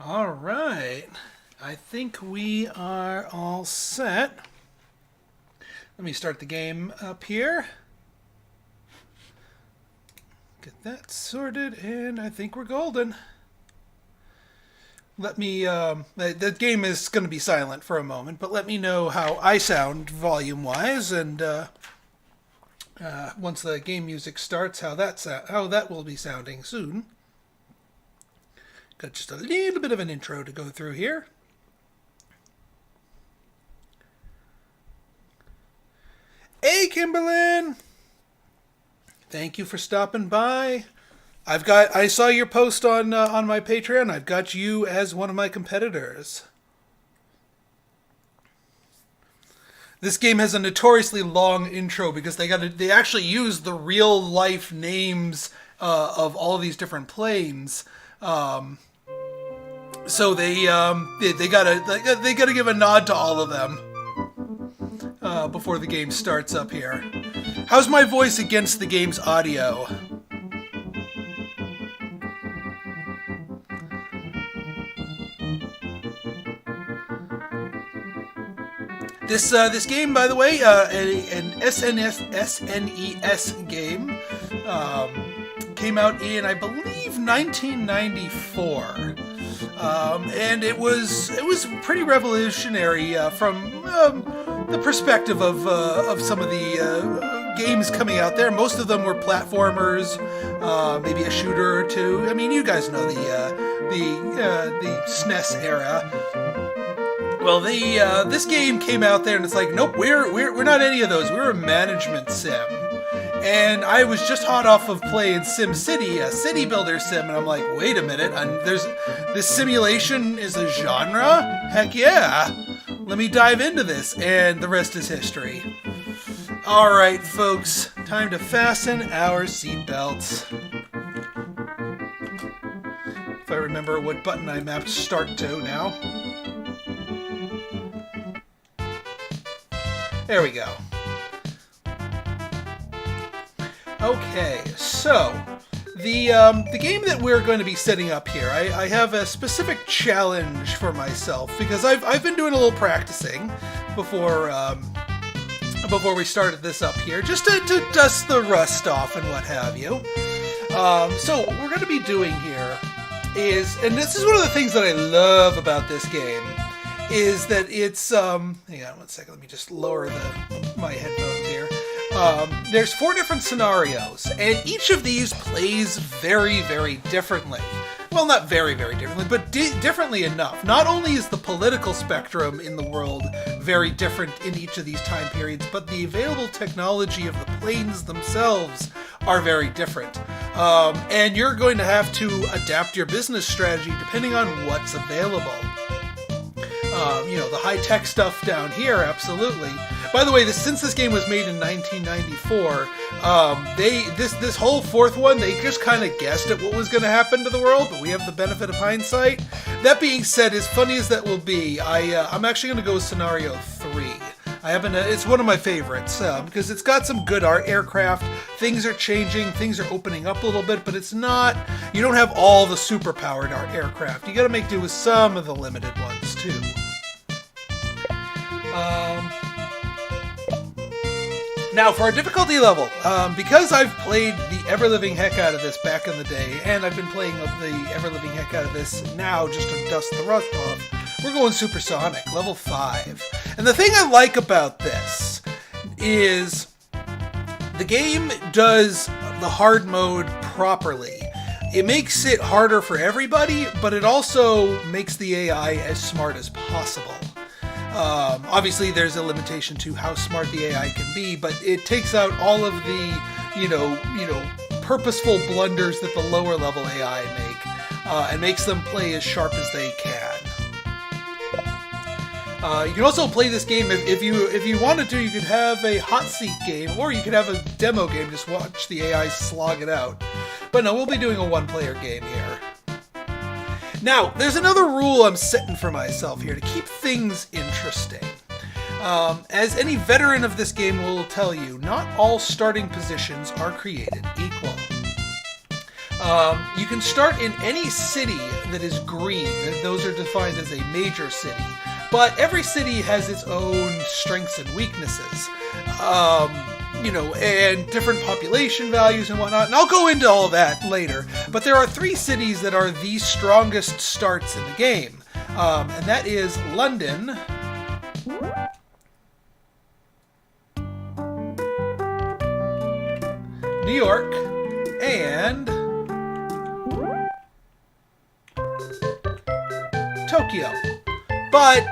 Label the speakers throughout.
Speaker 1: All right. I think we are all set. Let me start the game up here. Get that sorted, and I think we're golden. Let me, the game is going to be silent for a moment, but let me know how I sound volume-wise, and once the game music starts, how that will be sounding soon. Got just a little bit of an intro to go through here. Hey, Kimberlyn! Thank you for stopping by. I saw your post on my Patreon. I've got you as one of my competitors. This game has a notoriously long intro because they actually use the real life names of all these different planes. So they gotta give a nod to all of them before the game starts up here. How's my voice against the game's audio? This game, by the way, an SNES game, came out in, I believe, 1994, and it was pretty revolutionary from the perspective of some of the games coming out there. Most of them were platformers, maybe a shooter or two. I mean, you guys know the SNES era. Well, this game came out there, and it's like, nope, we're not any of those. We're a management sim. And I was just hot off of playing SimCity, a city builder sim, and I'm like, wait a minute, this simulation is a genre? Heck yeah! Let me dive into this, and the rest is history. All right, folks, time to fasten our seatbelts. If I remember what button I mapped start to now. There we go. Okay, so the game that we're going to be setting up here, I have a specific challenge for myself because I've been doing a little practicing before we started this up here, just to dust the rust off and what have you. So what we're going to be doing here is, and this is one of the things that I love about this game, is that it's, hang on one second, let me just lower my headphones here. There's 4 different scenarios, and each of these plays very, very differently. Well, not very, very differently, but differently enough. Not only is the political spectrum in the world very different in each of these time periods, but the available technology of the planes themselves are very different. And you're going to have to adapt your business strategy depending on what's available. The high-tech stuff down here, absolutely. By the way, since this game was made in 1994, this whole 4th one, they just kind of guessed at what was going to happen to the world, but we have the benefit of hindsight. That being said, as funny as that will be, I'm actually going to go with scenario 3. It's one of my favorites because it's got some good aircraft. Things are changing, things are opening up a little bit, but it's not. You don't have all the super-powered aircraft. You got to make do with some of the limited ones too. Now, for our difficulty level, because I've played the ever-living heck out of this back in the day, and I've been playing the ever-living heck out of this now just to dust the rust off, we're going Supersonic, level 5. And the thing I like about this is the game does the hard mode properly. It makes it harder for everybody, but it also makes the AI as smart as possible. Obviously, there's a limitation to how smart the AI can be, but it takes out all of the, purposeful blunders that the lower level AI make, and makes them play as sharp as they can. You can also play this game if you wanted to. You could have a hot seat game, or you could have a demo game. Just watch the AI slog it out. But no, we'll be doing a one-player game here. Now, there's another rule I'm setting for myself here to keep things interesting. As any veteran of this game will tell you, not all starting positions are created equal. You can start in any city that is green. Those are defined as a major city. But every city has its own strengths and weaknesses. And different population values and whatnot. And I'll go into all that later. But there are 3 cities that are the strongest starts in the game. And that is London, New York, and Tokyo. But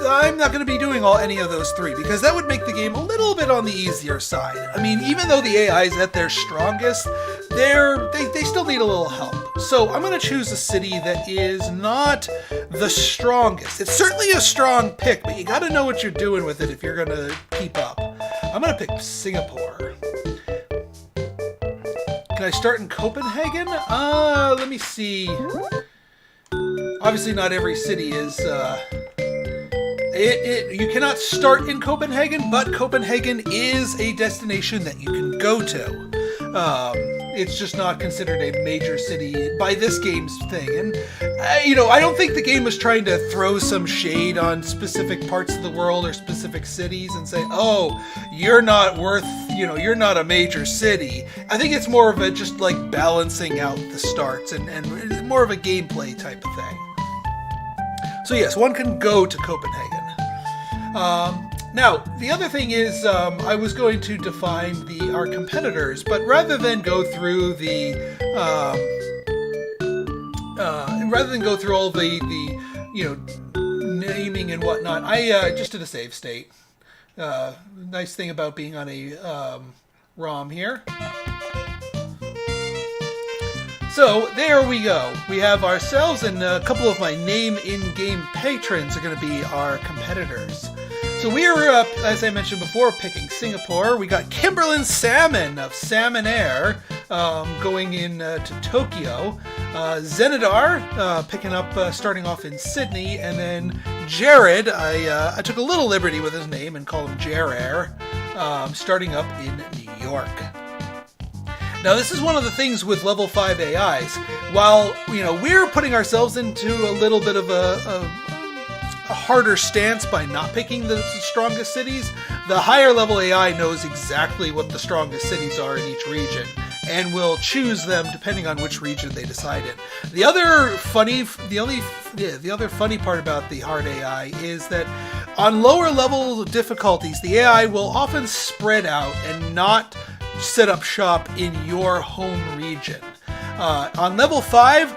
Speaker 1: I'm not going to be doing any of those 3 because that would make the game a little bit on the easier side. I mean, even though the AI is at their strongest, they still need a little help. So I'm going to choose a city that is not the strongest. It's certainly a strong pick, but you got to know what you're doing with it if you're going to keep up. I'm going to pick Singapore. Can I start in Copenhagen? Let me see. Obviously, not every city is... You cannot start in Copenhagen, but Copenhagen is a destination that you can go to. It's just not considered a major city by this game's thing. And, I don't think the game was trying to throw some shade on specific parts of the world or specific cities and say, oh, you're not you're not a major city. I think it's more of a just like balancing out the starts and more of a gameplay type of thing. So yes, one can go to Copenhagen. Now, the other thing is, I was going to define our competitors, but rather than go through all the naming and whatnot, I just did a save state. Nice thing about being on a ROM here. So there we go. We have ourselves, and a couple of my name in-game patrons are going to be our competitors. So we are, as I mentioned before, picking Singapore. We got Kimberlyn Salmon of Salmon Air going in to Tokyo. Zenidar picking up, starting off in Sydney, and then Jared. I took a little liberty with his name and called him Jer starting up in New York. Now, this is one of the things with level 5 AIs. While, we're putting ourselves into a little bit of a harder stance by not picking the strongest cities, the higher level AI knows exactly what the strongest cities are in each region and will choose them depending on which region they decide in. The other funny part about the hard AI is that on lower level difficulties, the AI will often spread out and not set up shop in your home region. On level 5,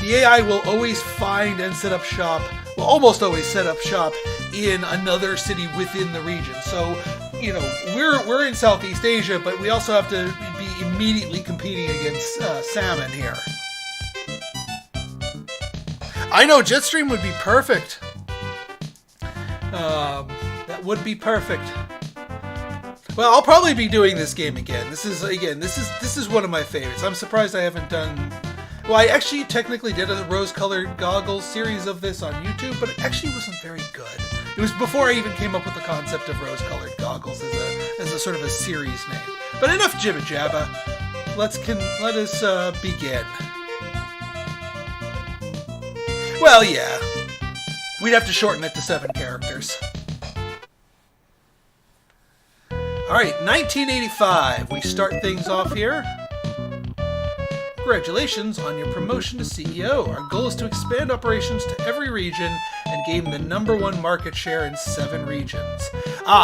Speaker 1: the AI will always find and set up shop, will almost always set up shop in another city within the region. So, we're in Southeast Asia, but we also have to be immediately competing against Salmon here. I know Jetstream would be perfect. That would be perfect. Well, I'll probably be doing this game again. This is one of my favorites. I'm surprised I haven't done... Well, I actually technically did a rose-colored goggles series of this on YouTube, but it actually wasn't very good. It was before I even came up with the concept of rose-colored goggles as a sort of a series name. But enough jibba-jabba. Let us begin. Well, yeah. We'd have to shorten it to 7 characters. Alright, 1985. We start things off here. Congratulations on your promotion to CEO. Our goal is to expand operations to every region and gain the #1 market share in 7 regions.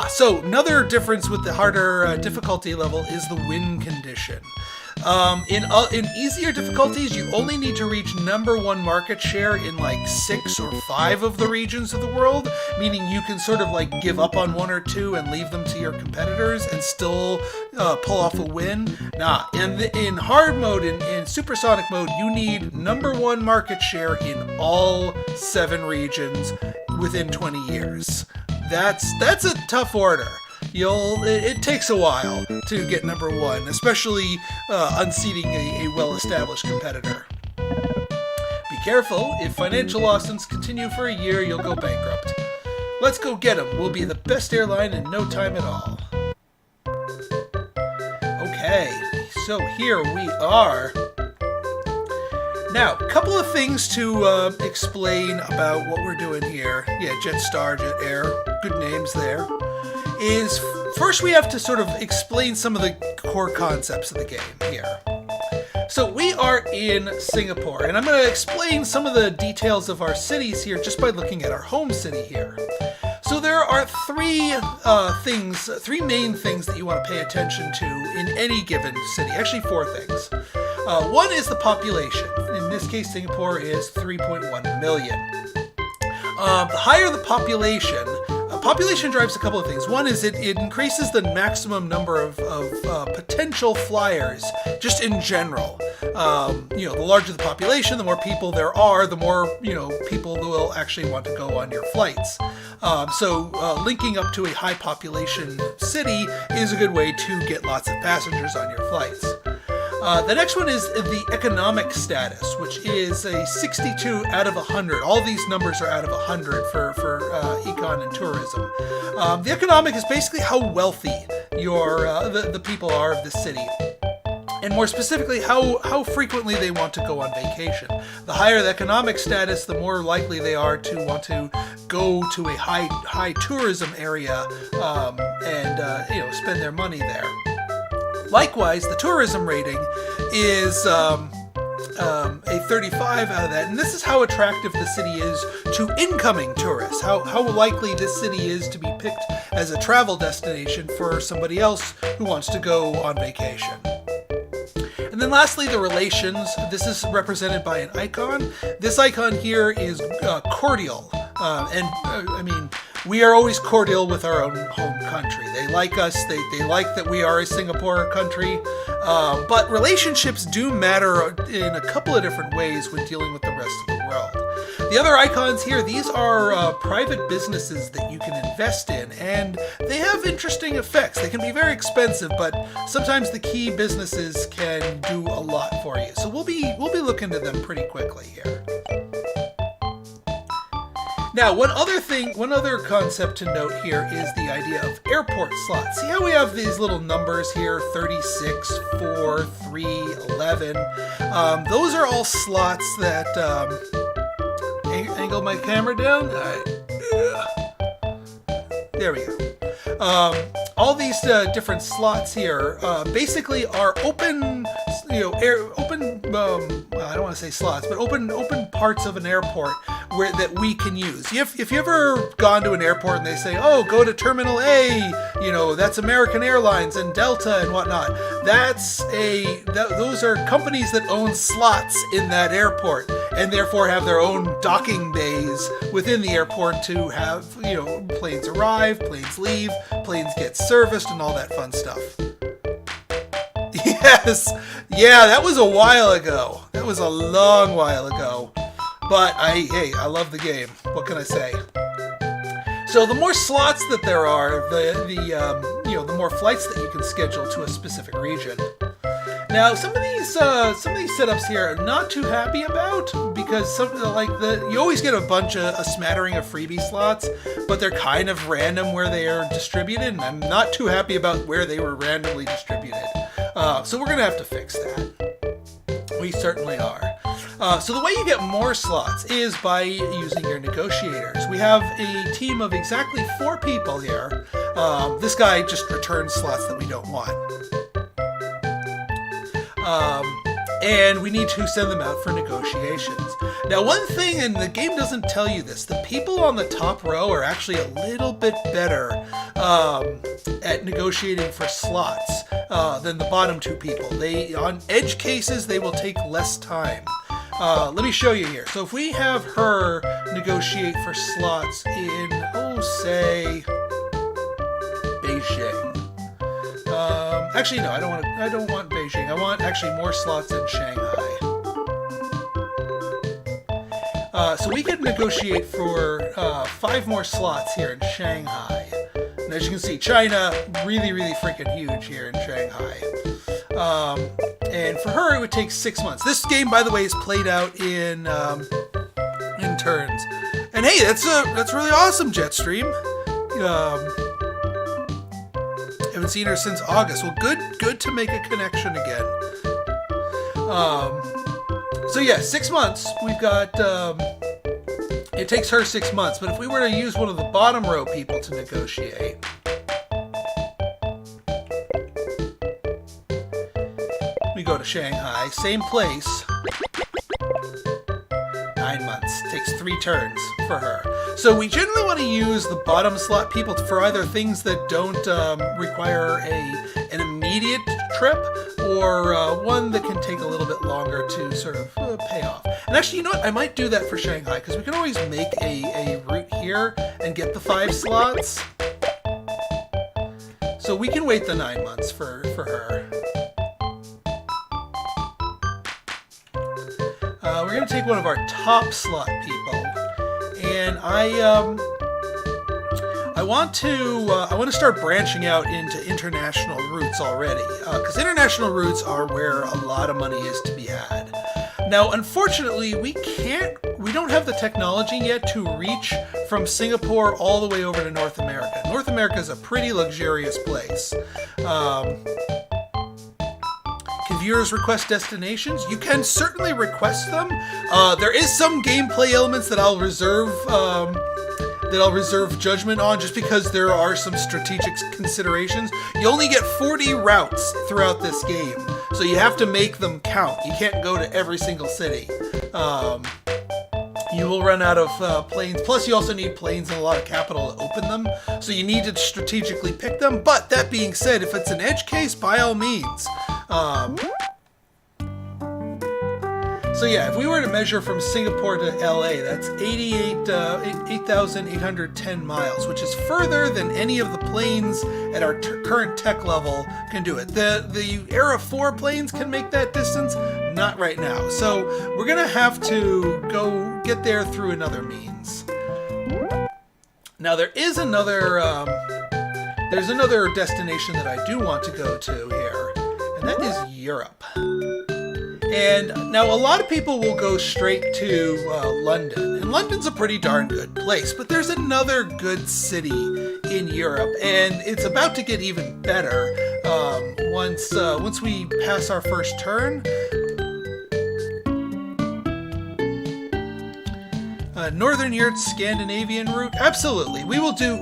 Speaker 1: So another difference with the harder difficulty level is the win condition. In easier difficulties, you only need to reach #1 market share in like 6 or 5 of the regions of the world, meaning you can sort of like give up on 1 or 2 and leave them to your competitors and still pull off a win. In hard mode, in supersonic mode, you need #1 market share in all 7 regions within 20 years. That's a tough order. It takes a while to get #1, especially unseating a well-established competitor. Be careful. If financial losses continue for a year, you'll go bankrupt. Let's go get them. We'll be the best airline in no time at all. Okay, So here we are. Now, a couple of things to explain about what we're doing here. Yeah, Jetstar, Jet Air, good names there. Is first we have to sort of explain some of the core concepts of the game here. So we are in Singapore, and I'm going to explain some of the details of our cities here just by looking at our home city here. So there are three main things that you want to pay attention to in any given city. Actually, four things. One is the population. In this case, Singapore is 3.1 million. The higher the population drives a couple of things. One is it increases the maximum number of potential flyers, just in general. The larger the population, the more people there are, the more people who will actually want to go on your flights. So linking up to a high population city is a good way to get lots of passengers on your flights. The next one is the economic status, which is a 62 out of 100. All these numbers are out of 100 for econ and tourism. The economic is basically how wealthy the people are of the city. And more specifically, how frequently they want to go on vacation. The higher the economic status, the more likely they are to want to go to a high tourism area and spend their money there. Likewise, the tourism rating is a 35 out of that, and this is how attractive the city is to incoming tourists, how likely this city is to be picked as a travel destination for somebody else who wants to go on vacation. And then lastly, the relations. This is represented by an icon. This icon here is cordial. We are always cordial with our own home country. They like us. They like that we are a Singapore country. But relationships do matter in a couple of different ways when dealing with the rest of the world. The other icons here, these are private businesses that you can invest in, and they have interesting effects. They can be very expensive, but sometimes the key businesses can do a lot for you. So we'll be looking at them pretty quickly here. Now, one other concept to note here is the idea of airport slots. See how we have these little numbers here, 36, 4, 3, 11. Those are all slots that, angle my camera down. All right. There we go. All these different slots here basically are open, I don't want to say slots, but open parts of an airport that we can use. If you've ever gone to an airport and they say, oh, go to Terminal A, that's American Airlines and Delta and whatnot. Those are companies that own slots in that airport and therefore have their own docking bays within the airport to have, planes arrive, planes leave, planes get serviced and all that fun stuff. Yes, yeah, that was a while ago. That was a long while ago. But I love the game. What can I say? So the more slots that there are, the more flights that you can schedule to a specific region. Now, some of these setups here I'm not too happy about because you always get a smattering of freebie slots, but they're kind of random where they are distributed, and I'm not too happy about where they were randomly distributed. So we're gonna have to fix that. We certainly are. So the way you get more slots is by using your negotiators. We have a team of exactly 4 people here. This guy just returns slots that we don't want. And we need to send them out for negotiations. Now, one thing, and the game doesn't tell you this, the people on the top row are actually a little bit better at negotiating for slots than the bottom 2 people. On edge cases, they will take less time. Let me show you here. So if we have her negotiate for slots in, say, Beijing. Actually, no, I don't want Beijing. I want actually more slots in Shanghai. So we could negotiate for 5 more slots here in Shanghai. And as you can see, China, really, really freaking huge here in Shanghai. And for her, it would take 6 months. This game, by the way, is played out in turns. And hey, that's really awesome, Jetstream. haven't seen her since August. Well, good to make a connection again. So yeah, 6 months. We've got, it takes her 6 months, but if we were to use one of the bottom row people to negotiate, we go to Shanghai, same place, 9 months. Takes 3 turns for her. So we generally want to use the bottom slot people for either things that don't require an immediate trip, or one that can take a little bit longer to sort of pay off. And actually, you know what? I might do that for Shanghai, because we can always make a route here and get the 5 slots. So we can wait the 9 months for her. We're going to take one of our top slot people, and I want to start branching out into international routes already, because international routes are where a lot of money is to be had. Now, unfortunately, we don't have the technology yet to reach from Singapore all the way over to North America. North America is a pretty luxurious place. Can viewers request destinations? You can certainly request them. There is some gameplay elements that I'll reserve judgment on, just because there are some strategic considerations. You only get 40 routes throughout this game, so you have to make them count. You can't go to every single city. You will run out of planes. Plus, you also need planes and a lot of capital to open them, so you need to strategically pick them. But that being said, if it's an edge case, by all means. So yeah, if we were to measure from Singapore to LA, that's 8,810 miles, which is further than any of the planes at our current tech level can do it. The Era 4 planes can make that distance, not right now. So we're gonna have to go get there through another means. Now there is there's another destination that I do want to go to here, and that is Europe. And now a lot of people will go straight to London, and London's a pretty darn good place, but there's another good city in Europe, and it's about to get even better once we pass our first turn. Northern Europe, Scandinavian route, absolutely. We will do.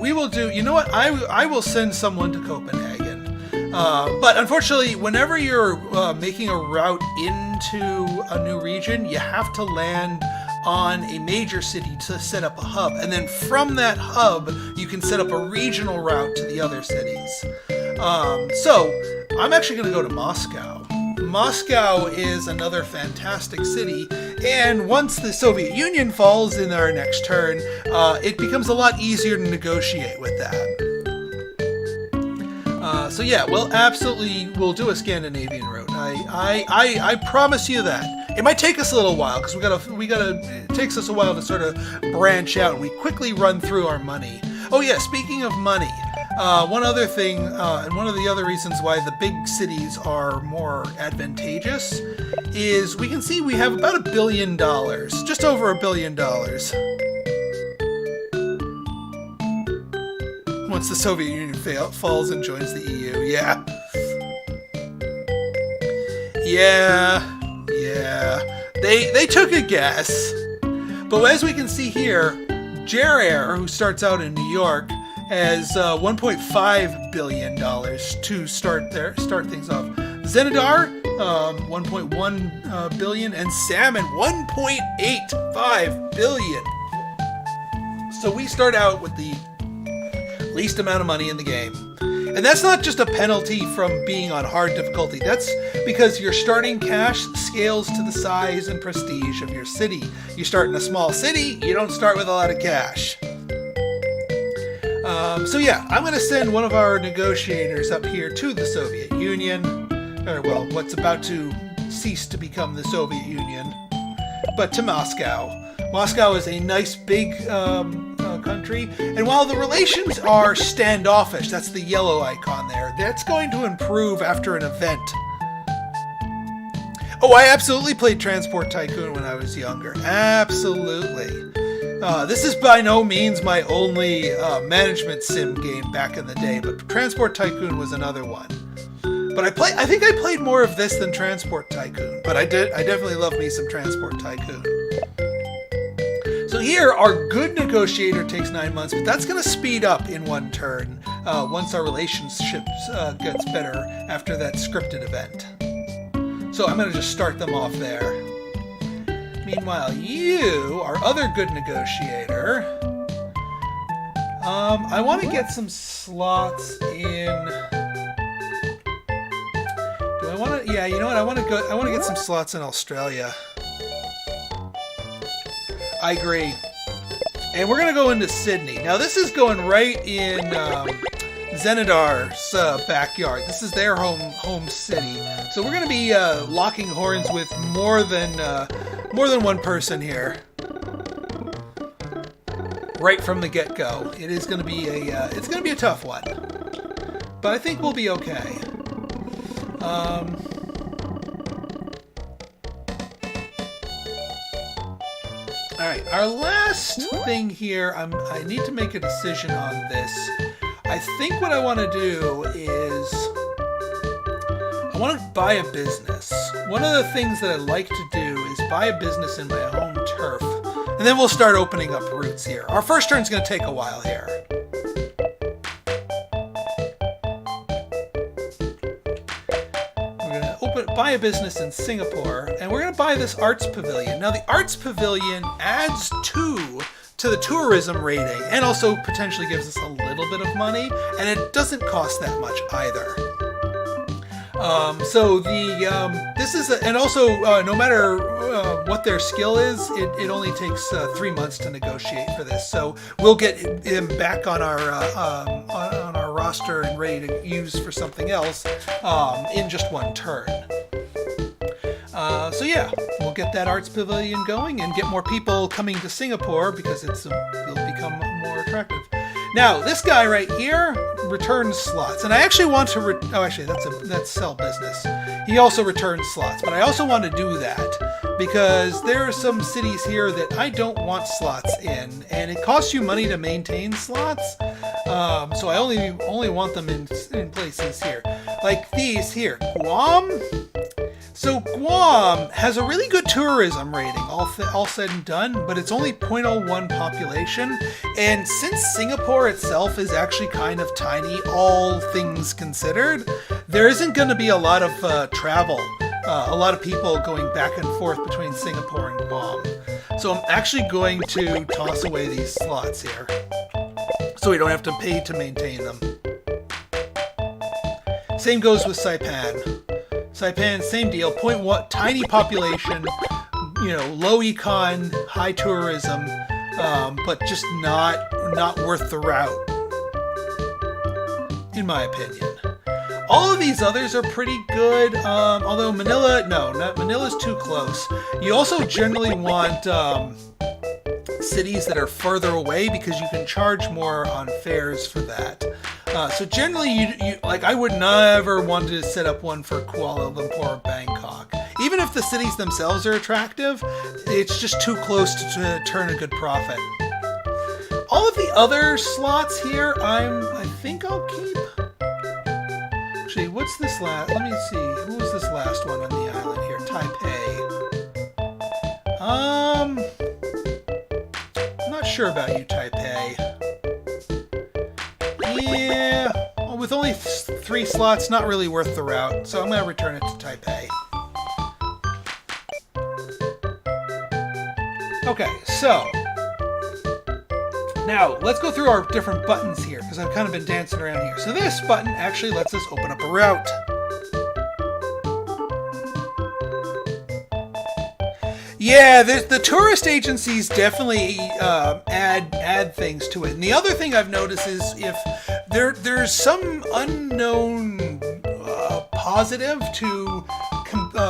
Speaker 1: You know what? I will send someone to Copenhagen. But unfortunately, whenever you're making a route into a new region, you have to land on a major city to set up a hub. And then from that hub, you can set up a regional route to the other cities. So I'm actually going to go to Moscow. Moscow is another fantastic city. And once the Soviet Union falls in our next turn, it becomes a lot easier to negotiate with that. So yeah, we'll do a Scandinavian route. I promise you that. It might take us a little while, because it takes us a while to sort of branch out, and we quickly run through our money. Oh yeah, speaking of money, one other thing, and one of the other reasons why the big cities are more advantageous is we can see we have about $1 billion, just over $1 billion. Once the Soviet Union falls and joins the EU, yeah. They took a guess. But as we can see here, Jerair, who starts out in New York, has $1.5 billion to start things off. Zenidar, 1.1 billion, and Salmon, 1.85 billion. So we start out with the least amount of money in the game. And that's not just a penalty from being on hard difficulty. That's because your starting cash scales to the size and prestige of your city. You start in a small city, you don't start with a lot of cash. So yeah, I'm going to send one of our negotiators up here to the Soviet Union. Or well, what's about to cease to become the Soviet Union. But to Moscow. Moscow is a nice big country, and while the relations are standoffish, that's the yellow icon there, that's going to improve after an event. Oh, I absolutely played Transport Tycoon when I was younger. Absolutely. This is by no means my only management sim game back in the day, but Transport Tycoon was another one. But I think I played more of this than Transport Tycoon, but I definitely love me some Transport Tycoon. So here, our good negotiator takes 9 months, but that's going to speed up in one turn once our relationship gets better after that scripted event. So I'm going to just start them off there. Meanwhile, you, our other good negotiator, I want to get some slots in. Do I want to? Yeah, you know what? I want to get some slots in Australia. I agree. And we're going to go into Sydney. Now, this is going right in Zenidar's backyard. This is their home city. So we're going to be locking horns with more than one person here. Right from the get-go. It is going to be it's going to be a tough one. But I think we'll be okay. Alright, our last thing here, I need to make a decision on this. I think what I want to do is, I want to buy a business. One of the things that I like to do is buy a business in my home turf, and then we'll start opening up routes here. Our first turn's going to take a while here. Buy a business in Singapore, and we're going to buy this arts pavilion. Now, the arts pavilion adds 2 to the tourism rating, and also potentially gives us a little bit of money, and it doesn't cost that much either. This is, and also no matter what their skill is, it only takes 3 months to negotiate for this. So we'll get him back on our roster and ready to use for something else in just one turn. So yeah, we'll get that arts pavilion going and get more people coming to Singapore because it'll become more attractive. Now, this guy right here returns slots, and I actually want to. That's sell business. He also returns slots, but I also want to do that because there are some cities here that I don't want slots in, and it costs you money to maintain slots. So I only want them in places here, like these here, Guam. So Guam has a really good tourism rating, all said and done, but it's only 0.01 population. And since Singapore itself is actually kind of tiny, all things considered, there isn't going to be a lot of travel, a lot of people going back and forth between Singapore and Guam. So I'm actually going to toss away these slots here, so we don't have to pay to maintain them. Same goes with Saipan. Saipan, same deal. 0.1, tiny population, low econ, high tourism, but just not worth the route, in my opinion. All of these others are pretty good, although Manila's too close. You also generally want cities that are further away because you can charge more on fares for that. So generally, you I would never want to set up one for Kuala Lumpur or Bangkok. Even if the cities themselves are attractive, it's just too close to turn a good profit. All of the other slots here, I think I'll keep. Actually, what's this last? Let me see. Who was this last one on the island here? Taipei. I'm not sure about you, Taipei. Yeah, well, with only 3 slots, not really worth the route, so I'm going to return it to Taipei. Okay, so now let's go through our different buttons here, because I've kind of been dancing around here. So this button actually lets us open up a route. Yeah, the tourist agencies definitely add things to it. And the other thing I've noticed is if there's some unknown positive to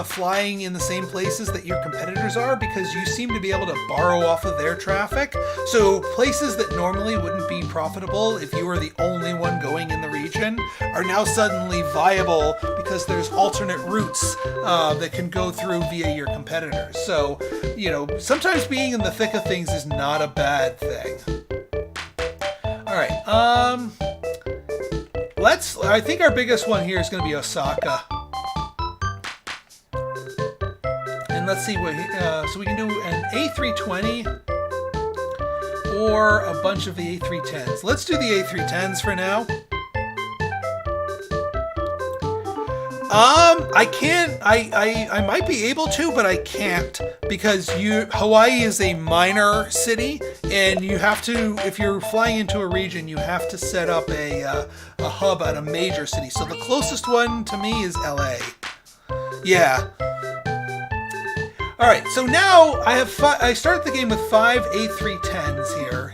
Speaker 1: flying in the same places that your competitors are because you seem to be able to borrow off of their traffic. So places that normally wouldn't be profitable if you were the only one going in the region are now suddenly viable because there's alternate routes that can go through via your competitors. So, you know, sometimes being in the thick of things is not a bad thing. All right. I think our biggest one here is going to be Osaka. And let's see what, so we can do an A320 or a bunch of the A310s. Let's do the A310s for now. I might be able to, but I can't because Hawaii is a minor city, and you have to, if you're flying into a region, you have to set up a hub at a major city. So the closest one to me is LA. Yeah. All right. So now I start the game with 5 A310s here.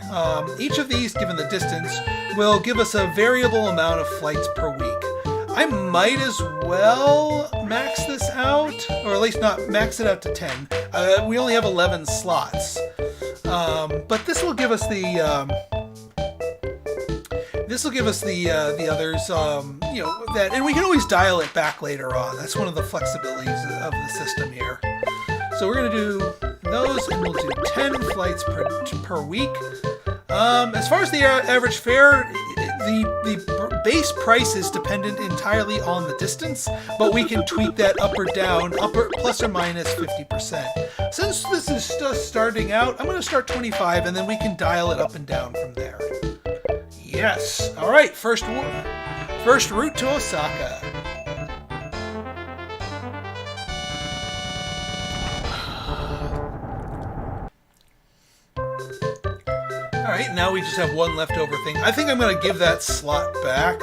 Speaker 1: Each of these, given the distance, will give us a variable amount of flights per week. I might as well max this out, or at least not max it out to 10. We only have 11 slots, but this will give us the others, you know, that, and we can always dial it back later on. That's one of the flexibilities of the system here. So we're gonna do those, and we'll do 10 flights per week. As far as the average fare, the base price is dependent entirely on the distance, but we can tweak that up or down, plus or minus 50%. Since this is just starting out, I'm going to start 25, and then we can dial it up and down from there. Yes. All right. First route to Osaka. Alright, now we just have one leftover thing. I think I'm going to give that slot back,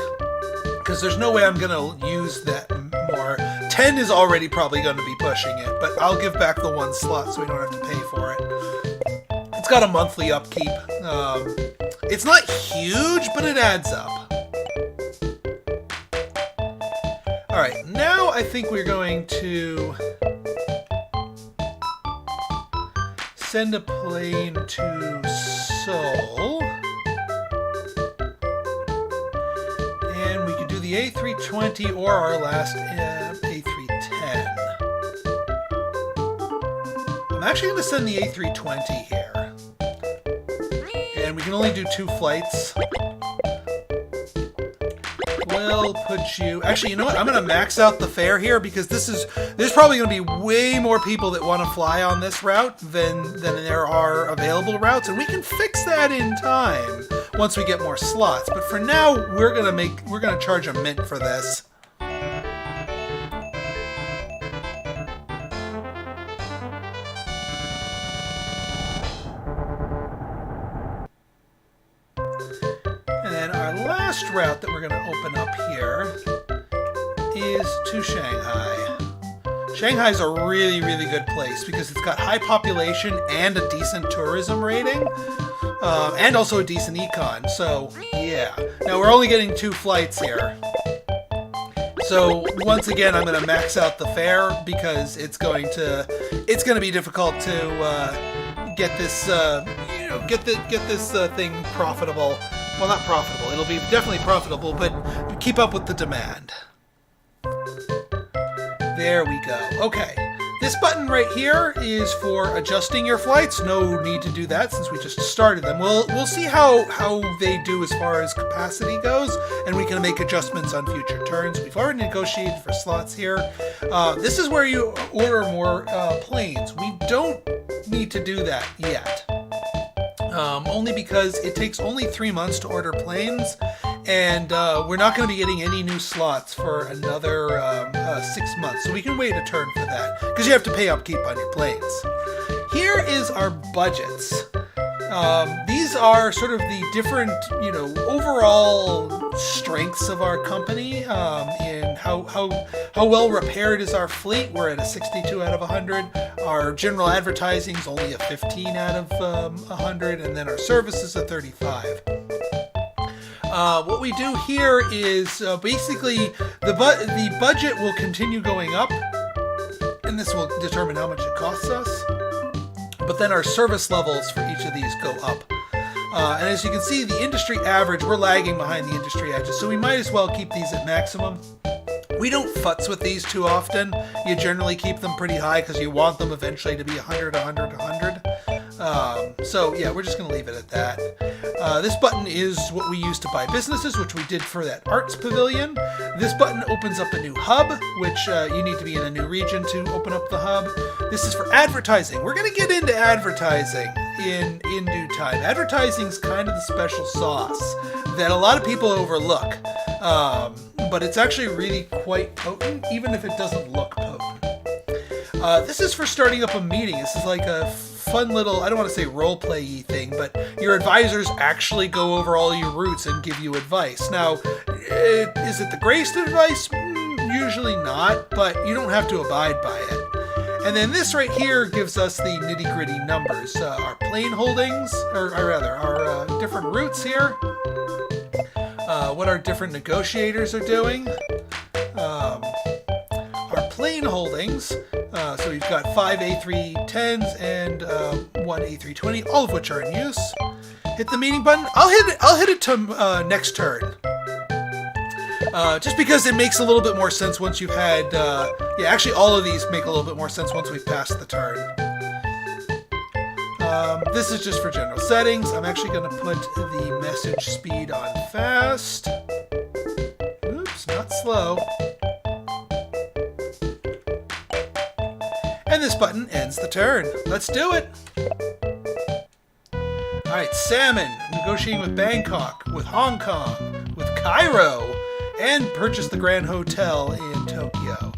Speaker 1: because there's no way I'm going to use that more. 10 is already probably going to be pushing it, but I'll give back the one slot so we don't have to pay for it. It's got a monthly upkeep. It's not huge, but it adds up. Alright, now I think we're going to send a plane to Seoul, and we could do the A320 or our last A310. I'm actually going to send the A320 here, and we can only do 2 flights. We'll put you... Actually, you know what? I'm going to max out the fare here because there's probably going to be way more people that want to fly on this route than there are available routes, and we can fix that in time once we get more slots. But for now, we're going to charge a mint for this. Route that we're going to open up here is to Shanghai. Shanghai's a really, really good place because it's got high population and a decent tourism rating, and also a decent econ. So yeah. Now we're only getting 2 flights here. So once again, I'm going to max out the fare because it's going to be difficult to get this thing profitable. Well, not profitable. It'll be definitely profitable, but keep up with the demand. There we go. Okay. This button right here is for adjusting your flights. No need to do that since we just started them. We'll see how they do as far as capacity goes, and we can make adjustments on future turns. We've already negotiated for slots here. This is where you order more planes. We don't need to do that yet. Only because it takes only 3 months to order planes, and we're not going to be getting any new slots for another 6 months. So we can wait a turn for that, because you have to pay upkeep on your planes. Here is our budgets. These are sort of the different, overall strengths of our company, in how well repaired is our fleet. We're at a 62 out of 100. Our general advertising is only a 15 out of 100, and then our service is a 35. What we do here is basically the budget will continue going up and this will determine how much it costs us. But then our service levels for each of these go up. And as you can see, the industry average, we're lagging behind the industry edges, so we might as well keep these at maximum. We don't futz with these too often. You generally keep them pretty high because you want them eventually to be 100, 100, 100. So yeah, we're just going to leave it at that. This button is what we use to buy businesses, which we did for that arts pavilion. This button opens up a new hub, which you need to be in a new region to open up the hub. This is for advertising. We're going to get into advertising in due time. Advertising is kind of the special sauce that a lot of people overlook. But it's actually really quite potent, even if it doesn't look potent. This is for starting up a meeting. This is like a fun little, I don't want to say role-play-y thing, but your advisors actually go over all your routes and give you advice. Now, is it the greatest advice? Usually not, but you don't have to abide by it. And then this right here gives us the nitty-gritty numbers. Our plane holdings, or rather, our different routes here. What our different negotiators are doing. Our plane holdings. So we've got 5 A310s and 1 A320, all of which are in use. Hit the meeting button. I'll hit it to next turn. Just because it makes a little bit more sense once you've had... yeah, actually all of these make a little bit more sense once we've passed the turn. This is just for general settings. I'm actually going to put the message speed on fast. Oops, not slow. And this button ends the turn. Let's do it. Alright, Salmon, negotiating with Bangkok, with Hong Kong, with Cairo, and purchase the Grand Hotel in Tokyo.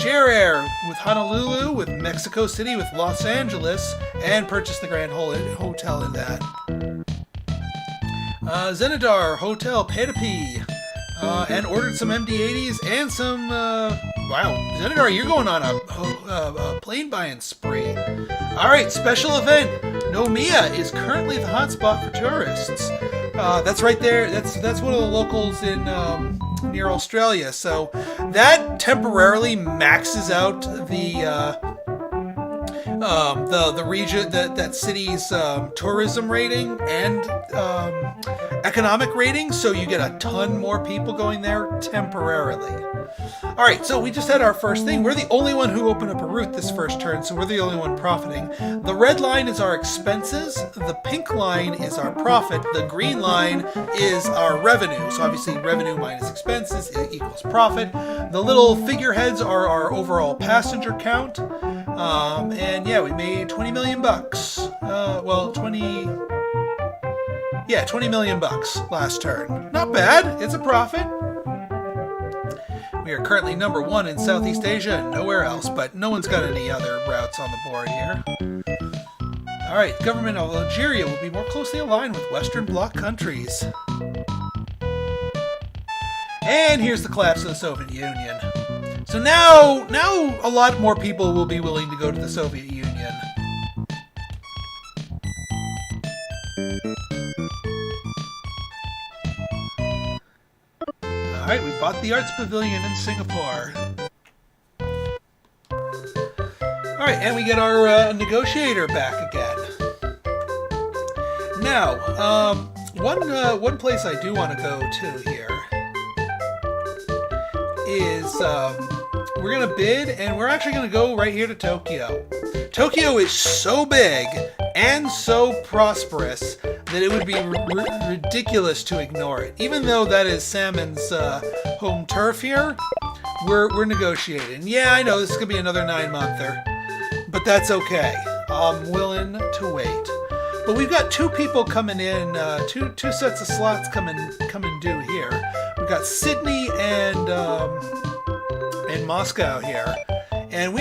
Speaker 1: Air with Honolulu, with Mexico City, with Los Angeles, and purchase the Grand Hotel in that. Zenadar Hotel Petapi, and ordered some MD-80s and some, wow, Zenadar, you're going on a plane buying spree. Alright, special event. Nomiya is currently the hotspot for tourists. That's right there, that's one of the locals in, near Australia, so that temporarily maxes out the region, that city's tourism rating and economic rating, so you get a ton more people going there temporarily. Alright, so we just had our first thing. We're the only one who opened up a route this first turn, so we're the only one profiting. The red line is our expenses, the pink line is our profit, the green line is our revenue. So obviously revenue minus expenses equals profit. The little figureheads are our overall passenger count. And yeah, we made 20 million bucks. Well, 20 million bucks last turn. Not bad, it's a profit. We are currently number 1 in Southeast Asia and nowhere else, but no one's got any other routes on the board here. Alright, government of Algeria will be more closely aligned with Western Bloc countries. And here's the collapse of the Soviet Union. So now a lot more people will be willing to go to the Soviet Union. Alright, we bought the Arts Pavilion in Singapore. Alright, and we get our negotiator back again. Now, one place I do want to go to here is, we're going to bid, and we're actually going to go right here to Tokyo. Tokyo is so big and so prosperous that it would be ridiculous to ignore it. Even though that is Salmon's home turf here, we're negotiating. Yeah, I know this is going to be another 9-monther, but that's okay. I'm willing to wait. But we've got 2 people coming in, two sets of slots coming due here. We've got Sydney and Moscow here, and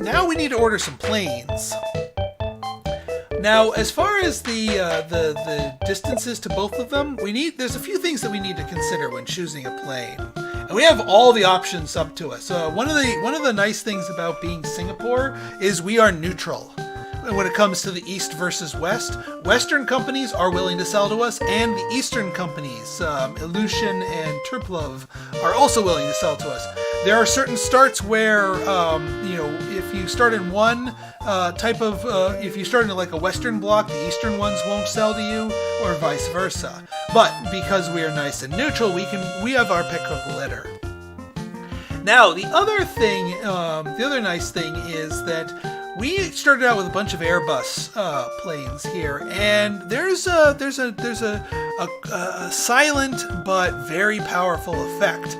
Speaker 1: now we need to order some planes. Now, as far as the distances to both of them, there's a few things that we need to consider when choosing a plane, and we have all the options up to us. One of the nice things about being Singapore is we are neutral when it comes to the East versus West. Western companies are willing to sell to us, and the Eastern companies, Ilyushin and Tupolev, are also willing to sell to us. There are certain starts where, if you start in one if you start in like a Western block, the Eastern ones won't sell to you, or vice versa. But because we are nice and neutral, we have our pick of the litter. Now, the other nice thing is that we started out with a bunch of Airbus planes here, and there's a silent but very powerful effect.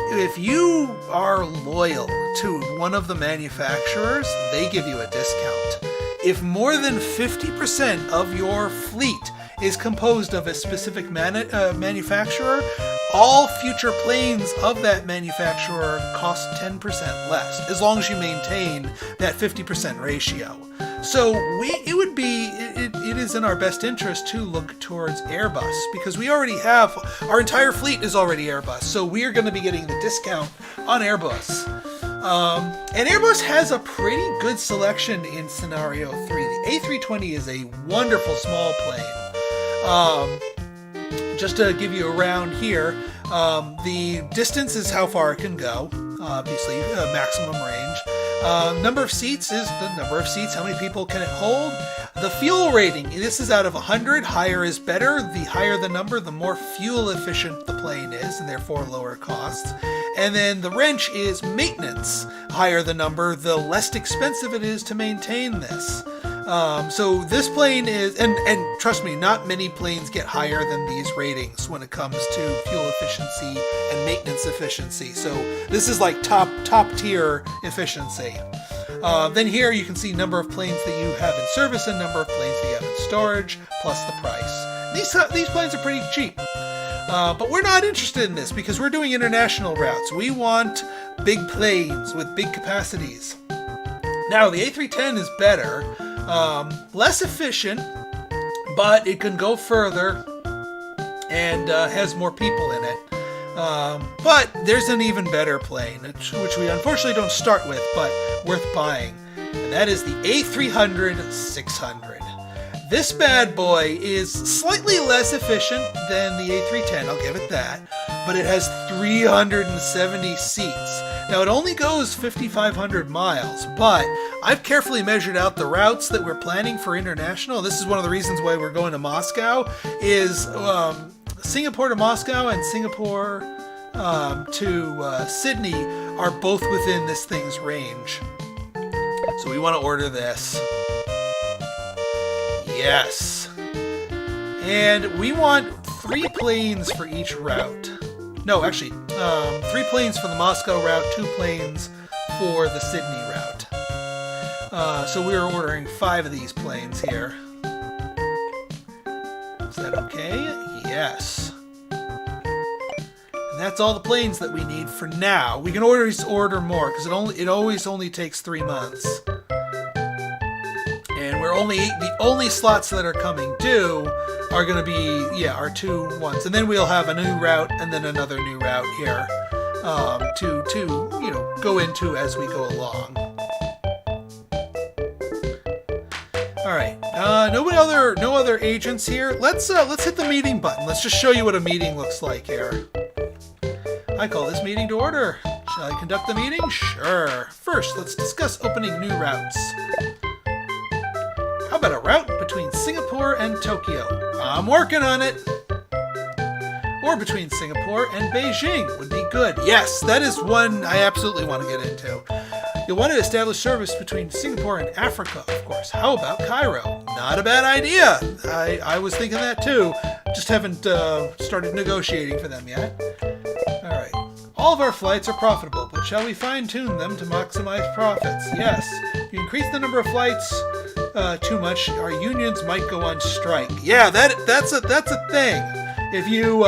Speaker 1: If you are loyal to one of the manufacturers, they give you a discount. If more than 50% of your fleet is composed of a specific manufacturer, all future planes of that manufacturer cost 10% less, as long as you maintain that 50% ratio. So it is in our best interest to look towards Airbus, because we already have, our entire fleet is already Airbus, so we are going to be getting the discount on Airbus. And Airbus has a pretty good selection in Scenario 3. The A320 is a wonderful small plane. Just to give you a round here, the distance is how far it can go, obviously maximum range. Number of seats is the number of seats, how many people can it hold. The fuel rating, this is out of 100, higher is better. The higher the number, the more fuel efficient the plane is, and therefore lower costs. And then the wrench is maintenance. Higher the number, the less expensive it is to maintain this. So this plane is, and trust me, not many planes get higher than these ratings when it comes to fuel efficiency and maintenance efficiency. So this is like top tier efficiency. Then here you can see number of planes that you have in service and number of planes that you have in storage, plus the price. These planes are pretty cheap. But we're not interested in this because we're doing international routes. We want big planes with big capacities. Now, the A310 is better. Less efficient, but it can go further and has more people in it. But there's an even better plane, which we unfortunately don't start with, but worth buying. And that is the A300-600. This bad boy is slightly less efficient than the A310, I'll give it that, but it has 370 seats. Now, it only goes 5,500 miles, but I've carefully measured out the routes that we're planning for international. This is one of the reasons why we're going to Moscow, is Singapore to Moscow and Singapore to Sydney are both within this thing's range. So we want to order this. Yes. And we want 3 planes for each route. No, actually, 3 planes for the Moscow route, 2 planes for the Sydney route. So we're ordering 5 of these planes here. Is that okay? Yes. And that's all the planes that we need for now. We can always order more because it always only takes 3 months. And the only slots that are coming due are going to be, our 2 ones. And then we'll have a new route and then another new route here to go into as we go along. All right, no other agents here. Let's hit the meeting button. Let's just show you what a meeting looks like here. I call this meeting to order. Shall I conduct the meeting? Sure. First, let's discuss opening new routes. How about a route between Singapore and Tokyo? I'm working on it. Or between Singapore and Beijing would be good. Yes, that is one I absolutely want to get into. You'll want to establish service between Singapore and Africa, of course. How about Cairo? Not a bad idea. I was thinking that too. Just haven't started negotiating for them yet. All right. All of our flights are profitable, but shall we fine-tune them to maximize profits? Yes. If you increase the number of flights too much, our unions might go on strike. Yeah, that's a thing. If you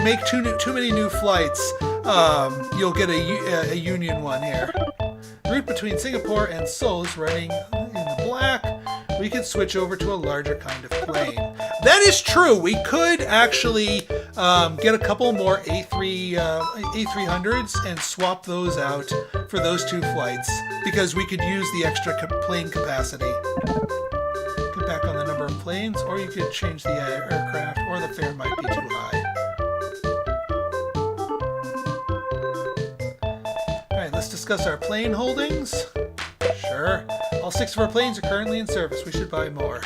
Speaker 1: make too many new flights, you'll get a union one here. Route between Singapore and Seoul is running in the black. We could switch over to a larger kind of plane. That is true. We could actually get a couple more A300s and swap those out for those 2 flights because we could use the extra plane capacity. Get back on the number of planes, or you could change the aircraft, or the fare might be too high. discuss our plane holdings? Sure. All 6 of our planes are currently in service. We should buy more.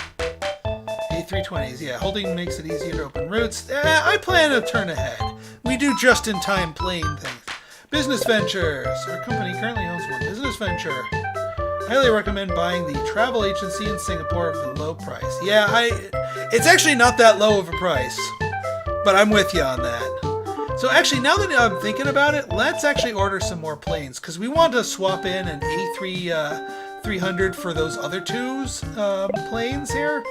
Speaker 1: A320s, yeah. Holding makes it easier to open routes. I plan to turn ahead. We do just-in-time plane things. Business ventures. Our company currently owns one business venture. Highly recommend buying the travel agency in Singapore for the low price. Yeah, it's actually not that low of a price, but I'm with you on that. So actually, now that I'm thinking about it, let's actually order some more planes, because we want to swap in an A300 for those other 2's planes here.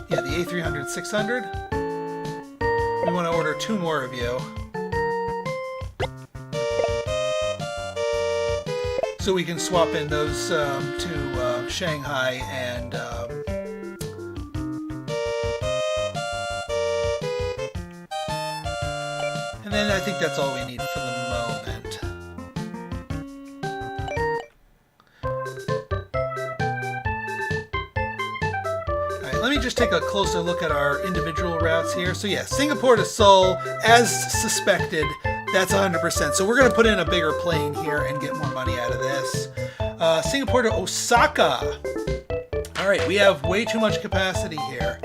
Speaker 1: Yeah, the A300-600. We want to order 2 more of you. So we can swap in those to Shanghai and then I think that's all we need for the moment. Alright, let me just take a closer look at our individual routes here. So yeah, Singapore to Seoul, as suspected, that's 100%. So we're going to put in a bigger plane here and get more money out of this. Singapore to Osaka. All right, we have way too much capacity here.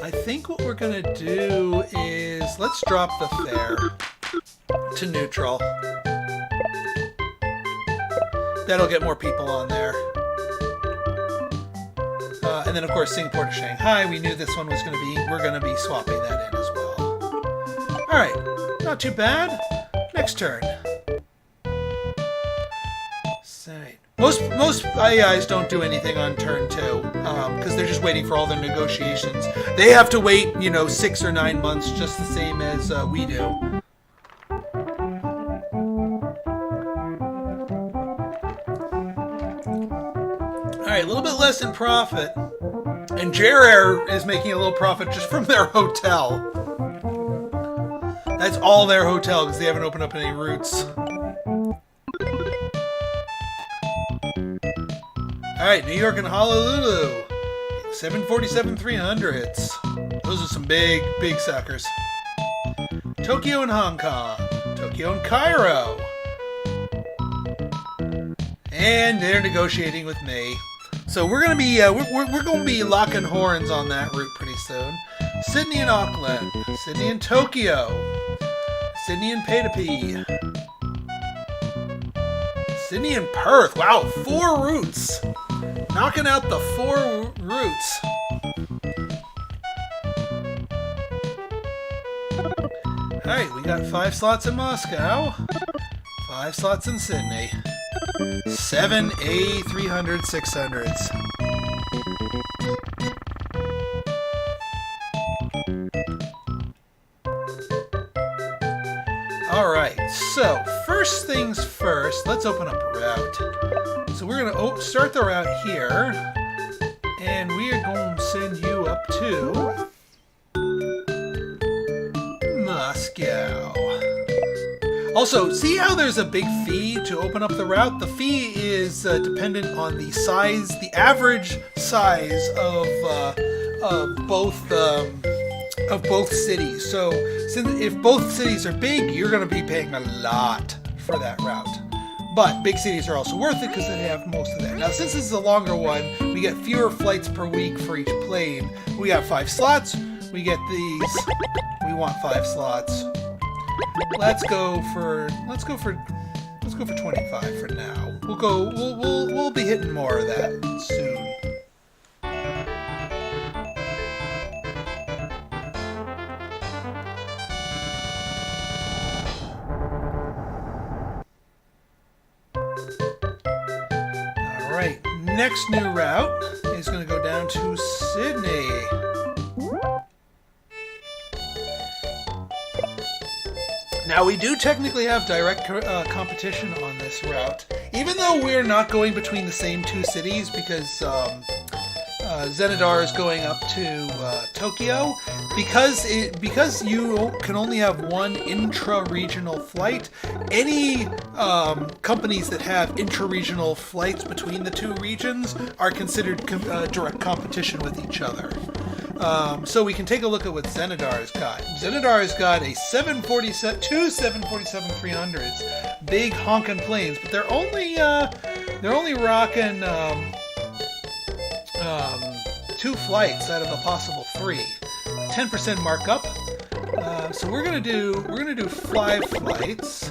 Speaker 1: I think what we're going to do is let's drop the fare to neutral. That'll get more people on there. And then, of course, Singapore to Shanghai. We knew this one was going to be, we're going to be swapping that in as well. All right, not too bad. Next turn. Most IAIs don't do anything on turn 2 because they're just waiting for all their negotiations. They have to wait, 6 or 9 months, just the same as we do. All right, a little bit less in profit. And Jer is making a little profit just from their hotel. That's all their hotel because they haven't opened up any routes. Alright, New York and Honolulu. 747-300s. Those are some big, big suckers. Tokyo and Hong Kong. Tokyo and Cairo. And they're negotiating with me. So we're gonna be we're gonna be locking horns on that route pretty soon. Sydney and Auckland, Sydney and Tokyo, Sydney and Paitapi, Sydney and Perth. Wow, 4 routes, knocking out the 4 routes. All right, we got 5 slots in Moscow, 5 slots in Sydney. 7 A300-600s. Alright, so first things first, let's open up a route. So we're going to start the route here, and we are going to send you up to Moscow. Also, see how there's a big fee to open up the route? The fee is dependent on the size, the average size of both cities. So, if both cities are big, you're going to be paying a lot for that route. But big cities are also worth it because they have most of that. Now, since this is a longer one, we get fewer flights per week for each plane. We have 5 slots. We get these. We want 5 slots. Let's go for 25 for now. We'll be hitting more of that soon. All right, next new route is going to go down to Sydney. Now, we do technically have direct competition on this route, even though we're not going between the same 2 cities because Zenadar is going up to Tokyo. Because you can only have one intra-regional flight, any companies that have intra-regional flights between the 2 regions are considered direct competition with each other. So we can take a look at what Xenadar's got. Xenadar's got a 747, two 747-300s, big honkin' planes, but they're only rocking 2 flights out of a possible 3. 10% markup. So we're gonna do 5 flights,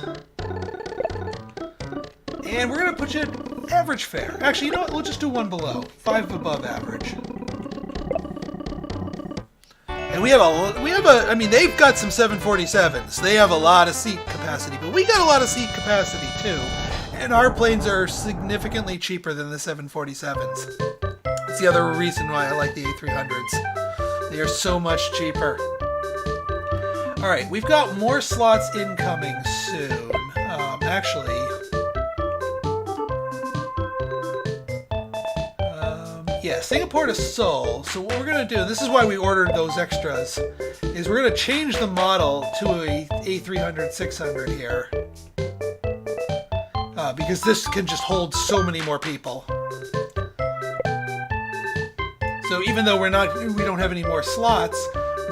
Speaker 1: and we're gonna put you at average fare. Actually, you know what? We'll just do 1 below, 5 above average. And we have a. I mean, they've got some 747s. They have a lot of seat capacity, but we got a lot of seat capacity too. And our planes are significantly cheaper than the 747s. That's the other reason why I like the A300s. They are so much cheaper. All right, we've got more slots incoming soon. Actually, yeah, Singapore to Seoul. So what we're going to do, this is why we ordered those extras, is we're going to change the model to a A300-600 here. Because this can just hold so many more people. So even though we don't have any more slots,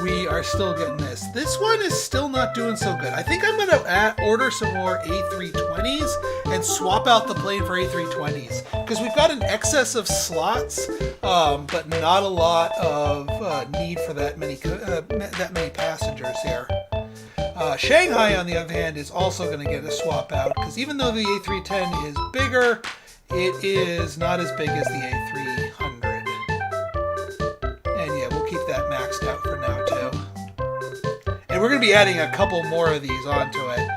Speaker 1: we are still getting this. This one is still not doing so good. I think I'm going to order some more A320s and swap out the plane for A320s. Because we've got an excess of slots, but not a lot of need for that many passengers here. Shanghai, on the other hand, is also going to get a swap out. Because even though the A310 is bigger, it is not as big as the A300. And yeah, we'll keep that maxed out for now too. And we're going to be adding a couple more of these onto it.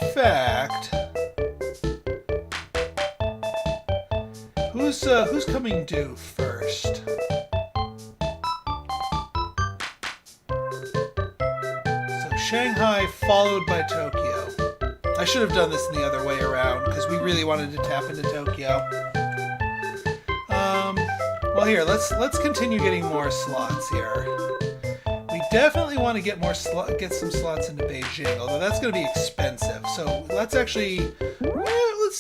Speaker 1: In fact, who's coming due first? So Shanghai followed by Tokyo. I should have done this in the other way around because we really wanted to tap into Tokyo. Well, here, let's continue getting more slots here. We definitely want to get some slots into Beijing, although that's going to be expensive. So let's actually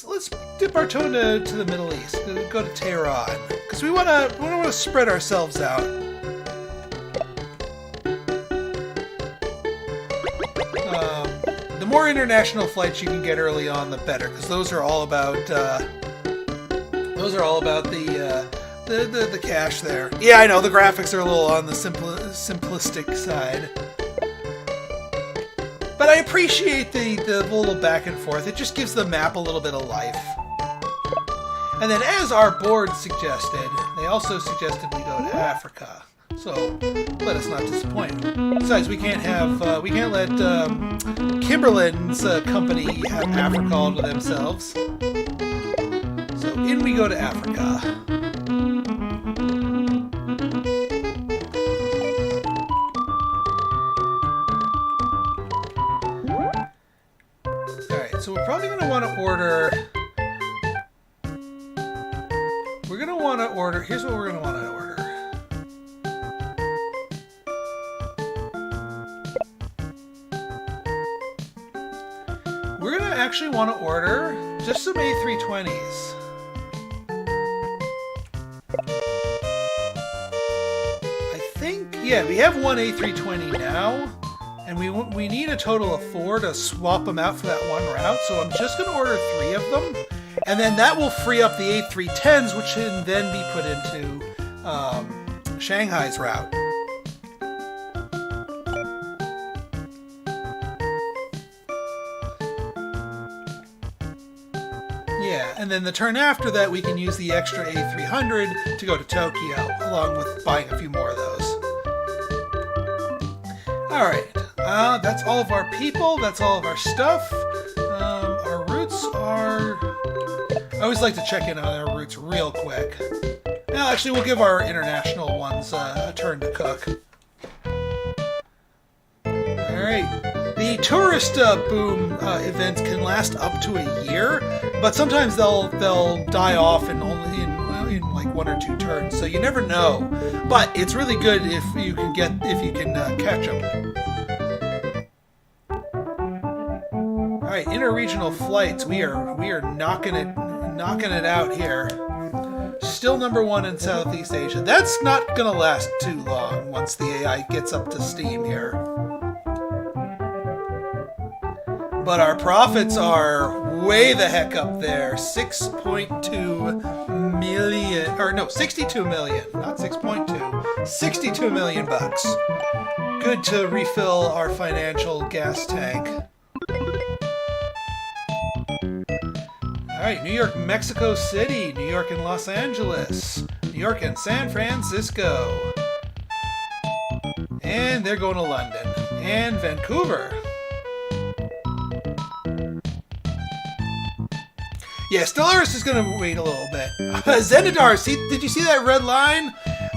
Speaker 1: let's dip our toe to the Middle East. Go to Tehran because we want to spread ourselves out. The more international flights you can get early on, the better, because those are all about the cash there. Yeah, I know the graphics are a little on the simplistic side, but I appreciate the little back and forth. It just gives the map a little bit of life. And then, as our board suggested, they also suggested we go to Africa. So let us not disappoint. Besides, we can't let Kimberlin's company have Africa all to themselves. So in we go to Africa. All right, so we're probably going to want to order. Here's what we're going to want to order. We're going to actually want to order just some A320s. I think, yeah, we have one A320 now, and we need a total of 4 to swap them out for that one route, so I'm just going to order 3 of them, and then that will free up the A310s, which can then be put into Shanghai's route. Yeah, and then the turn after that, we can use the extra A300 to go to Tokyo, along with buying a few more of those. Alright, that's all of our people, that's all of our stuff. Our routes are... I always like to check in on our routes real quick. Now, actually, we'll give our international ones a turn to cook. Alright. The tourist boom events can last up to a year, but sometimes they'll die off in like 1 or 2 turns, so you never know. But it's really good if you can catch them. All right, interregional flights, we are knocking it out here. Still #1 in Southeast Asia. That's not gonna last too long once the AI gets up to steam here. But our profits are way the heck up there. 6.2 million, or no, 62 million, not 6.2, 62 million bucks. Good to refill our financial gas tank. All right, New York, Mexico City, New York and Los Angeles, New York and San Francisco. And they're going to London and Vancouver. Yeah, Stellaris is going to wait a little bit. Zenidar, did you see that red line?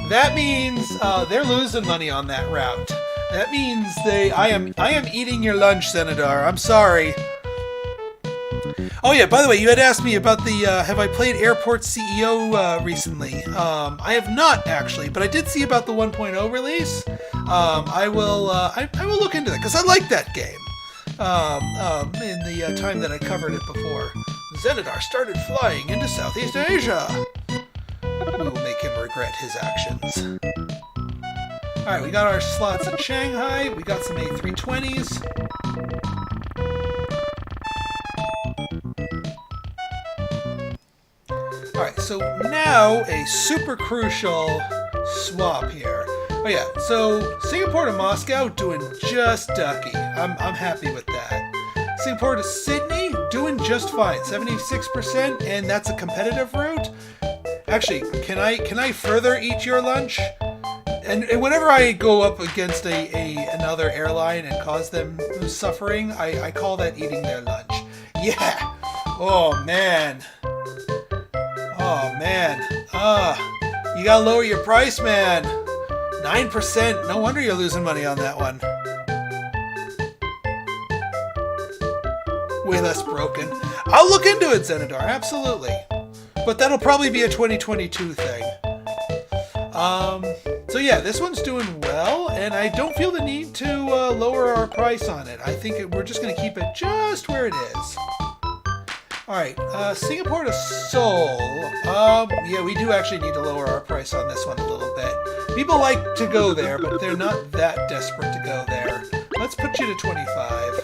Speaker 1: That means they're losing money on that route. That means I am eating your lunch, Zenidar. I'm sorry. Oh yeah, by the way, you had asked me about the have I played Airport CEO recently? I have not actually, but I did see about the 1.0 release. I will look into that because I like that game. In the time that I covered it before. Zenidar started flying into Southeast Asia. We will make him regret his actions. Alright, we got our slots in Shanghai. We got some A320s. Alright, so now a super crucial swap here. Oh yeah, so Singapore to Moscow doing just ducky. I'm happy with that. Singapore to Sydney, doing just fine, 76%, and that's a competitive route. Actually, can I further eat your lunch? And whenever I go up against another airline and cause them suffering, I call that eating their lunch. Yeah. Oh man. You gotta lower your price, man. 9%. No wonder you're losing money on that one. Way less broken. I'll look into it, Zenidar, absolutely. But that'll probably be a 2022 thing. So yeah, this one's doing well, and I don't feel the need to lower our price on it. I think we're just going to keep it just where it is. Alright, Singapore to Seoul. Yeah, we do actually need to lower our price on this one a little bit. People like to go there, but they're not that desperate to go there. Let's put you to 25.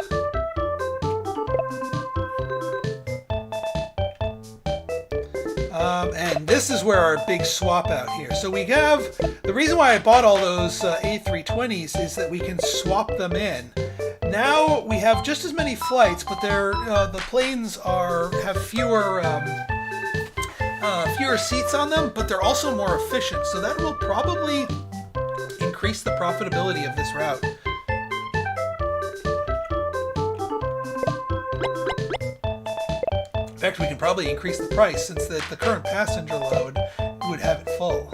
Speaker 1: And this is where our big swap out here. So we have, the reason why I bought all those A320s is that we can swap them in. Now we have just as many flights, but the planes have fewer seats on them, but they're also more efficient. So that will probably increase the profitability of this route. In fact, we can probably increase the price since the current passenger load would have it full.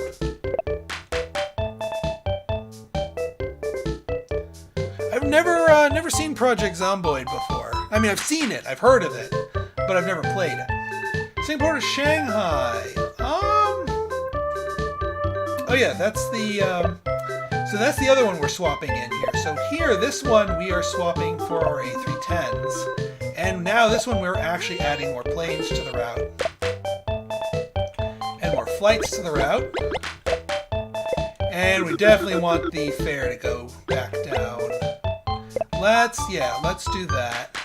Speaker 1: I've never seen Project Zomboid before. I mean, I've seen it, I've heard of it, but I've never played it. Singapore to Shanghai. Oh yeah, that's the other one we're swapping in here. So here, this one we are swapping for our A310s. And now this one we're actually adding more planes to the route. And more flights to the route. And we definitely want the fare to go back down. Let's do that.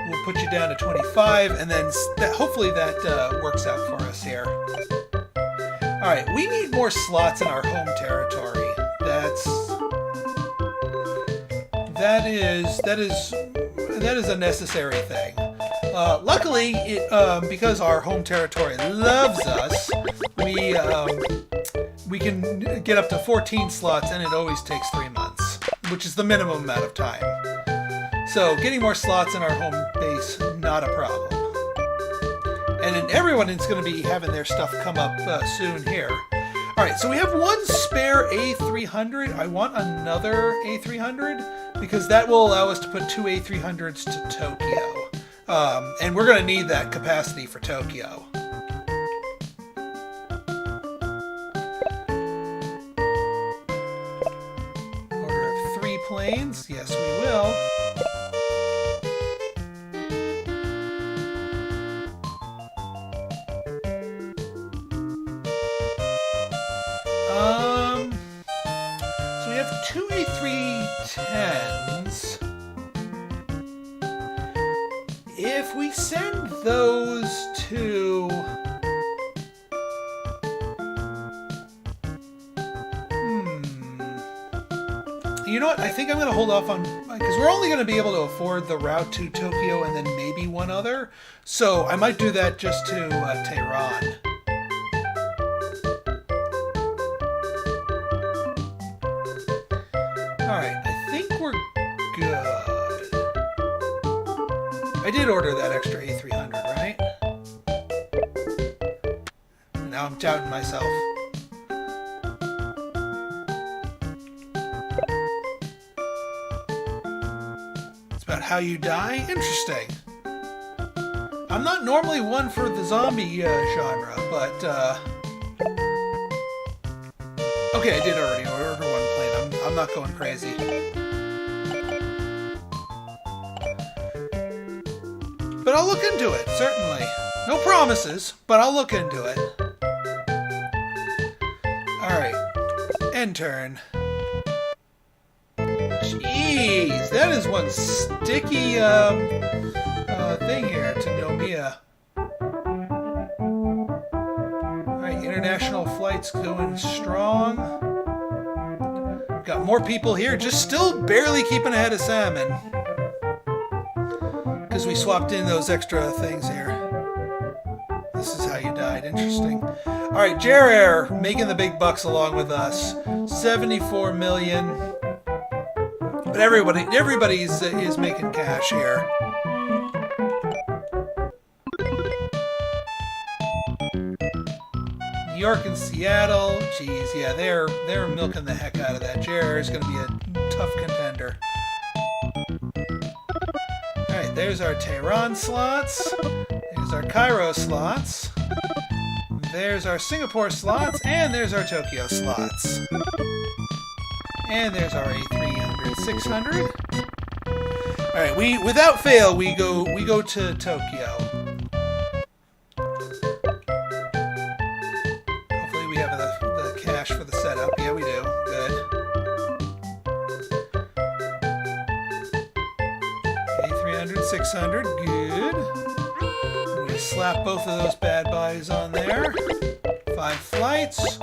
Speaker 1: We'll put you down to 25, and then hopefully that works out for us here. Alright, we need more slots in our home territory. That is a necessary thing. Luckily, because our home territory loves us, we can get up to 14 slots, and it always takes 3 months, which is the minimum amount of time. So getting more slots in our home base, not a problem. And then everyone is going to be having their stuff come up soon here. Alright, so we have one spare A300. I want another A300 because that will allow us to put 2 A300s to Tokyo. And we're going to need that capacity for Tokyo. Order of 3 planes. Yes, we will. if we send those to... You know what? I think I'm going to hold off on... Because we're only going to be able to afford the route to Tokyo and then maybe one other. So I might do that just to Tehran. Alright, I think we're good. I did order that extra A300, right? Now I'm doubting myself. About how you die? Interesting. I'm not normally one for the zombie genre, but okay, I did already order one plane. I'm not going crazy. But I'll look into it, certainly. No promises, but I'll look into it. Alright. End turn. Jeez, that is one sticky thing here to Nomiya. Alright, international flights going strong. Got more people here, just still barely keeping ahead of Salmon. Because we swapped in those extra things here. This is how you died, interesting. Alright, Jer Air making the big bucks along with us. 74 million. But everybody is making cash here. New York and Seattle, geez, yeah, they're milking the heck out of that. JR is going to be a tough contender. All right, there's our Tehran slots. There's our Cairo slots. There's our Singapore slots, and there's our Tokyo slots. And there's our A300, 600. All right, without fail we go to Tokyo. Hopefully we have the cash for the setup. Yeah, we do. Good. A300, 600. Good. We slap both of those bad boys on there. 5 flights.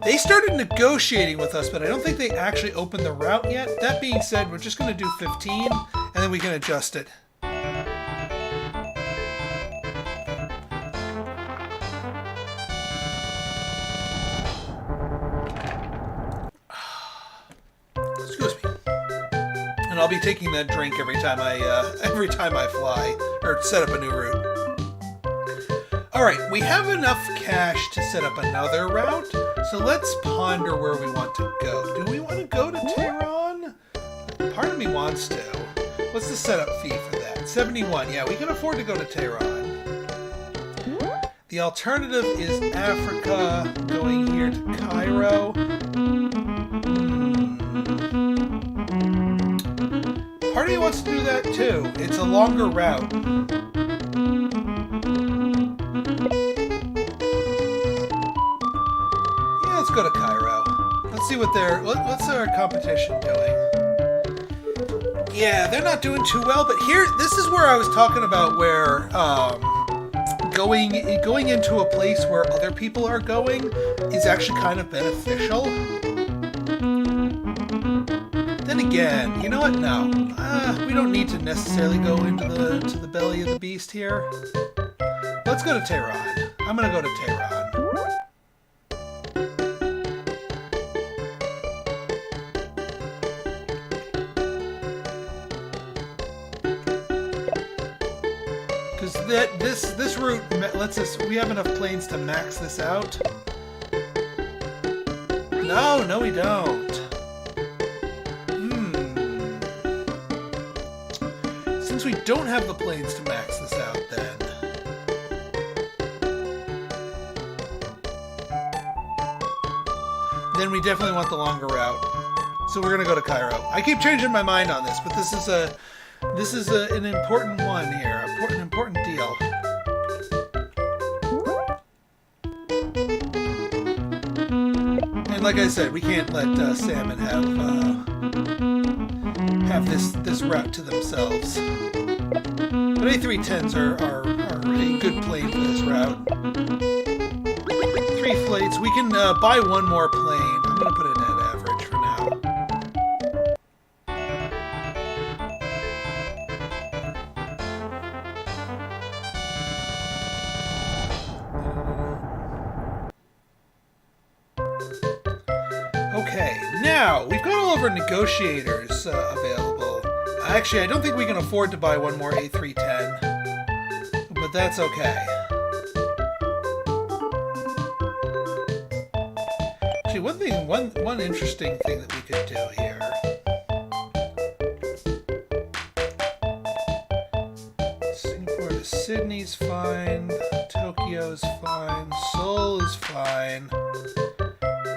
Speaker 1: They started negotiating with us, but I don't think they actually opened the route yet. That being said, we're just going to do 15, and then we can adjust it. Excuse me. And I'll be taking that drink every time I fly or set up a new route. All right, we have enough cash to set up another route. So let's ponder where we want to go. Do we want to go to Tehran? Part of me wants to. What's the setup fee for that? 71. Yeah, we can afford to go to Tehran. The alternative is Africa, going here to Cairo. Part of me wants to do that too. It's a longer route. Let's go to Cairo. Let's see what's our competition doing. Yeah, they're not doing too well, but this is where I was talking about where going into a place where other people are going is actually kind of beneficial. Then again, you know what? No, we don't need to necessarily go into the belly of the beast here. Let's go to Tehran. I'm gonna go to Tehran. This route lets us. We have enough planes to max this out. No, we don't. Since we don't have the planes to max this out, then we definitely want the longer route. So we're gonna go to Cairo. I keep changing my mind on this, but this is an important one here, an important deal. And like I said, we can't let Salmon have this route to themselves. But A310s are a good plane for this route. 3 flights. We can buy one more plane. I'm going to put it at average for now. Okay, now we've got all of our negotiators available. Actually, I don't think we can afford to buy one more A310, but that's okay. Actually, one interesting thing that we could do here. Singapore to Sydney's fine. Tokyo's fine. Seoul is fine.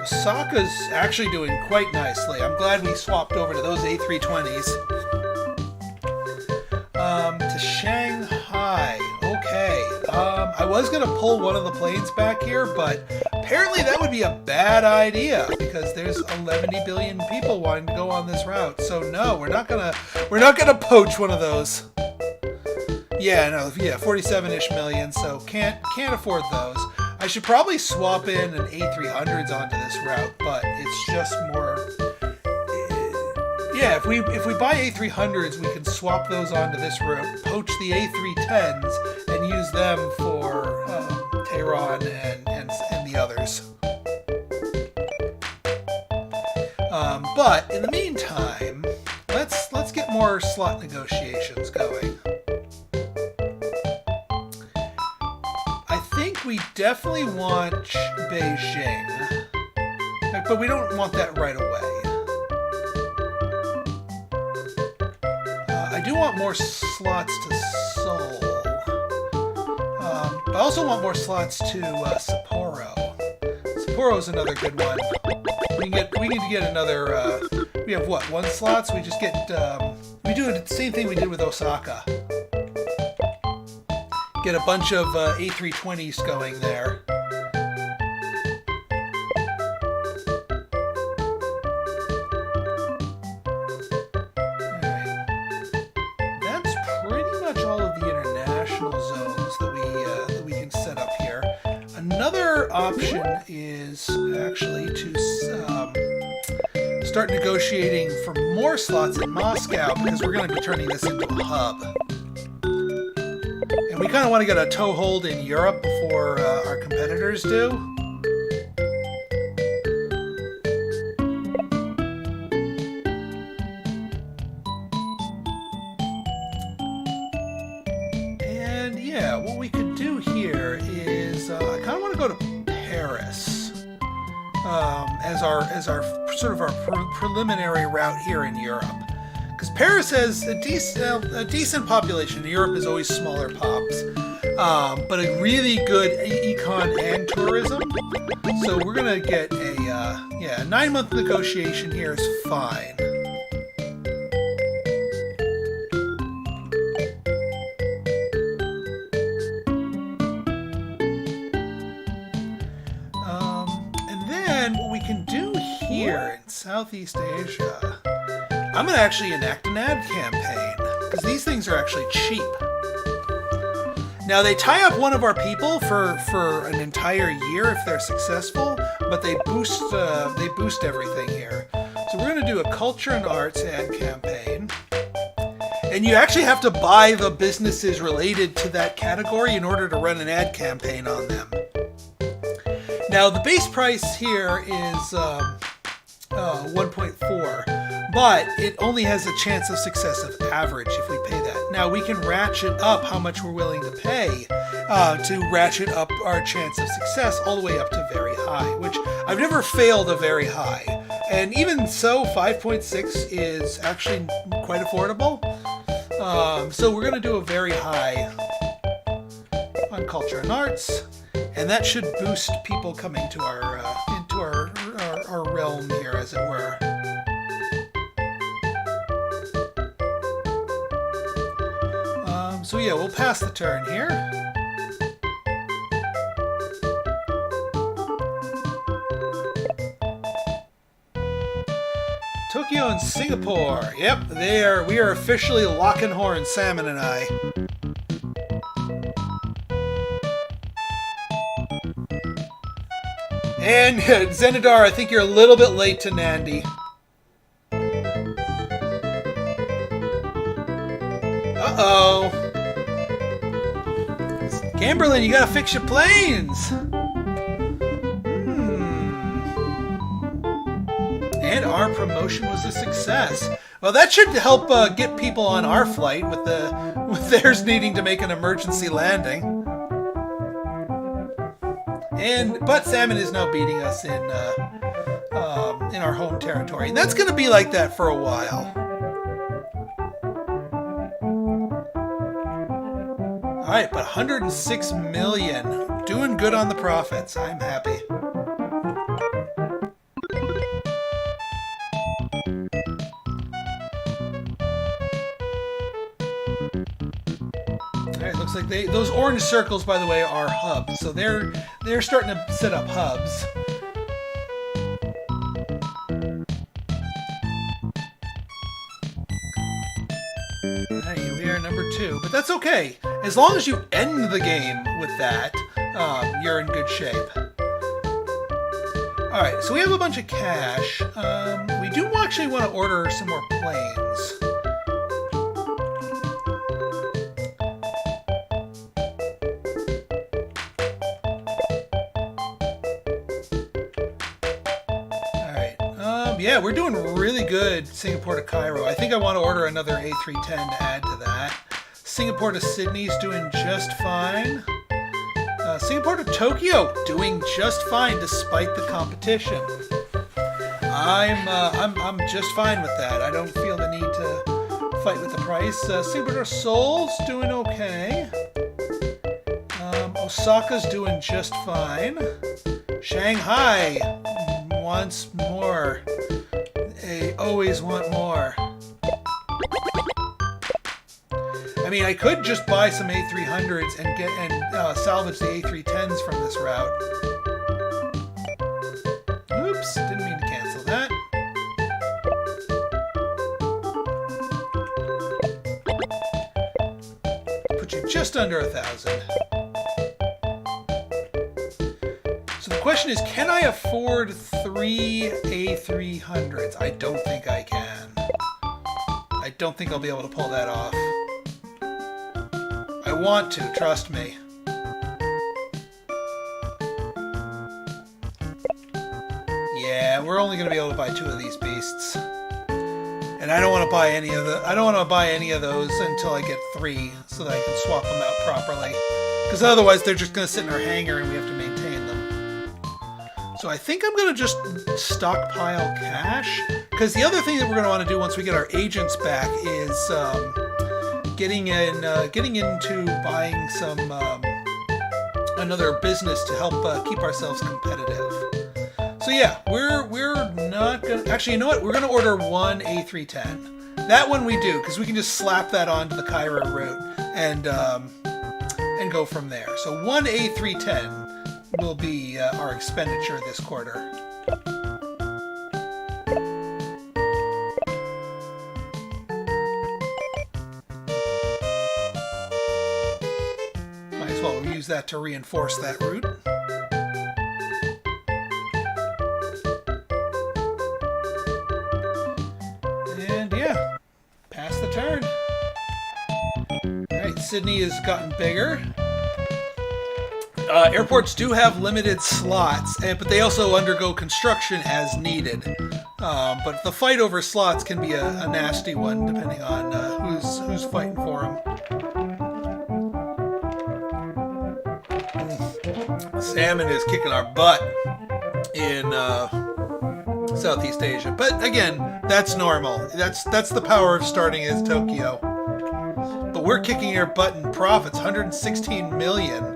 Speaker 1: Osaka's actually doing quite nicely. I'm glad we swapped over to those A320s. To Shanghai. Okay. I was going to pull one of the planes back here, but apparently that would be a bad idea because there's 11 billion people wanting to go on this route. So no, we're not gonna poach one of those. Yeah, no, yeah, 47-ish million. So can't afford those. I should probably swap in an A300s onto this route, but it's just more. Yeah, if we buy A300s, we can swap those onto this route, poach the A310s, and use them for Tehran and the others. But in the meantime, let's get more slot negotiations going. I think we definitely want Beijing, but we don't want that right away. I do want more slots to Seoul. I also want more slots to Sapporo. Sapporo is another good one. We need to get another. We have what, 1 slots? We just get. We do the same thing we did with Osaka. Get a bunch of A320s going there. Option is actually to start negotiating for more slots in Moscow because we're going to be turning this into a hub. And we kind of want to get a toehold in Europe before our competitors do. And yeah, what we could do here is I kind of want to go to Paris as our sort of our preliminary route here in Europe, because Paris has a decent population. Europe is always smaller pops, but a really good econ and tourism. So we're gonna get a 9-month negotiation here is fine. Here in Southeast Asia, I'm going to actually enact an ad campaign because these things are actually cheap. Now they tie up one of our people for an entire year if they're successful, but they boost everything here. So we're going to do a culture and arts ad campaign, and you actually have to buy the businesses related to that category in order to run an ad campaign on them. Now the base price here is 1.4, but it only has a chance of success of average if we pay that. Now we can ratchet up how much we're willing to pay to ratchet up our chance of success all the way up to very high, which I've never failed a very high. And even so, 5.6 is actually quite affordable. So we're going to do a very high on culture and arts, and that should boost people coming to our realm here, as it were. So yeah, we'll pass the turn here. Tokyo on Singapore. Yep, we are officially locking horns, Salmon and I. And Zenidar, I think you're a little bit late to Nandi. Uh-oh. Camberlin, you gotta fix your planes. And our promotion was a success. Well, that should help get people on our flight with theirs needing to make an emergency landing. But Salmon is now beating us in our home territory, and that's going to be like that for a while. All right, but 106 million, doing good on the profits. I'm happy. Looks like those orange circles, by the way, are hubs. So they're starting to set up hubs. Hey, we are number 2, but that's okay. As long as you end the game with that, you're in good shape. All right, so we have a bunch of cash. We do actually want to order some more planes. Yeah, we're doing really good Singapore to Cairo. I think I want to order another A310 to add to that. Singapore to Sydney's doing just fine. Singapore to Tokyo doing just fine despite the competition. I'm just fine with that. I don't feel the need to fight with the price. Singapore to Seoul's doing okay. Osaka's doing just fine. Shanghai wants more. They always want more. I mean, I could just buy some A300s and salvage the A310s from this route. Oops, didn't mean to cancel that. Put you just under 1,000. So the question is, can I afford 3 A300s? I don't think I can. I don't think I'll be able to pull that off. I want to, trust me. Yeah, we're only going to be able to buy 2 of these beasts. And I don't want to buy any of those until I get 3 so that I can swap them out properly. Because otherwise they're just going to sit in our hangar and we have to maintain them. So I think I'm going to just stockpile cash. Because the other thing that we're going to want to do once we get our agents back is getting into buying some another business to help keep ourselves competitive. So yeah, we're not going to... Actually, you know what? We're going to order 1 A310. That one we do, because we can just slap that onto the Cairo route and go from there. So 1 A310 will be our expenditure this quarter. Might as well use that to reinforce that route. And yeah, pass the turn. Alright, Sydney has gotten bigger. Airports do have limited slots, but they also undergo construction as needed. But the fight over slots can be a nasty one, depending on who's fighting for them. Salmon is kicking our butt in Southeast Asia, but again, that's normal. That's the power of starting as Tokyo. But we're kicking your butt in profits, 116 million.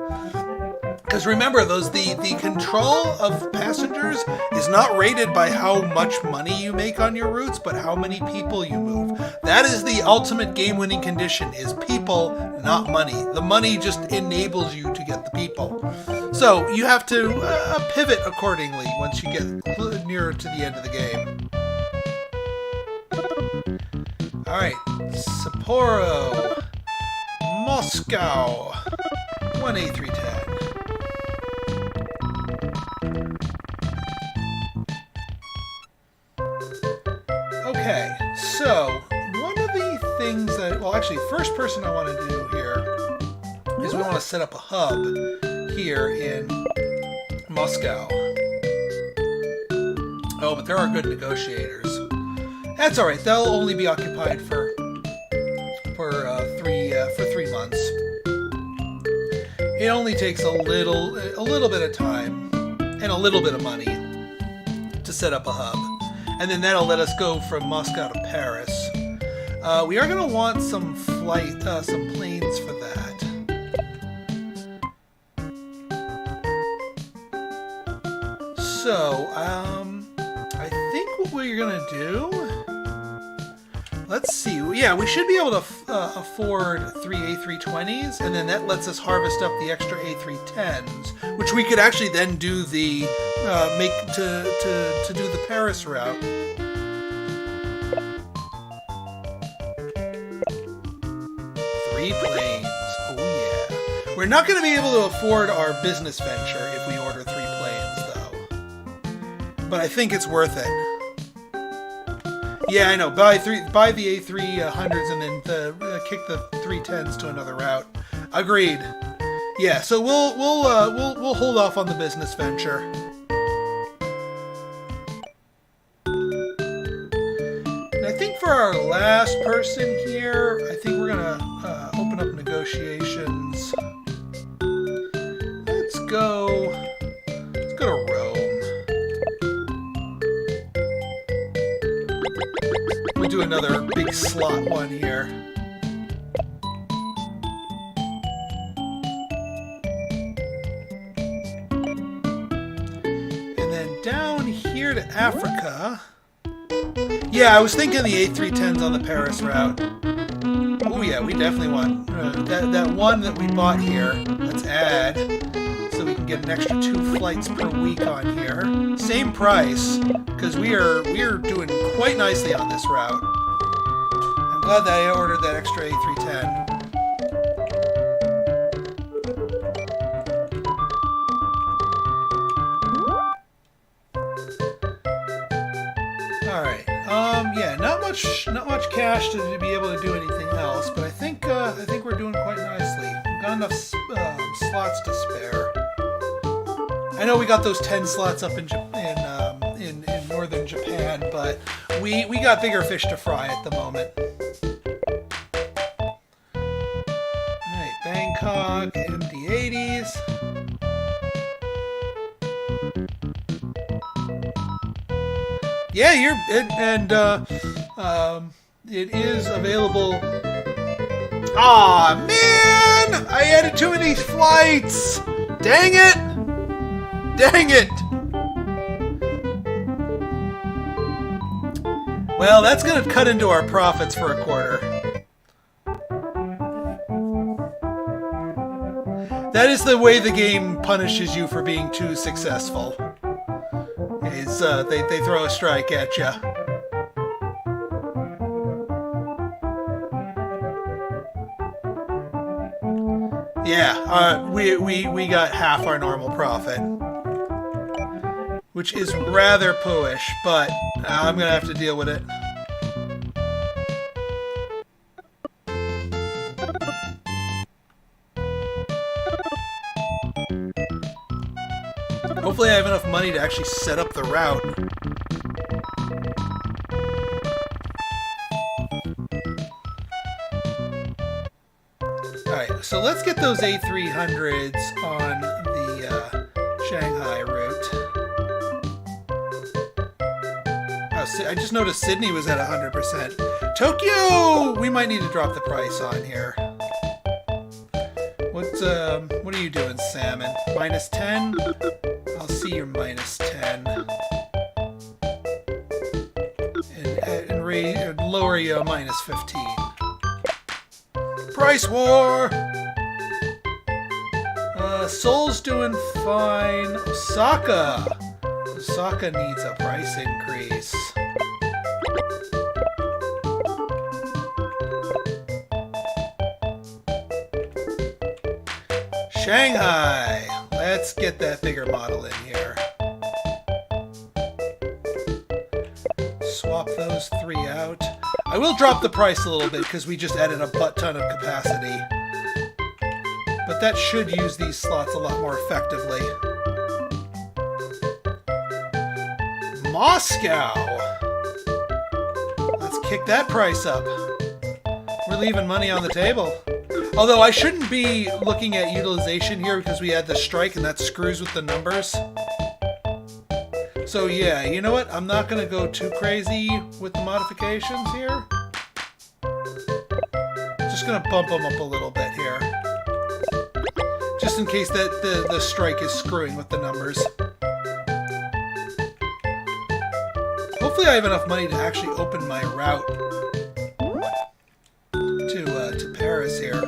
Speaker 1: Because remember, the control of passengers is not rated by how much money you make on your routes, but how many people you move. That is the ultimate game-winning condition, is people, not money. The money just enables you to get the people. So you have to pivot accordingly once you get nearer to the end of the game. Alright, Sapporo, Moscow, 1A310. Okay, so one of the things that, well actually, first person I want to do here is we want to set up a hub here in Moscow. Oh, but there are good negotiators. That's all right. They'll only be occupied for 3 months. It only takes a little bit of time and a little bit of money to set up a hub, and then that'll let us go from Moscow to Paris. We are going to want some planes for that. So, I think what we're going to do... Let's see. Yeah, we should be able to afford 3 A320s, and then that lets us harvest up the extra A310s, which we could actually then do the to do the Paris route. Three planes. Oh yeah. We're not going to be able to afford our business venture if we order 3 planes, though. But I think it's worth it. Yeah, I know. Buy the A300s and then kick the 310s to another route. Agreed. Yeah, so we'll hold off on the business venture. And I think for our last person here, I think we're gonna open up negotiations. Let's go to Rome. We'll do another big slot one here. And then down here to Africa. Yeah, I was thinking the A310s on the Paris route. Oh yeah, we definitely want that one that we bought here. Let's add so we can get an extra 2 flights per week on here. Same price, because we are doing quite nicely on this route. I'm glad that I ordered that extra A310. All right. Yeah, not much cash to be able to do anything else, but I think we're doing quite nicely. We've got enough slots to spare. I know we got those 10 slots up in northern Japan, but we got bigger fish to fry at the moment. Alright, Bangkok, MD-80s. Yeah, it is available. Aw, man! I added too many flights! Dang it! Dang it! Well, that's going to cut into our profits for a quarter. That is the way the game punishes you for being too successful. Is they throw a strike at you. Yeah, we got half our normal profit, which is rather pooish, but I'm gonna have to deal with it. Hopefully I have enough money to actually set up the route. Alright, so let's get those A300s on the Shanghai route. Oh, I just noticed Sydney was at 100%. Tokyo! We might need to drop the price on here. What are you doing, Salmon? Minus 10? I'll see your minus 10. And lower you minus 15. Price war! Seoul's doing fine. Osaka needs a price increase. Shanghai. Let's get that bigger model in here. Swap those 3 out. I will drop the price a little bit because we just added a butt ton of capacity. But that should use these slots a lot more effectively. Moscow! Let's kick that price up. We're leaving money on the table. Although I shouldn't be looking at utilization here because we had the strike and that screws with the numbers. So yeah, you know what? I'm not going to go too crazy with the modifications here. Just going to bump them up a little bit here. Just in case that the strike is screwing with the numbers. Hopefully I have enough money to actually open my route to Paris here.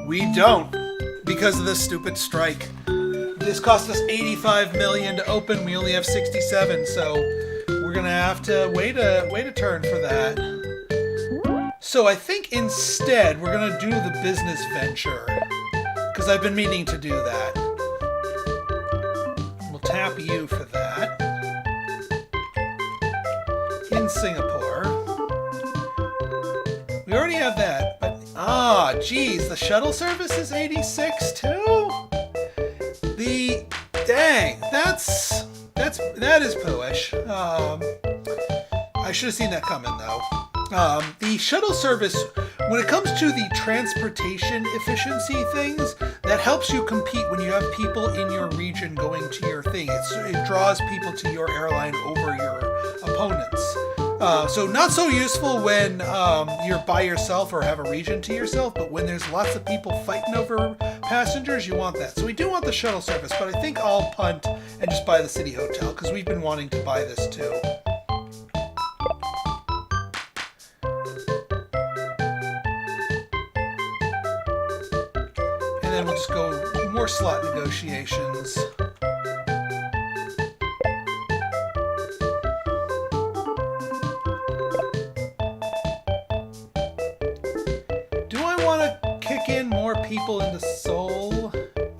Speaker 1: We don't, because of this stupid strike. This cost us 85 million to open. We only have 67, so we're gonna have to wait a turn for that. So I think instead we're gonna do the business venture, because I've been meaning to do that. We'll tap you for that. In Singapore. We already have that, but geez, the shuttle service is 86 too? Dang, that is pooish. I should have seen that coming though. The shuttle service, when it comes to the transportation efficiency things, that helps you compete when you have people in your region going to your thing. It draws people to your airline over your opponents. So not so useful when you're by yourself or have a region to yourself, but when there's lots of people fighting over passengers, you want that. So we do want the shuttle service, but I think I'll punt and just buy the city hotel, because we've been wanting to buy this too. And then we'll just go more slot negotiations. People into Seoul?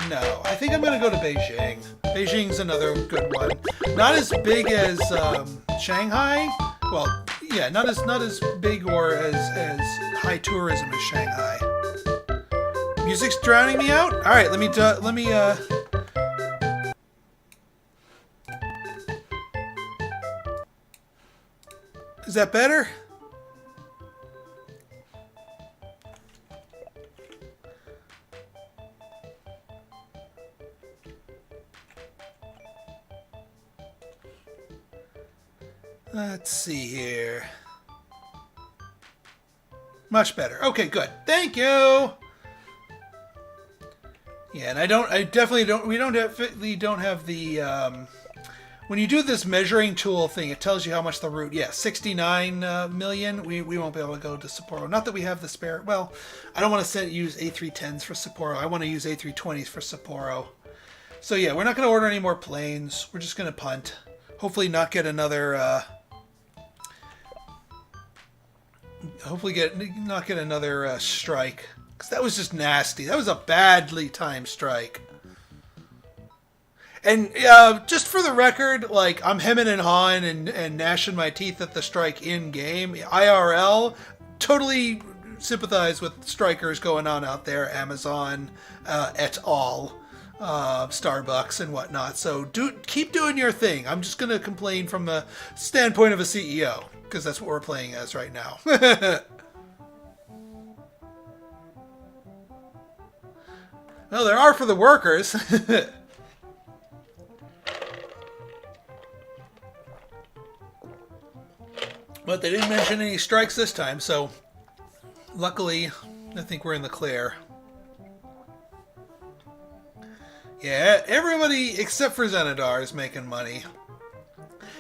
Speaker 1: No, I think I'm going to go to Beijing. Beijing's another good one. Not as big as Shanghai. Well, yeah, not as big or as high tourism as Shanghai. Music's drowning me out. All right, let me. Is that better? Let's see here. Much better. Okay, good. Thank you. Yeah, and we definitely don't have the, when you do this measuring tool thing, it tells you how much the route, 69 million. We won't be able to go to Sapporo. Not that we have the spare, well, I don't want to use A310s for Sapporo. I want to use A320s for Sapporo. So yeah, we're not going to order any more planes. We're just going to punt. Hopefully not get another, not get another strike, because that was just nasty. That was a badly timed strike. And just for the record, like, I'm hemming and hawing and gnashing my teeth at the strike in game. IRL, totally sympathize with strikers going on out there. Amazon et al. Starbucks and whatnot. So keep doing your thing. I'm just going to complain from the standpoint of a CEO, because that's what we're playing as right now. Well, there are for the workers. But they didn't mention any strikes this time, so luckily I think we're in the clear. Yeah, everybody except for Zenidar is making money.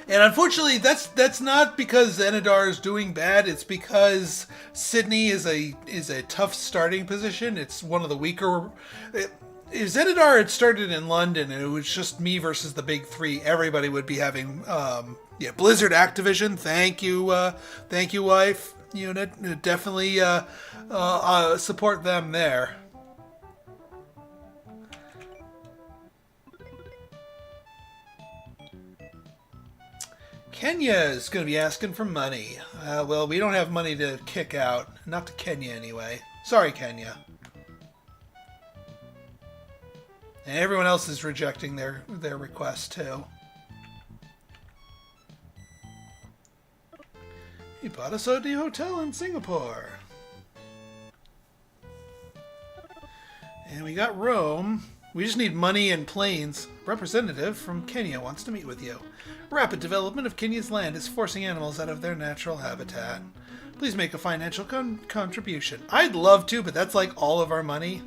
Speaker 1: And unfortunately, that's not because Zenidar is doing bad. It's because Sydney is a tough starting position. It's one of the weaker. If Zenidar had started in London and it was just me versus the big three, everybody would be having Blizzard, Activision. Thank you, wife. unit. Definitely support them there. Kenya is going to be asking for money. Well, we don't have money to kick out. Not to Kenya, anyway. Sorry, Kenya. And everyone else is rejecting their request, too. He bought us a hotel in Singapore. And we got Rome. We just need money and planes. Representative from Kenya wants to meet with you. Rapid development of Kenya's land is forcing animals out of their natural habitat. Please make a financial contribution. I'd love to, but that's like all of our money.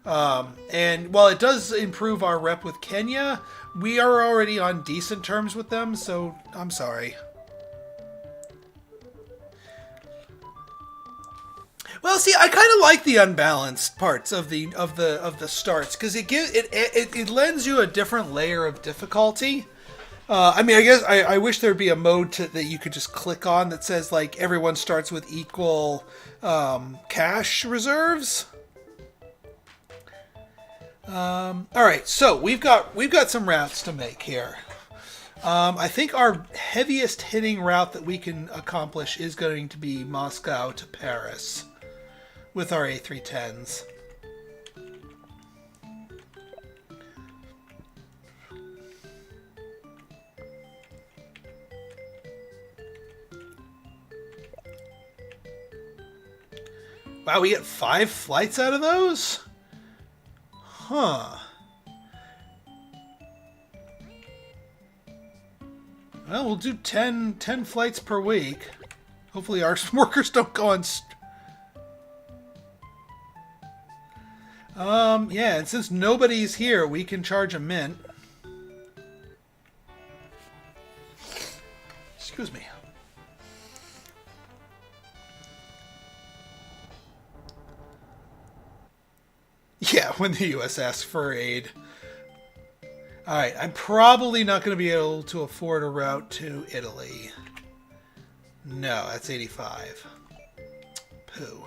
Speaker 1: And while it does improve our rep with Kenya, we are already on decent terms with them, so I'm sorry. Well, see, I kind of like the unbalanced parts of the starts because it lends you a different layer of difficulty. I mean, I guess I wish there'd be a mode that you could just click on that says like everyone starts with equal cash reserves. All right, so we've got some routes to make here. I think our heaviest hitting route that we can accomplish is going to be Moscow to Paris with our A310s. Wow, we get 5 flights out of those? Huh. Well, we'll do 10 flights per week. Hopefully our workers don't go on... yeah, and since nobody's here, we can charge a mint. Excuse me. Yeah, when the U.S. asks for aid. Alright, I'm probably not going to be able to afford a route to Italy. No, that's 85. Pooh.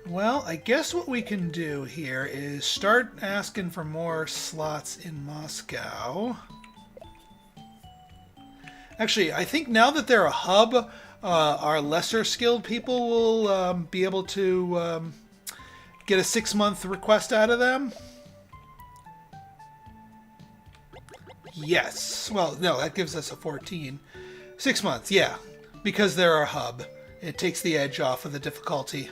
Speaker 1: Well, I guess what we can do here is start asking for more slots in Moscow. Actually, I think now that they're a hub, our lesser skilled people will be able to get a 6-month request out of them. Yes. Well, no, that gives us a 14. 6 months, yeah. Because they're our hub. It takes the edge off of the difficulty.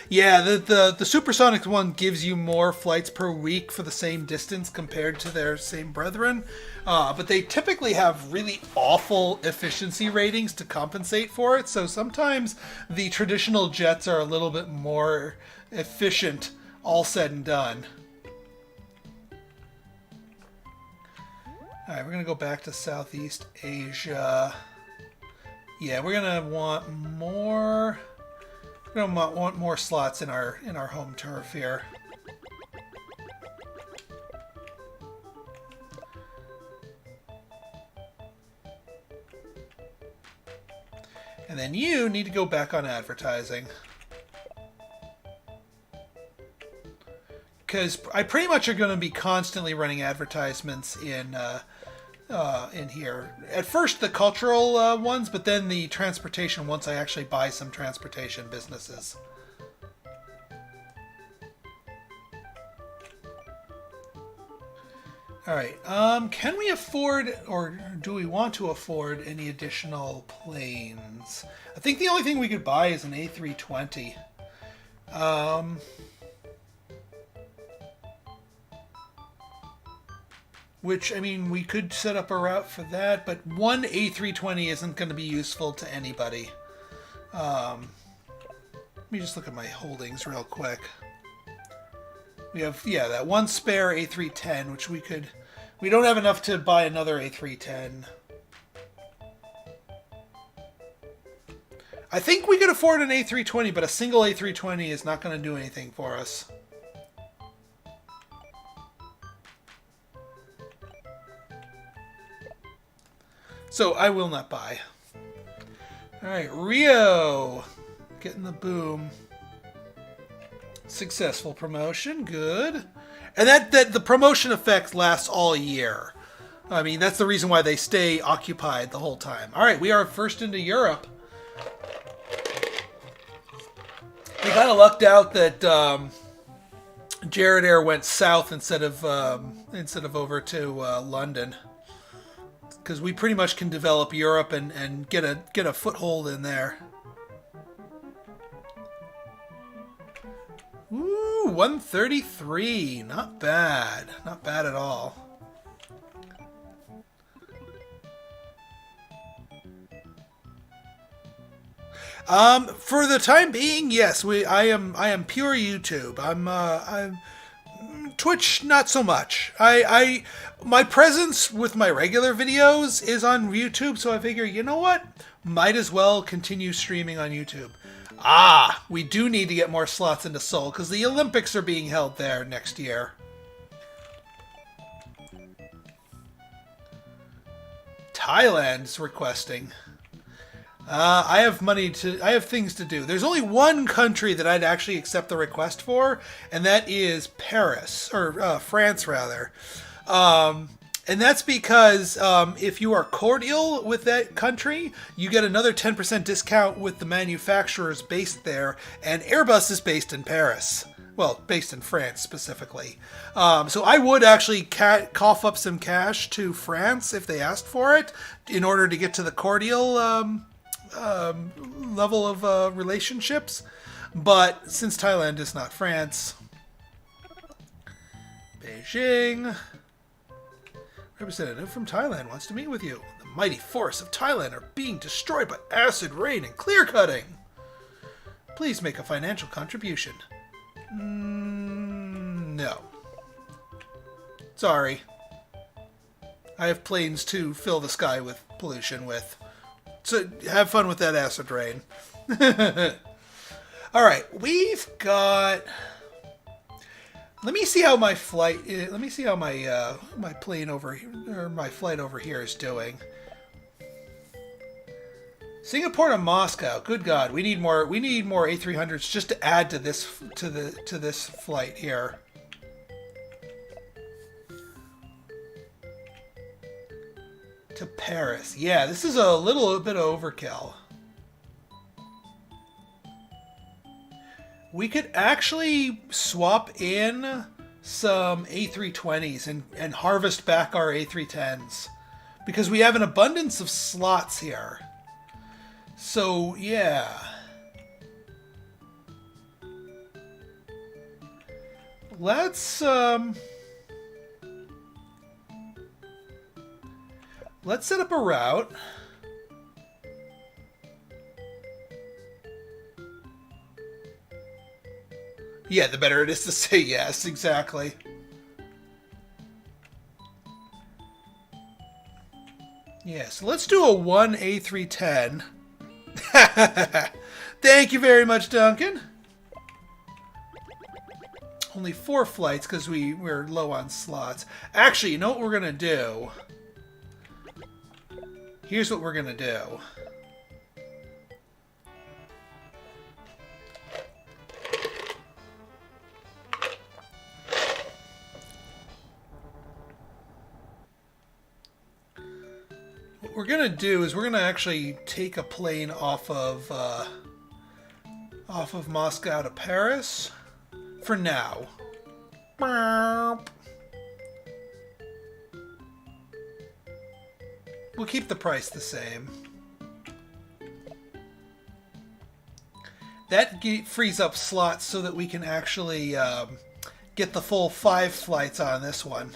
Speaker 1: Yeah, the Supersonic one gives you more flights per week for the same distance compared to their same brethren. But they typically have really awful efficiency ratings to compensate for it. So sometimes the traditional jets are a little bit more efficient, all said and done. Alright, we're going to go back to Southeast Asia. Yeah, we're going to want more... We're going to want more slots in our home turf here. And then you need to go back on advertising. Because I pretty much are going to be constantly running advertisements in here. At first the cultural ones, but then the transportation once I actually buy some transportation businesses. Alright, can we afford, or do we want to afford any additional planes? I think the only thing we could buy is an A320. Which, I mean, we could set up a route for that, but one A320 isn't going to be useful to anybody. Let me just look at my holdings real quick. We have, yeah, that one spare A310, which we could... We don't have enough to buy another A310. I think we could afford an A320, but a single A320 is not going to do anything for us. So I will not buy. All right, Rio. Getting the boom. Successful promotion. Good. And that the promotion effect lasts all year. I mean, that's the reason why they stay occupied the whole time. All right, we are first into Europe. We kind of lucked out that Jared Air went south instead of over to London, because we pretty much can develop Europe and get a foothold in there. Ooh, 133. Not bad. Not bad at all. For the time being, yes, I am pure YouTube. I'm Twitch, not so much. My presence with my regular videos is on YouTube, so I figure, you know what? Might as well continue streaming on YouTube. Ah, we do need to get more slots into Seoul, because the Olympics are being held there next year. Thailand's requesting. I have things to do. There's only one country that I'd actually accept the request for, and that is Paris, or France rather. And that's because if you are cordial with that country, you get another 10% discount with the manufacturers based there, and Airbus is based in Paris. Well, based in France specifically. So I would actually cough up some cash to France if they asked for it in order to get to the cordial level of relationships. But since Thailand is not France, Beijing, representative from Thailand wants to meet with you. The mighty forests of Thailand are being destroyed by acid rain and clear cutting. Please make a financial contribution. No. Sorry. I have planes to fill the sky with pollution with. So have fun with that acid rain. All right, we've got. Let me see how my flight. Let me see how my my plane over or my flight over here is doing. Singapore to Moscow. Good God, we need more. We need more A300s just to add to this this flight here. To Paris. Yeah, this is a little bit of overkill. We could actually swap in some A320s and harvest back our A310s. Because we have an abundance of slots here. So, yeah. Let's set up a route. Yeah, the better it is to say yes, exactly. Yeah, so let's do a 1 A310. Thank you very much, Duncan. Only 4 flights because we're low on slots. Actually, you know what we're going to do? Here's what we're going to do. What we're going to do is we're going to actually take a plane off of Moscow to Paris for now. We'll keep the price the same. That frees up slots so that we can actually get the full 5 flights on this one.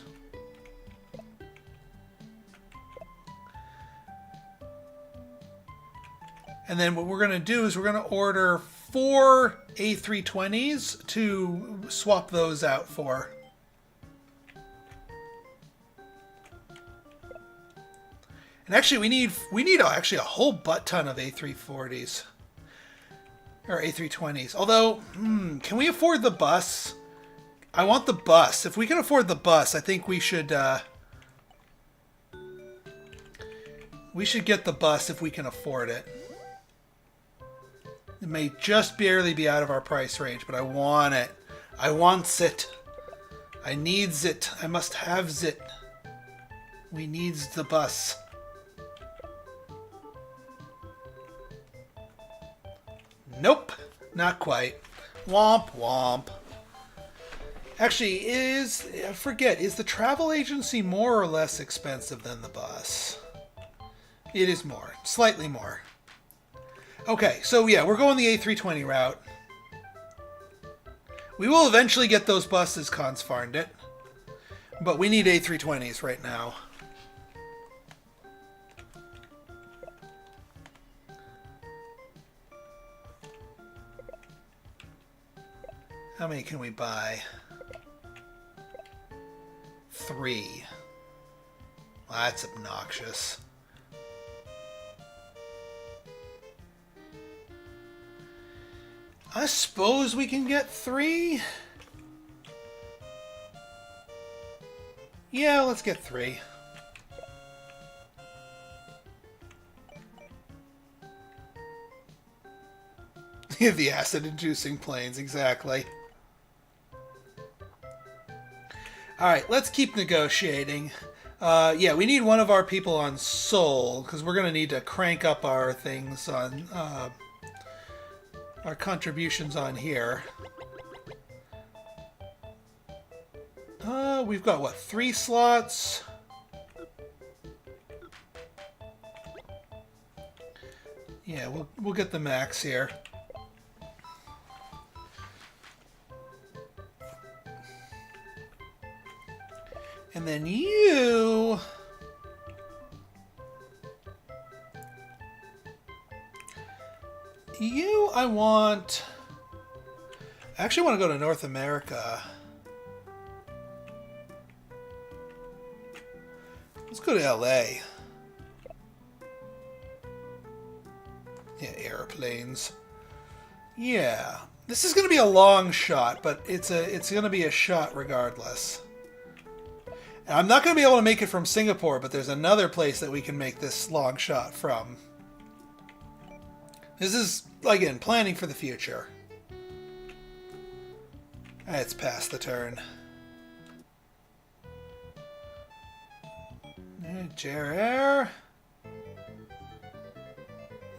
Speaker 1: And then what we're going to do is we're going to order 4 A320s to swap those out for. And actually, we need actually a whole butt ton of A340s or A320s. Although, can we afford the bus? I want the bus. If we can afford the bus, I think we should. We should get the bus if we can afford it. It may just barely be out of our price range, but I want it. I wants it. I needs it. I must have it. We needs the bus. Nope, not quite. Womp womp. Actually, I forget, is the travel agency more or less expensive than the bus? It is more, slightly more. Okay, so yeah, we're going the A320 route. We will eventually get those buses, consfarmed it. But we need A320s right now. How many can we buy? 3. Well, that's obnoxious. I suppose we can get 3? Yeah, let's get 3. The acid-inducing planes, exactly. Alright, let's keep negotiating. Yeah, we need one of our people on Seoul, because we're going to need to crank up our things on... our contributions on here. We've got, what, 3 slots? Yeah, we'll get the max here. And then you... I want... I actually want to go to North America. Let's go to LA. Yeah, airplanes. Yeah. This is going to be a long shot, but it's going to be a shot regardless. And I'm not going to be able to make it from Singapore, but there's another place that we can make this long shot from. This is, again, planning for the future. It's past the turn. Jer.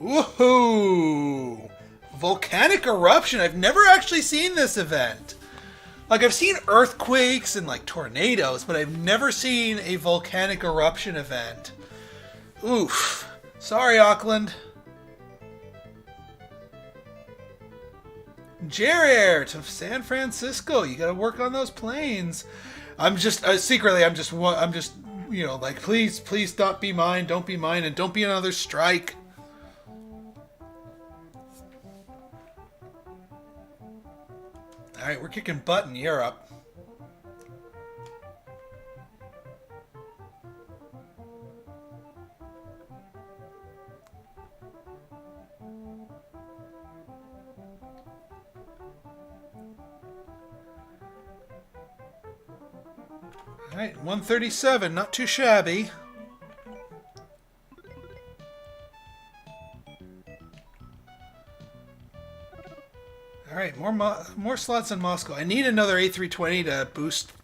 Speaker 1: Woohoo! Volcanic eruption. I've never actually seen this event. Like, I've seen earthquakes and, like, tornadoes, but I've never seen a volcanic eruption event. Oof. Sorry, Auckland. Jer to San Francisco. You gotta work on those planes. I'm just, secretly, I'm just, you know, like, please don't be mine, and don't be another strike. Alright, we're kicking butt in Europe. Alright, 137, not too shabby. Alright, more slots in Moscow. I need another A320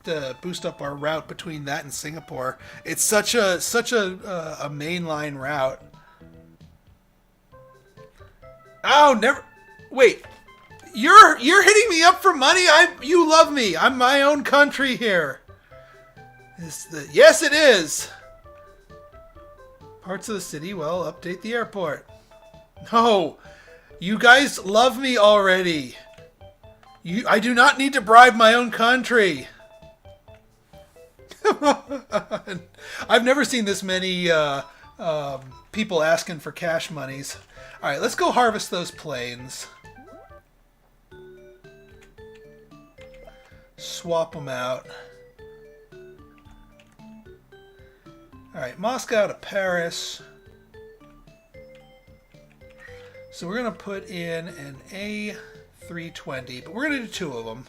Speaker 1: to boost up our route between that and Singapore. It's such a mainline route. Oh, never. Wait. You're hitting me up for money? You love me. I'm my own country here. Yes, it is. Parts of the city, well, update the airport. No. You guys love me already. I do not need to bribe my own country. I've never seen this many people asking for cash monies. All right, let's go harvest those planes. Swap them out. All right, Moscow to Paris. So we're going to put in an A320, but we're going to do 2 of them.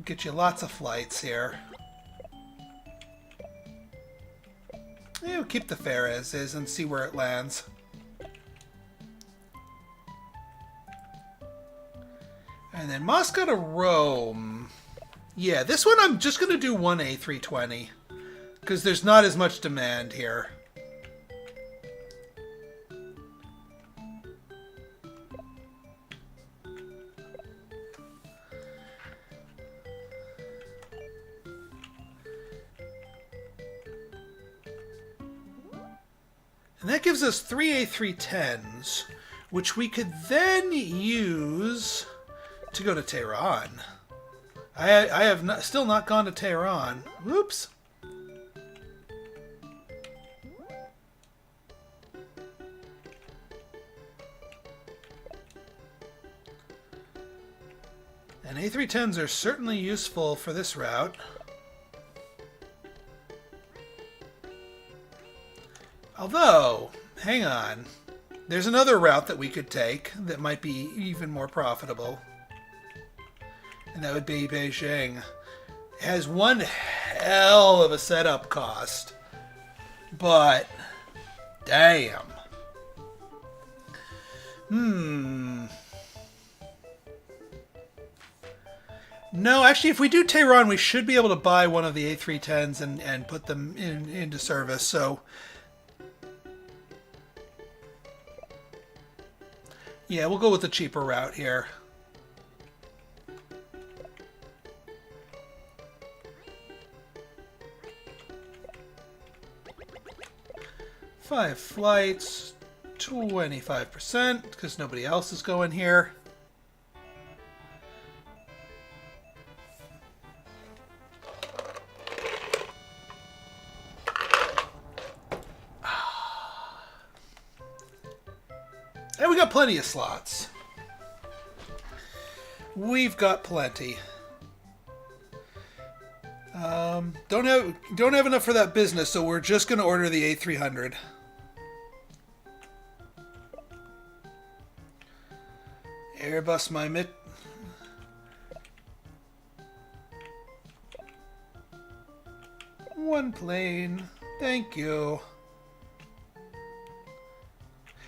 Speaker 1: Get you lots of flights here. We'll keep the fare as is and see where it lands. And then Moscow to Rome. Yeah, this one I'm just going to do one A320. Because there's not as much demand here. And that gives us 3 A310s, which we could then use to go to Tehran. I have still not gone to Tehran. Whoops. And A310s are certainly useful for this route. Although, hang on. There's another route that we could take that might be even more profitable. And that would be Beijing. It has one hell of a setup cost. But, damn. No, actually, if we do Tehran, we should be able to buy one of the A310s and put them into service. So, yeah, we'll go with the cheaper route here. Five flights, 25%, because nobody else is going here. And we got plenty of slots. We've got plenty. Don't have enough for that business, so we're just going to order the A300. Airbus my mit. One plane. Thank you.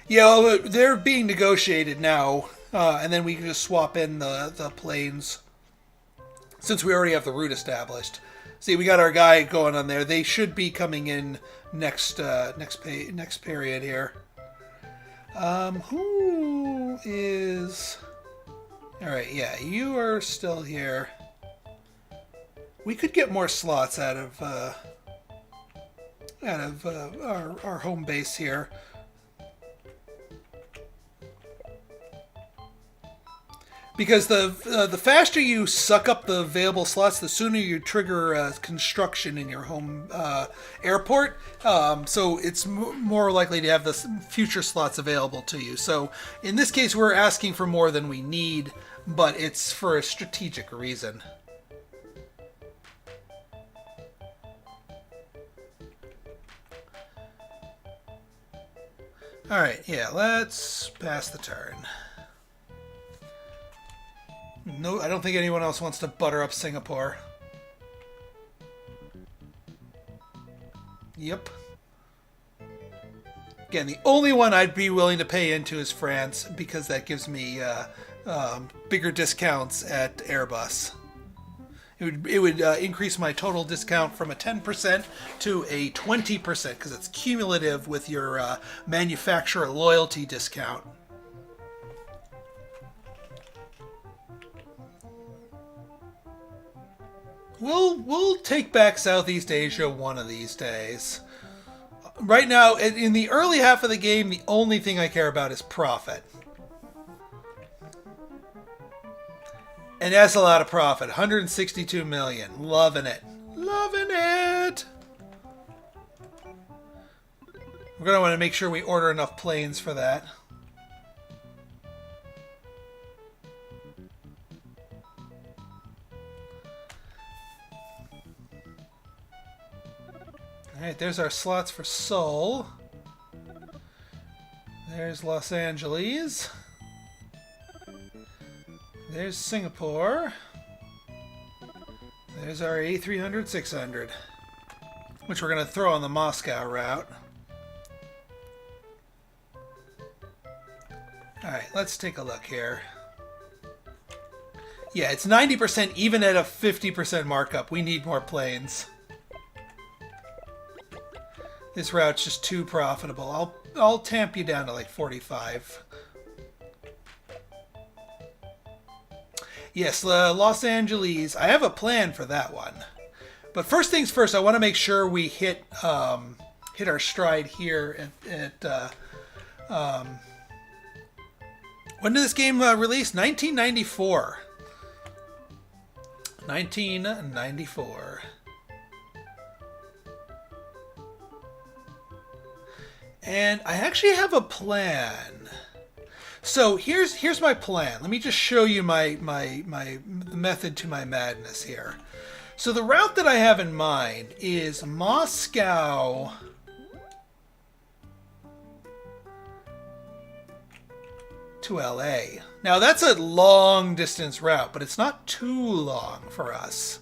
Speaker 1: Yeah, well, they're being negotiated now, and then we can just swap in the planes since we already have the route established. See, we got our guy going on there. They should be coming in next period here. Who is? All right, yeah, you are still here. We could get more slots out of our home base here. Because the faster you suck up the available slots, the sooner you trigger construction in your home airport. So it's more likely to have the future slots available to you. So in this case, we're asking for more than we need, but it's for a strategic reason. All right, yeah, let's pass the turn. No, I don't think anyone else wants to butter up Singapore. Yep. Again, the only one I'd be willing to pay into is France, because that gives me bigger discounts at Airbus. It would increase my total discount from a 10% to a 20%, because it's cumulative with your manufacturer loyalty discount. We'll take back Southeast Asia one of these days. Right now, in the early half of the game, the only thing I care about is profit. And that's a lot of profit. 162 million. Loving it. Loving it! We're going to want to make sure we order enough planes for that. Alright, there's our slots for Seoul. There's Los Angeles. There's Singapore. There's our A300, 600. which we're going to throw on the Moscow route. Alright, let's take a look here. Yeah, it's 90% even at a 50% markup. We need more planes. This route's just too profitable. I'll tamp you down to like 45. Yes, Los Angeles. I have a plan for that one. But first things first, I want to make sure we hit our stride here at when did this game release? 1994. 1994. And I actually have a plan. So here's my plan. Let me just show you my method to my madness here. So the route that I have in mind is Moscow to LA. Now that's a long distance route, but it's not too long for us.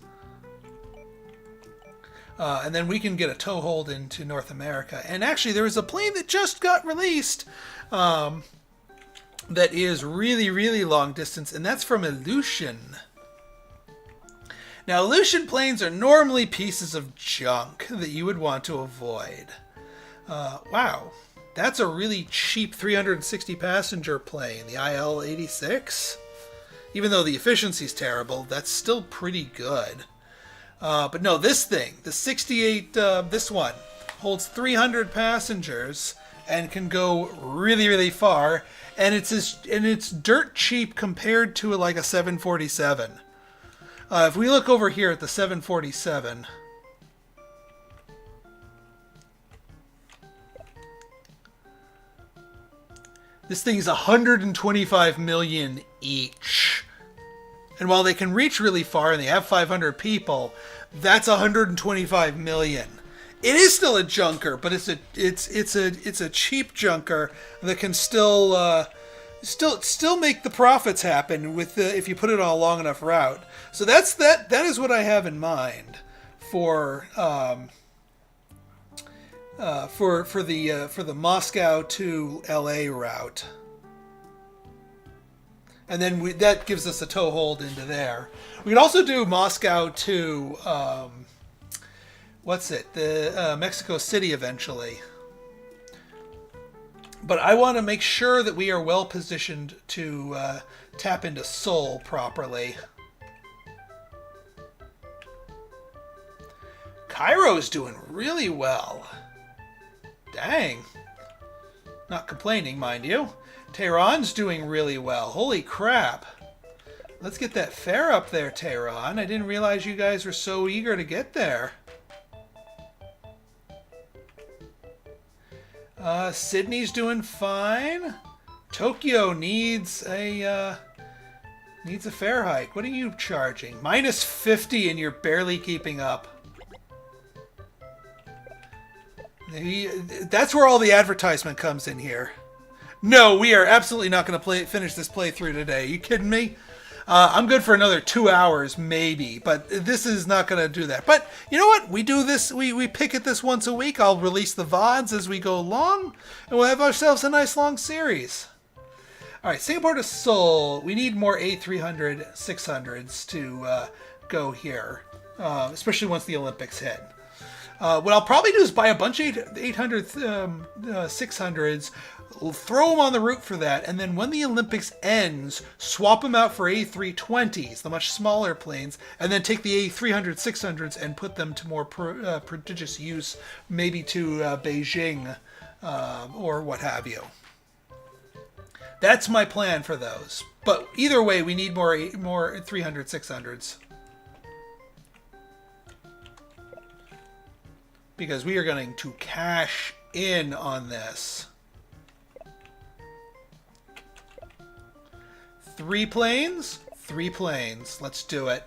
Speaker 1: And then we can get a toehold into North America. And actually, there is a plane that just got released that is really, really long distance, and that's from Aleutian. Now, Aleutian planes are normally pieces of junk that you would want to avoid. Wow, that's a really cheap 360 passenger plane, the IL-86. Even though the efficiency's terrible, that's still pretty good. But no, this thing, the 68, this one, holds 300 passengers and can go really, really far. And it's dirt cheap compared to like a 747. If we look over here at the 747, this thing's 125 million each. And while they can reach really far and they have 500 people, that's 125 million. It is still a junker, but it's a cheap junker that can still make the profits happen with if you put it on a long enough route. So that is what I have in mind for the Moscow to LA route. And then that gives us a toehold into there. We could also do Moscow to, Mexico City eventually. But I want to make sure that we are well positioned to tap into Seoul properly. Cairo's doing really well. Dang. Not complaining, mind you. Tehran's doing really well. Holy crap. Let's get that fare up there, Tehran. I didn't realize you guys were so eager to get there. Sydney's doing fine. Tokyo needs a fare hike. What are you charging? Minus 50 and you're barely keeping up. That's where all the advertisement comes in here. No, we are absolutely not going to finish this playthrough today. Are you kidding me? I'm good for another 2 hours, maybe, but this is not going to do that. But you know what? We do this. We pick at this once a week. I'll release the VODs as we go along, and we'll have ourselves a nice long series. All right, Singapore to Seoul. We need more A300 600s to go here, especially once the Olympics hit. What I'll probably do is buy a bunch of 800 600s, throw them on the route for that, and then when the Olympics ends, swap them out for A320s, the much smaller planes, and then take the A300 600s and put them to more prodigious use, maybe to Beijing or what have you. That's my plan for those. But either way, we need more 300 600s. Because we are going to cash in on this. 3 planes? 3 planes. Let's do it.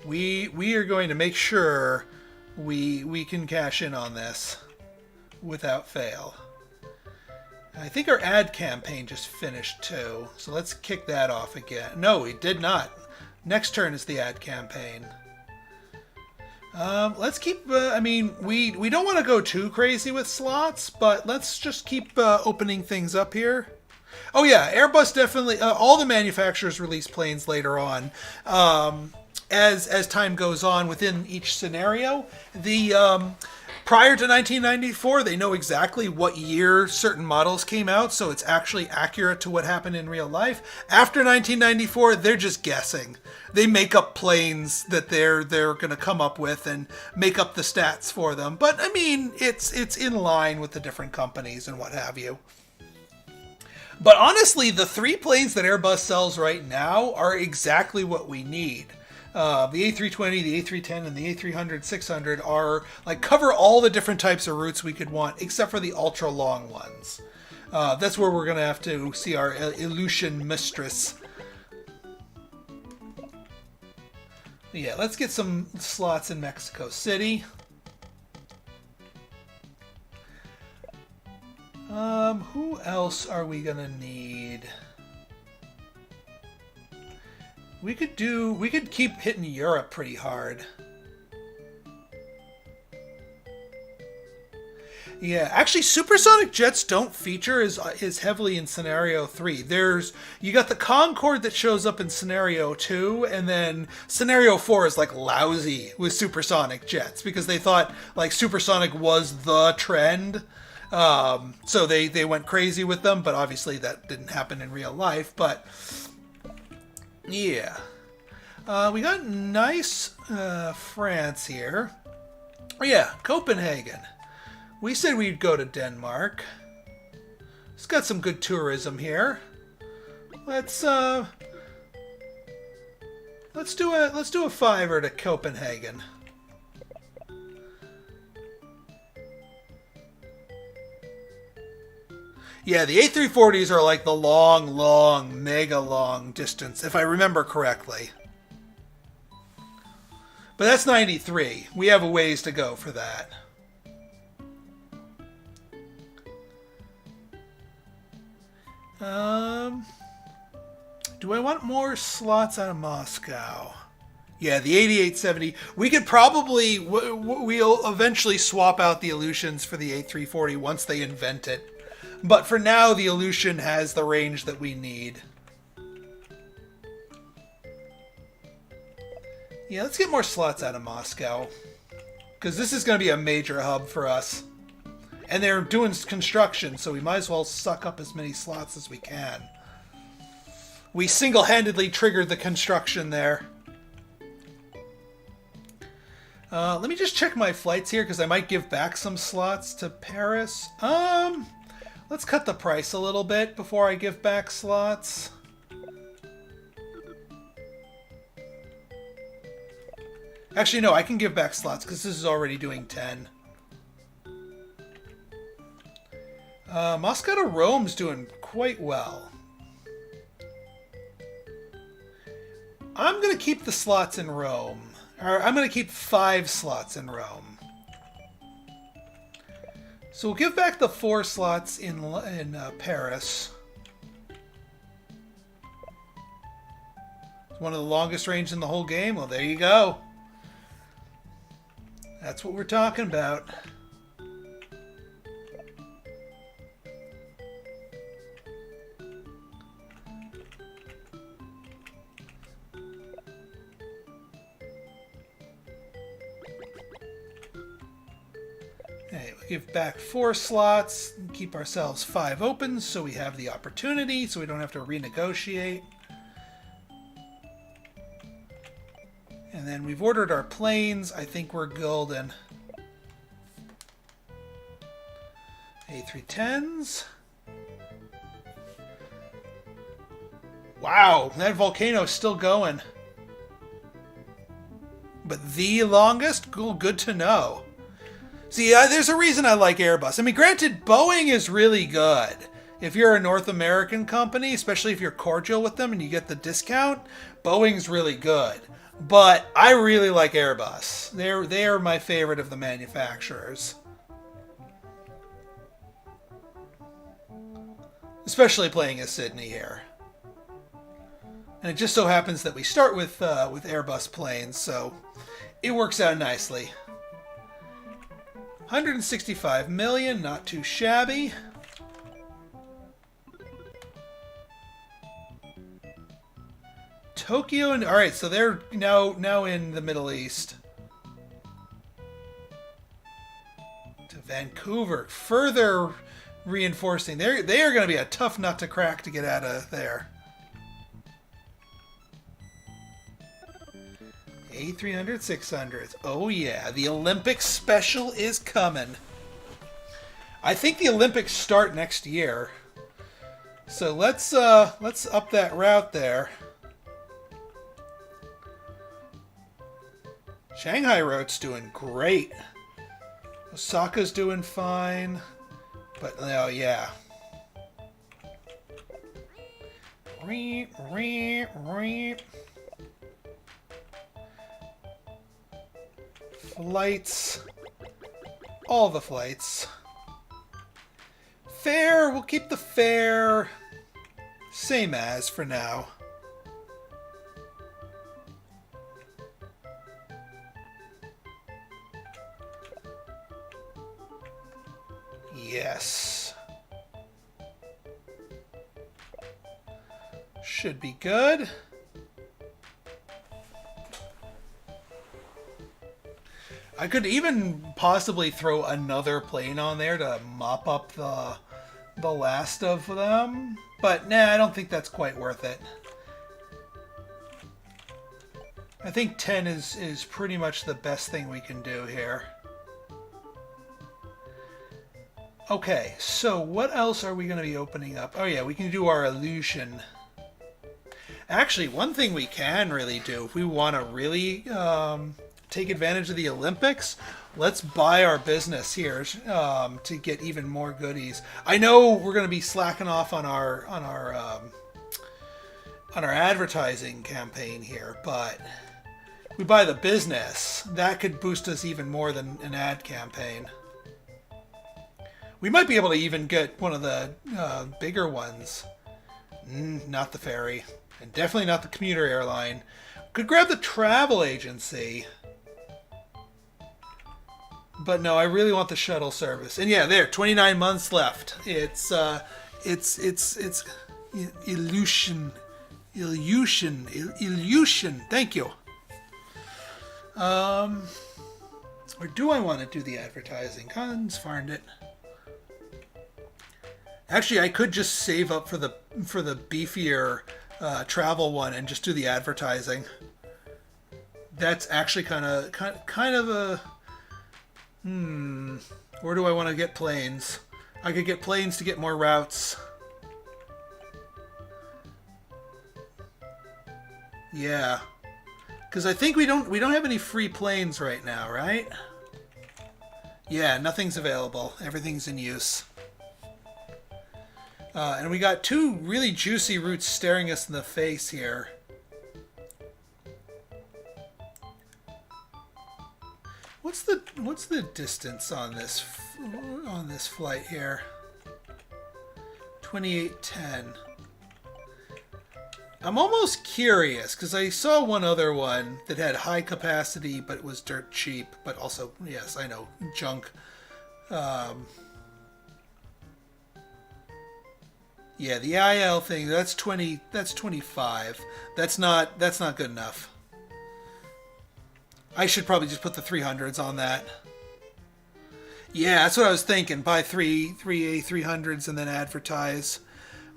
Speaker 1: We are going to make sure we can cash in on this without fail. I think our ad campaign just finished too. So let's kick that off again. No, we did not. Next turn is the ad campaign. Let's keep, I mean, we don't want to go too crazy with slots, but let's just keep opening things up here. Oh yeah, Airbus definitely, all the manufacturers release planes later on. As time goes on within each scenario, prior to 1994, they know exactly what year certain models came out, so it's actually accurate to what happened in real life. After 1994, they're just guessing. They make up planes that they're going to come up with and make up the stats for them. But I mean, it's in line with the different companies and what have you. But honestly, the 3 planes that Airbus sells right now are exactly what we need. The A320, the A310, and the A300-600 are cover all the different types of routes we could want, except for the ultra long ones. That's where we're going to have to see our Illusion mistress. Yeah, let's get some slots in Mexico City. Who else are we going to need? We could keep hitting Europe pretty hard. Yeah, actually, supersonic jets don't feature as heavily in Scenario 3. You got the Concorde that shows up in Scenario 2, and then Scenario 4 is lousy with supersonic jets because they thought supersonic was the trend. So they went crazy with them, but obviously that didn't happen in real life. But yeah, we got nice France here. Oh yeah, Copenhagen. We said we'd go to Denmark. It's got some good tourism here. Let's do a fiver to Copenhagen. Yeah, the A340s are the long, mega long distance, if I remember correctly. But that's 93. We have a ways to go for that. Do I want more slots out of Moscow? Yeah, the 8870. We could probably... We'll eventually swap out the Illusions for the A340 once they invent it. But for now, the Illusion has the range that we need. Yeah, let's get more slots out of Moscow. Because this is going to be a major hub for us. And they're doing construction, so we might as well suck up as many slots as we can. We single-handedly triggered the construction there. Let me just check my flights here, because I might give back some slots to Paris. Let's cut the price a little bit before I give back slots. Actually, no, I can give back slots, because this is already doing 10. Moscow to Rome's doing quite well. I'm going to keep the slots in Rome. Or I'm going to keep 5 slots in Rome. So we'll give back the 4 slots in Paris. It's one of the longest range in the whole game. Well, there you go. That's what we're talking about. Okay, we'll give back 4 slots, and keep ourselves 5 open so we have the opportunity, so we don't have to renegotiate. And then we've ordered our planes. I think we're golden. A310s. Wow, that volcano's still going. But the longest? Cool, good to know. See, there's a reason I like Airbus. I mean, granted, Boeing is really good. If you're a North American company, especially if you're cordial with them and you get the discount, Boeing's really good. But I really like Airbus. They are my favorite of the manufacturers. Especially playing as Sydney here. And it just so happens that we start with Airbus planes, so it works out nicely. 165 million, not too shabby. Tokyo and all right, so they're now in the Middle East. To Vancouver, further reinforcing. They are going to be a tough nut to crack to get out of there. A300, 600s. Oh yeah, the Olympic special is coming. I think the Olympics start next year. So let's up that route there. Shanghai route's doing great. Osaka's doing fine. But oh yeah. Flights. All the flights. Fare, we'll keep the fare same as for now. Yes. Should be good. I could even possibly throw another plane on there to mop up the last of them. But nah, I don't think that's quite worth it. I think 10 is pretty much the best thing we can do here. Okay, so what else are we going to be opening up? Oh yeah, we can do our illusion. Actually, one thing we can really do, if we want to really take advantage of the Olympics, let's buy our business here to get even more goodies. I know we're going to be slacking off on our advertising campaign here, but if we buy the business, that could boost us even more than an ad campaign. We might be able to even get one of the bigger ones. Not the ferry. And definitely not the commuter airline. Could grab the travel agency. But no, I really want the shuttle service. And yeah, there, 29 months left. It's illusion. Thank you. Or do I want to do the advertising? Confound it. Actually, I could just save up for the beefier travel one and just do the advertising. That's actually kind of a Where do I want to get planes? I could get planes to get more routes. Yeah, because I think we don't have any free planes right now, right? Yeah, nothing's available. Everything's in use. And we got two really juicy routes staring us in the face here. What's the distance on this flight here? 2810. I'm almost curious because I saw one other one that had high capacity but it was dirt cheap, but also, yes, I know, junk. Yeah, the IL thing, that's 25. That's not good enough. I should probably just put the 300s on that. Yeah, that's what I was thinking. Buy three A300s and then advertise.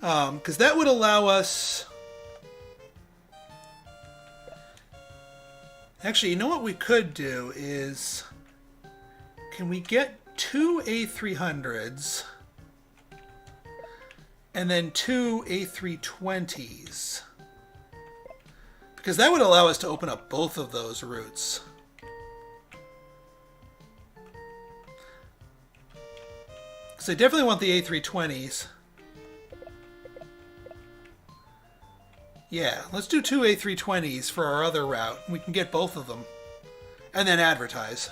Speaker 1: Because that would allow us... Actually, you know what we could do is... Can we get two A300s... and then two A320s. Because that would allow us to open up both of those routes. Because I definitely want the A320s. Yeah, let's do two A320s for our other route. We can get both of them. And then advertise.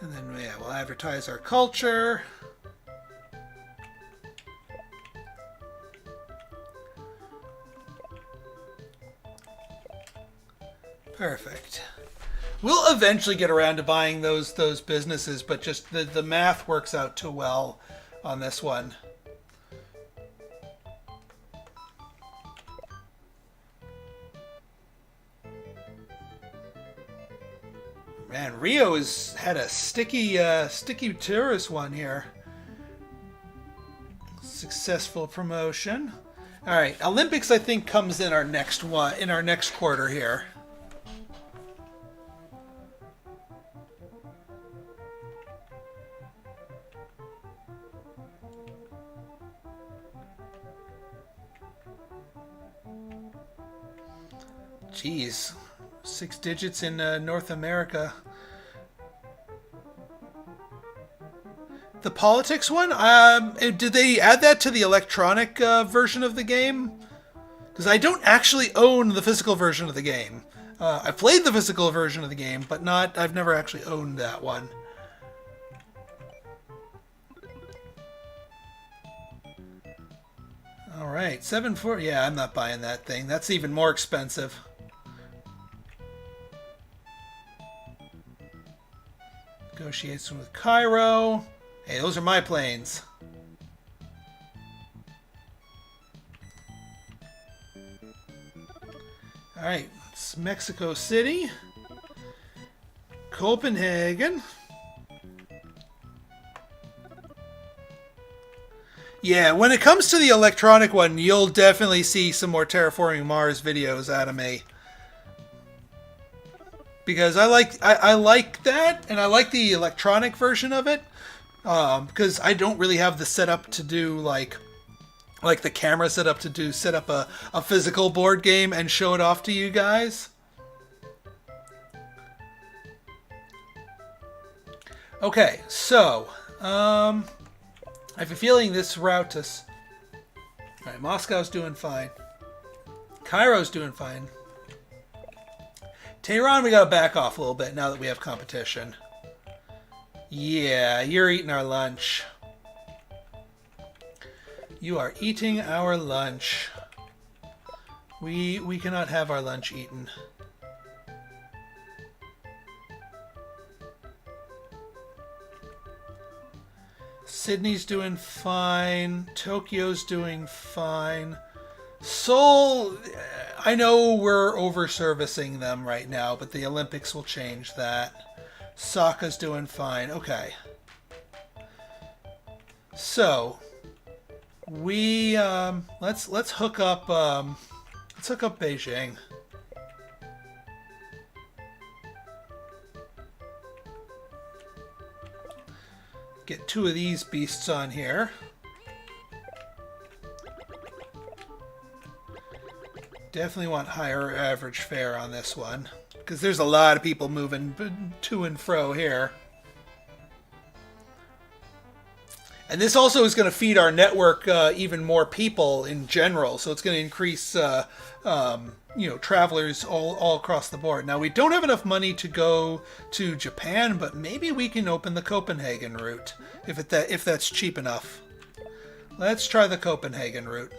Speaker 1: And then, yeah, we'll advertise our culture. Perfect. We'll eventually get around to buying those businesses, but just the math works out too well on this one. Man, Rio has had a sticky tourist one here. Successful promotion. All right, Olympics I think comes in our next one in our next quarter here. Jeez, 6 digits in North America. The politics one? Did they add that to the electronic version of the game? Because I don't actually own the physical version of the game. I played the physical version of the game, but I've never actually owned that one. All right, 7-4. Yeah, I'm not buying that thing. That's even more expensive. Negotiation with Cairo. Hey, those are my planes. All right, it's Mexico City, Copenhagen. Yeah, when it comes to the electronic one, you'll definitely see some more Terraforming Mars videos out of me. Because I like that, and I like the electronic version of it. Because I don't really have the setup to do like the camera setup to set up a physical board game and show it off to you guys. Okay, so I have a feeling this route is... All right, Moscow's doing fine. Cairo's doing fine. Tehran, we gotta back off a little bit now that we have competition. Yeah, you're eating our lunch. You are eating our lunch. We cannot have our lunch eaten. Sydney's doing fine. Tokyo's doing fine. Seoul, I know we're over-servicing them right now, but the Olympics will change that. Sokka's doing fine. Okay. So we let's hook up Beijing. Get 2 of these beasts on here. Definitely want higher average fare on this one, because there's a lot of people moving to and fro here. And this also is going to feed our network even more people in general, so it's going to increase travelers all across the board. Now, we don't have enough money to go to Japan, but maybe we can open the Copenhagen route if that's cheap enough. Let's try the Copenhagen route.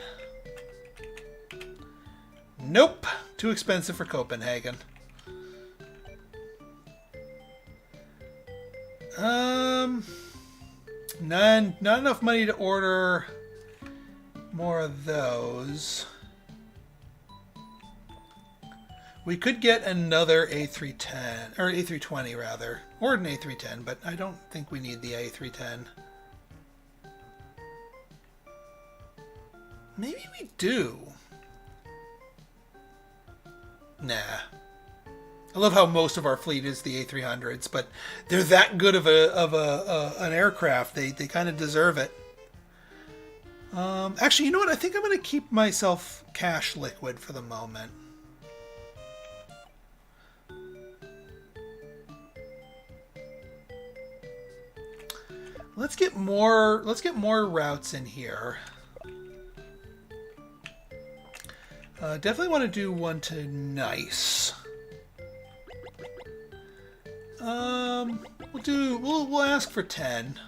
Speaker 1: Nope, too expensive for Copenhagen. Not enough money to order more of those. We could get another A310, or A320 rather, or an A310, but I don't think we need the A310. Maybe we do. Nah. I love how most of our fleet is the A300s, but they're that good of an aircraft. They kind of deserve it. Actually, you know what? I think I'm going to keep myself cash liquid for the moment. Let's get more routes in here. Definitely want to do one to Nice. We'll ask for 10.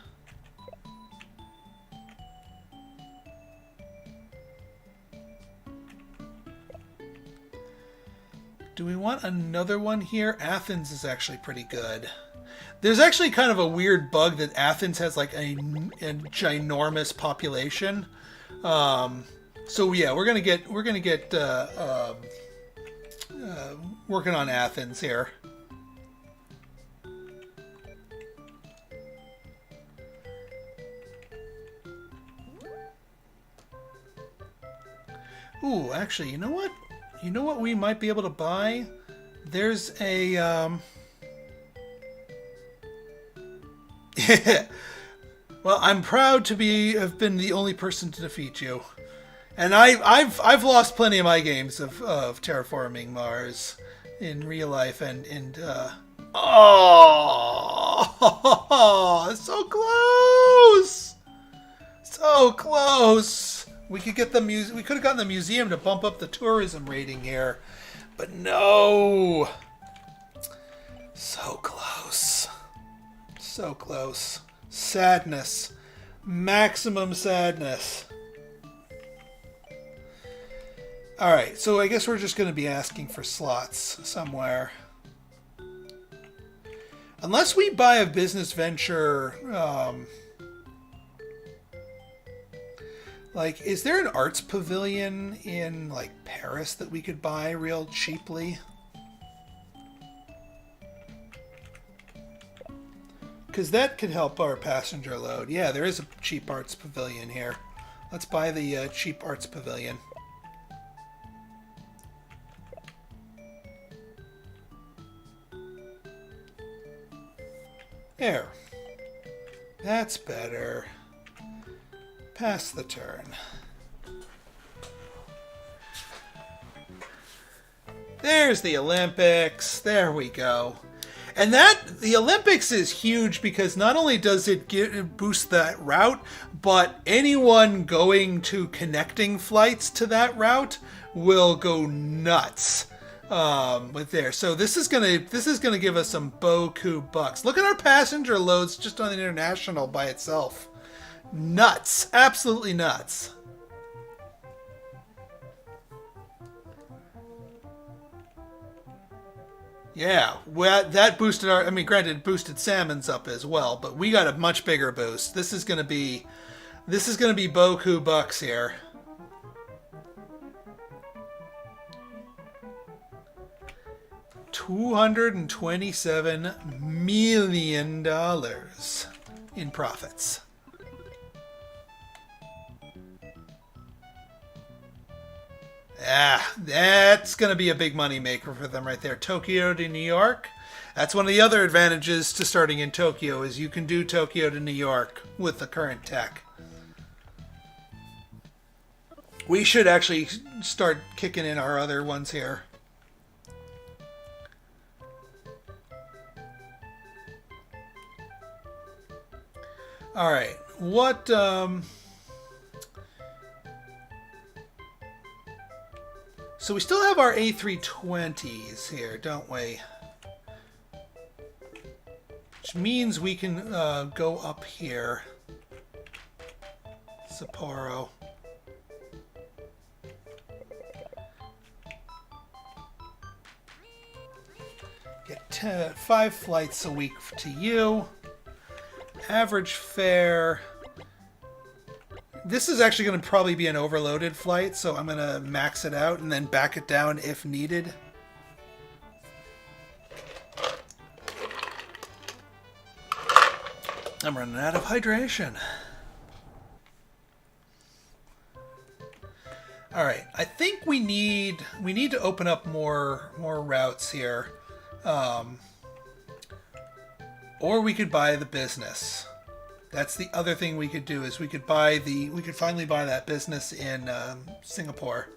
Speaker 1: Do we want another one here? Athens is actually pretty good. There's actually kind of a weird bug that Athens has like a ginormous population. So yeah, we're gonna get working on Athens here. Ooh, actually, you know what? You know what we might be able to buy? There's a well, I'm proud to have been the only person to defeat you. And I've lost plenty of my games of terraforming Mars in real life and oh, so close. So close. We could get we could have gotten the museum to bump up the tourism rating here. But no. So close. So close. Sadness. Maximum sadness. Alright, so I guess we're just going to be asking for slots somewhere. Unless we buy a business venture... like, is there an arts pavilion in, like, Paris that we could buy real cheaply? Because that could help our passenger load. Yeah, there is a cheap arts pavilion here. Let's buy the cheap arts pavilion. There. That's better. Pass the turn. There's the Olympics. There we go. And the Olympics is huge because not only does it boost that route, but anyone going to connecting flights to that route will go nuts with there. So this is gonna give us some beaucoup bucks. Look at our passenger loads just on the international by itself. Nuts. Absolutely nuts. Yeah, well, that boosted our... I mean, granted, it boosted Salmon's up as well, but we got a much bigger boost. This is going to be beaucoup bucks here. $227 million in profits. Ah, that's going to be a big money maker for them right there. Tokyo to New York. That's one of the other advantages to starting in Tokyo is you can do Tokyo to New York with the current tech. We should actually start kicking in our other ones here. All right. What... So we still have our A320s here, don't we? Which means we can go up here. Sapporo. Get 5 flights a week to you. Average fare... This is actually going to probably be an overloaded flight, so I'm going to max it out and then back it down if needed. I'm running out of hydration. All right, I think we need to open up more routes here, or we could buy the business. That's the other thing we could do is we could finally buy that business in Singapore.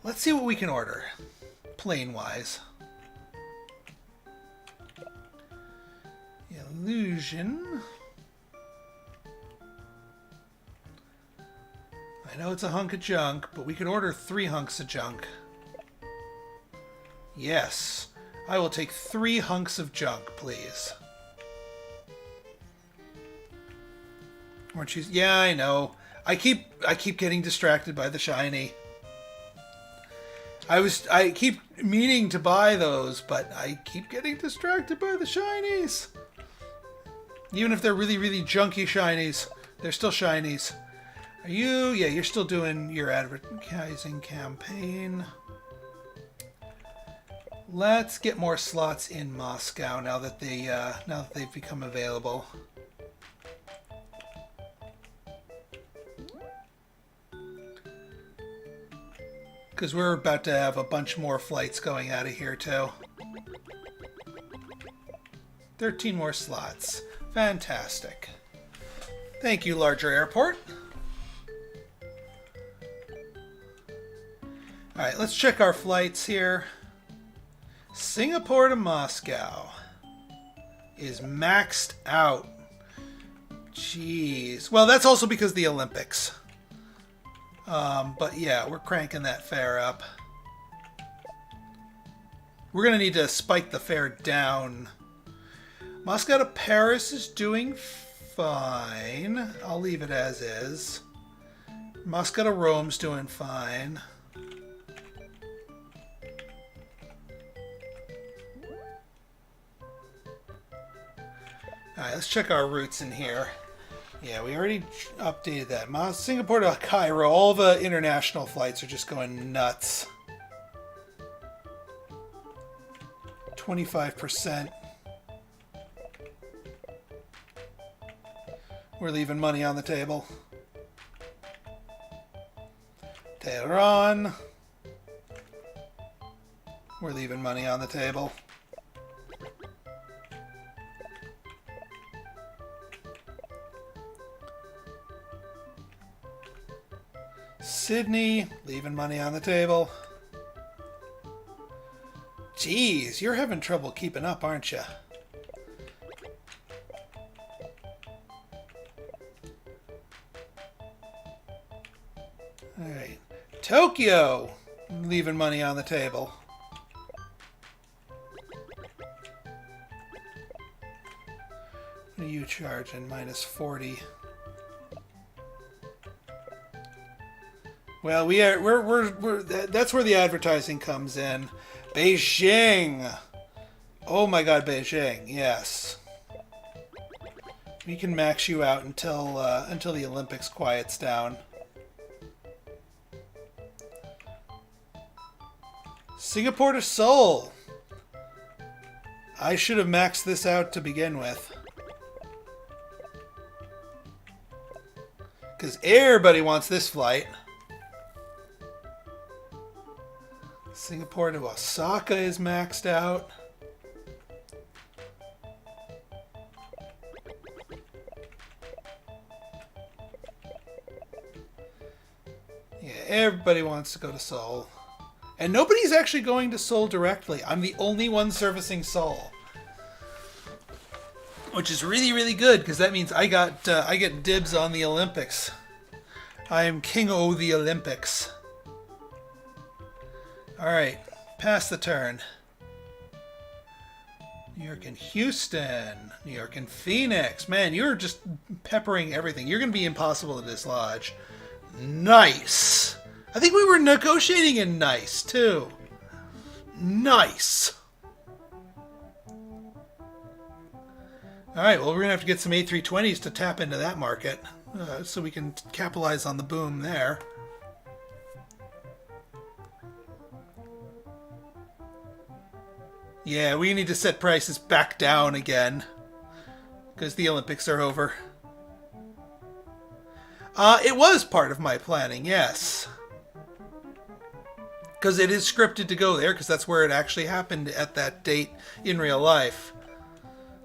Speaker 1: Let's see what we can order, plane-wise. Illusion. I know it's a hunk of junk, but we could order 3 hunks of junk. Yes. I will take 3 hunks of junk, please. Orange cheese. Yeah, I know. I keep getting distracted by the shiny. I keep meaning to buy those, but I keep getting distracted by the shinies. Even if they're really, really junky shinies, they're still shinies. Are you? Yeah, you're still doing your advertising campaign. Let's get more slots in Moscow now that they've become available. Because we're about to have a bunch more flights going out of here too. 13 more slots. Fantastic. Thank you, larger airport. Alright, let's check our flights here. Singapore to Moscow is maxed out. Jeez. Well, that's also because of the Olympics. But yeah, we're cranking that fare up. We're going to need to spike the fare down. Moscow to Paris is doing fine. I'll leave it as is. Moscow to Rome's doing fine. Alright, let's check our routes in here. Yeah, we already updated that. Singapore to Cairo, all the international flights are just going nuts. 25%. We're leaving money on the table. Tehran. We're leaving money on the table. Sydney, leaving money on the table. Jeez, you're having trouble keeping up, aren't you? Alright. Tokyo, leaving money on the table. What are you charging? -40. Well, that's where the advertising comes in. Beijing. Oh my God, Beijing. Yes. We can max you out until the Olympics quiets down. Singapore to Seoul. I should have maxed this out to begin with. Because everybody wants this flight. Singapore to Osaka is maxed out. Yeah, everybody wants to go to Seoul. And nobody's actually going to Seoul directly. I'm the only one servicing Seoul. Which is really, really good, because that means I get dibs on the Olympics. I am king o' the Olympics. Alright, pass the turn. New York and Houston. New York and Phoenix. Man, you're just peppering everything. You're going to be impossible to dislodge. Nice. I think we were negotiating in nice, too. Nice. Alright, well, we're going to have to get some A320s to tap into that market. So we can capitalize on the boom there. Yeah, we need to set prices back down again. Because the Olympics are over. It was part of my planning, yes. Because it is scripted to go there, because that's where it actually happened at that date in real life.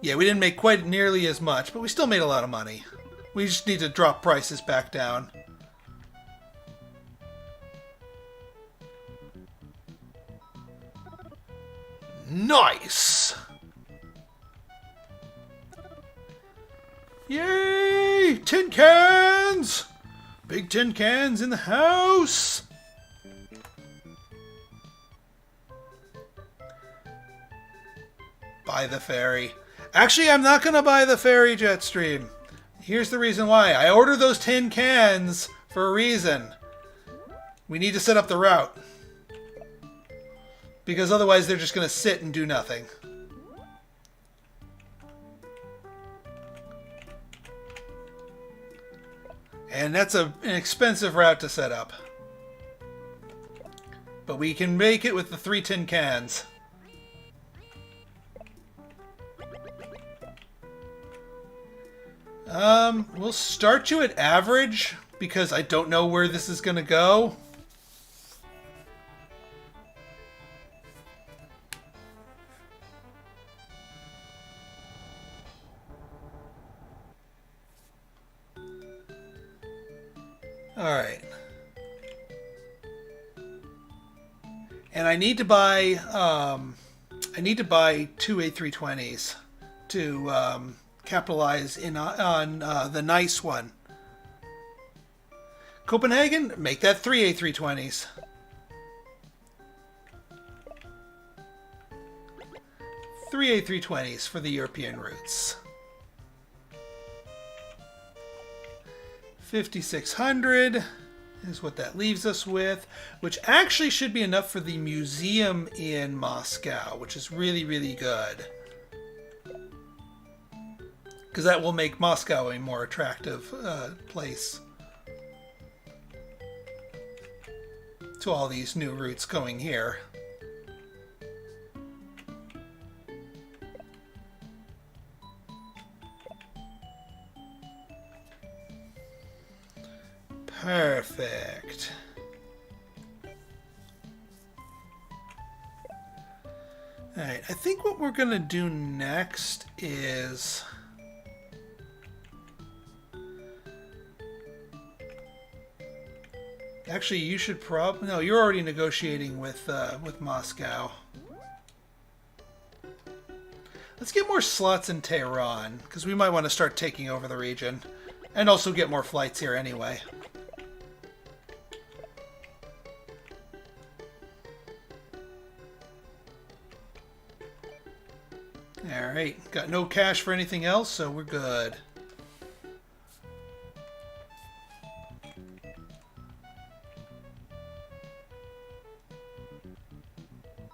Speaker 1: Yeah, we didn't make quite nearly as much, but we still made a lot of money. We just need to drop prices back down. Nice! Yay! Tin cans! Big tin cans in the house! Buy the ferry. Actually, I'm not going to buy the ferry, Jetstream. Here's the reason why. I ordered those tin cans for a reason. We need to set up the route. Because otherwise they're just going to sit and do nothing. And that's an expensive route to set up. But we can make it with the 3 tin cans. We'll start you at average because I don't know where this is going to go. Alright. And I need to buy 2 A320s to capitalize on the nice one. Copenhagen, make that 3 A320s. Three A320s for the European routes. 5,600 is what that leaves us with, which actually should be enough for the museum in Moscow, which is really, really good. Because that will make Moscow a more attractive place to all these new routes going here. Perfect. Alright, I think what we're going to do next is... Actually, you should probably... No, you're already negotiating with Moscow. Let's get more slots in Tehran, because we might want to start taking over the region. And also get more flights here anyway. Alright, got no cash for anything else, so we're good.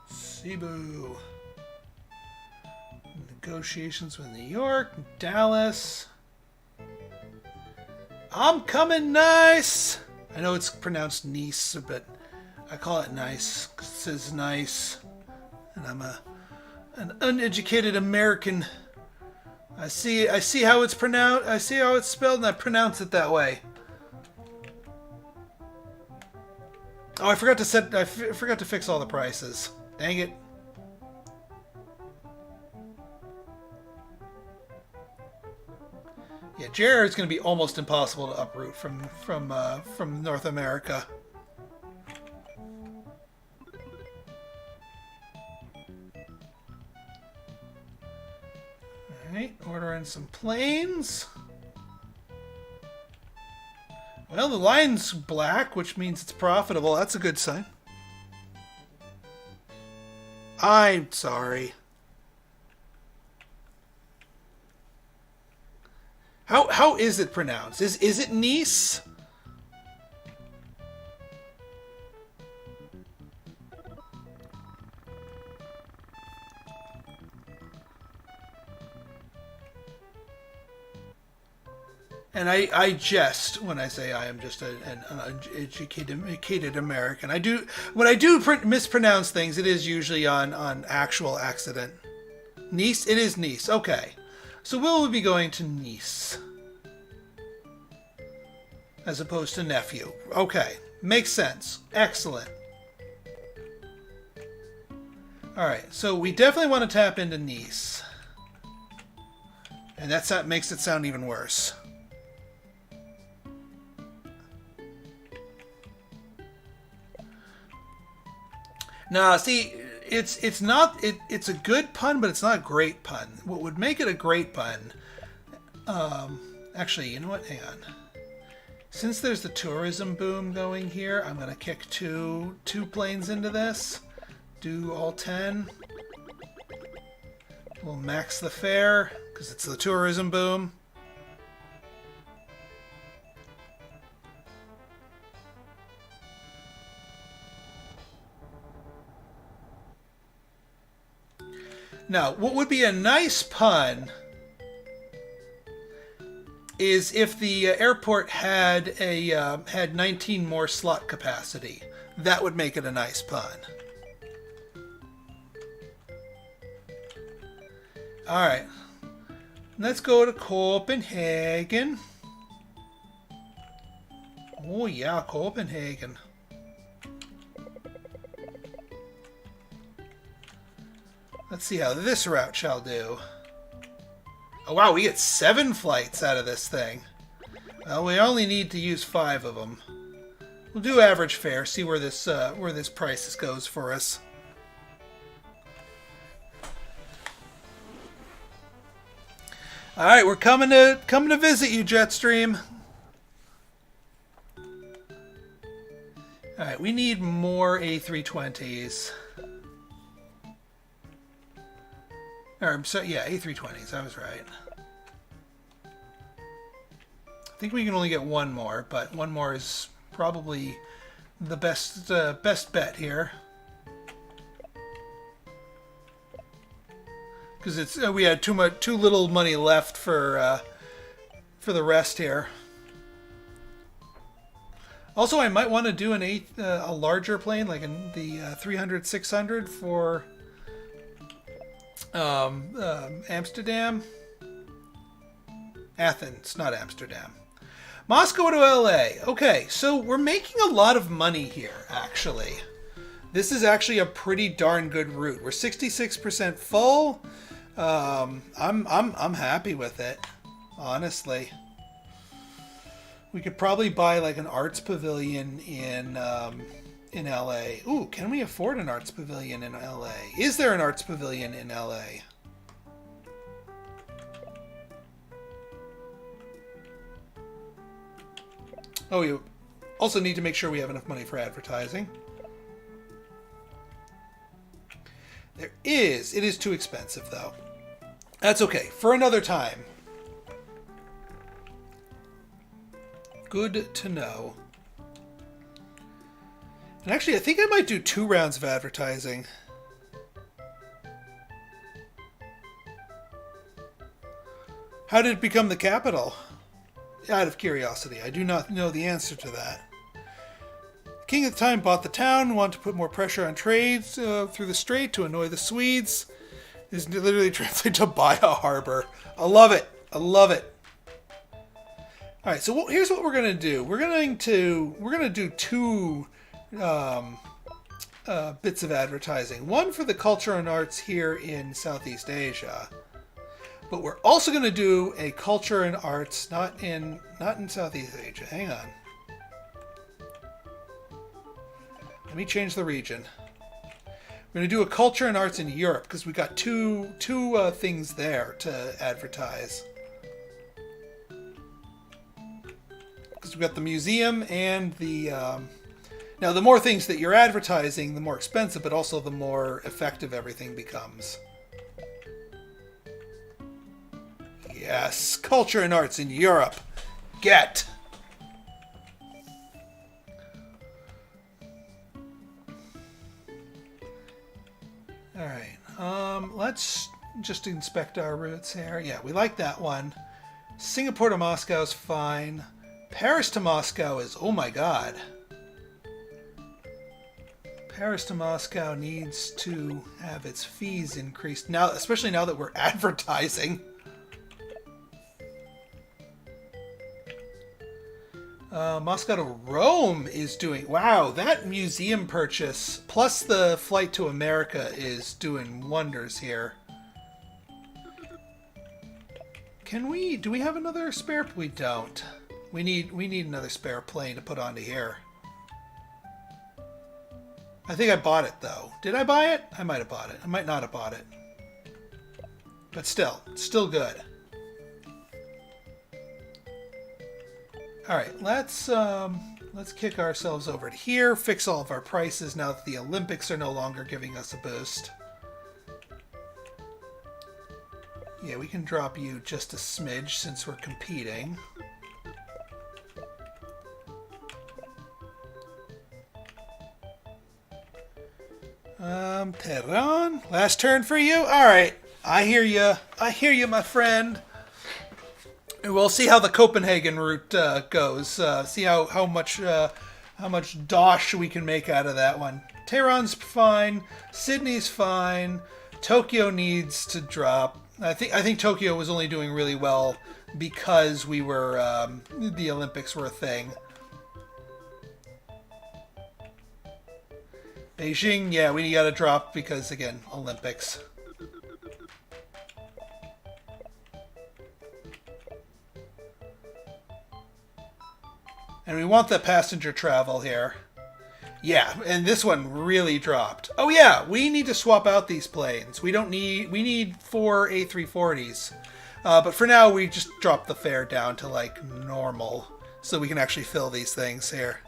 Speaker 1: Cebu. Negotiations with New York, Dallas. I'm coming nice! I know it's pronounced Nice, but I call it nice. It says nice. And I'm an uneducated American. I see how it's pronounced. I see how it's spelled, and I pronounce it that way. Oh, I forgot to fix all the prices. Dang it. Yeah, JR is going to be almost impossible to uproot from North America. Alright, ordering some planes. Well, the line's black, which means it's profitable. That's a good sign. I'm sorry. How is it pronounced? Is it Nice? And I jest when I say I am just an uneducated American. When I do mispronounce things, it is usually on actual accident. Nice? It is Nice. Okay. So we'll be going to Nice. As opposed to nephew. Okay. Makes sense. Excellent. Alright, so we definitely want to tap into Nice. And that makes it sound even worse. Nah, see, it's not it's a good pun, but it's not a great pun. What would make it a great pun? Actually, you know what? Hang on. Since there's the tourism boom going here, I'm gonna kick two planes into this. Do all 10. We'll max the fare because it's the tourism boom. Now, what would be a nice pun is if the airport had had 19 more slot capacity. That would make it a nice pun. All right, let's go to Copenhagen. Oh yeah, Copenhagen. Let's see how this route shall do. Oh wow, we get 7 flights out of this thing. Well, we only need to use 5 of them. We'll do average fare, see where this price goes for us. All right, we're coming to visit you, Jetstream. All right, we need more A320s. Or, so, yeah, A320s. I was right. I think we can only get one more, but one more is probably the best bet here. Because it's we had too little money left for the rest here. Also, I might want to do a larger plane, like the 300-600 for Amsterdam. Athens, not Amsterdam. Moscow to LA. Okay, so we're making a lot of money here, actually. This is actually a pretty darn good route. We're 66% full. I'm happy with it, honestly. We could probably buy like an arts pavilion in LA. Ooh, can we afford an arts pavilion in LA? Is there an arts pavilion in LA? Oh, you also need to make sure we have enough money for advertising. There is. It is too expensive, though. That's okay. For another time. Good to know. And actually, I think I might do 2 rounds of advertising. How did it become the capital? Out of curiosity, I do not know the answer to that. The king at the time bought the town, wanted to put more pressure on trade through the strait to annoy the Swedes. This literally translates to buy a harbor. I love it. I love it. All right, so here's what we're gonna do. We're gonna do 2 bits of advertising. One for the culture and arts here in Southeast Asia. But we're also going to do a culture and arts not in Southeast Asia. Hang on. Let me change the region. We're going to do a culture and arts in Europe because we got two things there to advertise. Because we've got the museum and the... now, the more things that you're advertising, the more expensive, but also the more effective everything becomes. Yes, culture and arts in Europe. Get. All right. Let's just inspect our routes here. Yeah, we like that one. Singapore to Moscow is fine. Paris to Moscow is, oh my god. Paris to Moscow needs to have its fees increased now, especially now that we're advertising. Moscow to Rome is doing... Wow, that museum purchase plus the flight to America is doing wonders here. Can we... Do we have another spare... We don't. We need another spare plane to put onto here. I think I bought it, though. Did I buy it? I might have bought it. I might not have bought it. But still, it's still good. All right, let's kick ourselves over to here, fix all of our prices now that the Olympics are no longer giving us a boost. Yeah, we can drop you just a smidge since we're competing. Tehran, last turn for you? Alright, I hear you. I hear you, my friend. And we'll see how the Copenhagen route goes. See how much dosh we can make out of that one. Tehran's fine. Sydney's fine. Tokyo needs to drop. I think Tokyo was only doing really well because we were the Olympics were a thing. Beijing, yeah, we got to drop because, again, Olympics. And we want the passenger travel here. Yeah, and this one really dropped. Oh yeah, we need to swap out these planes. We need 4 A340s. But for now, we just dropped the fare down to, like, normal. So we can actually fill these things here.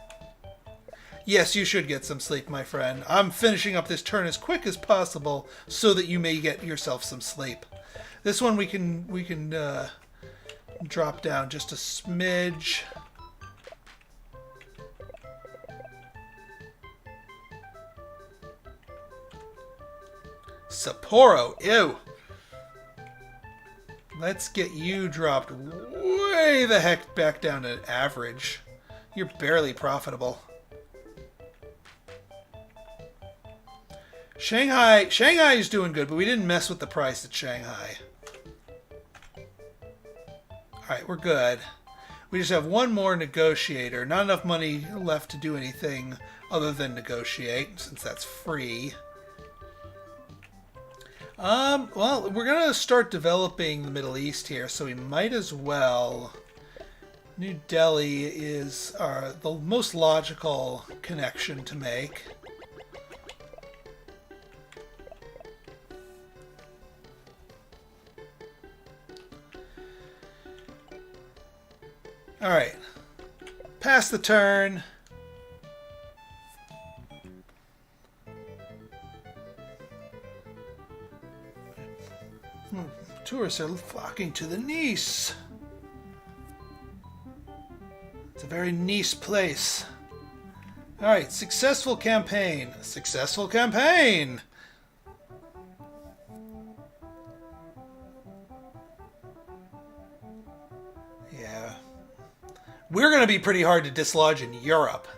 Speaker 1: Yes, you should get some sleep, my friend. I'm finishing up this turn as quick as possible so that you may get yourself some sleep. This one we can drop down just a smidge. Sapporo, ew. Let's get you dropped way the heck back down to average. You're barely profitable. Shanghai is doing good, but we didn't mess with the price at Shanghai. Alright, we're good. We just have one more negotiator. Not enough money left to do anything other than negotiate, since that's free. Well, we're going to start developing the Middle East here, so we might as well. New Delhi is the most logical connection to make. Alright. Pass the turn. Tourists are flocking to the Nice. It's a very nice place. Alright, successful campaign. Successful campaign! Yeah. We're going to be pretty hard to dislodge in Europe.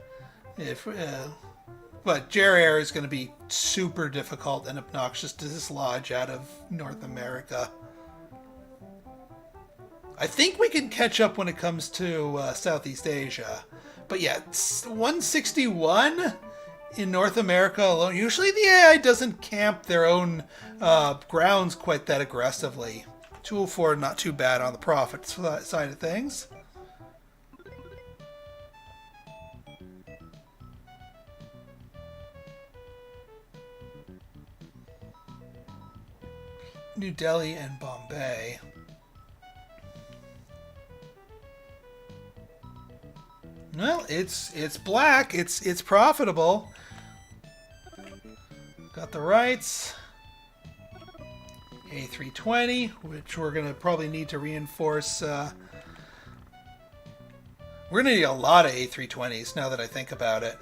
Speaker 1: But Jer is going to be super difficult and obnoxious to dislodge out of North America. I think we can catch up when it comes to Southeast Asia. But yeah, 161 in North America alone. Usually the AI doesn't camp their own grounds quite that aggressively. 204, not too bad on the profit side of things. New Delhi and Bombay. Well, it's black. It's profitable. Got the rights. A320, which we're gonna probably need to reinforce. We're gonna need a lot of A320s now that I think about it.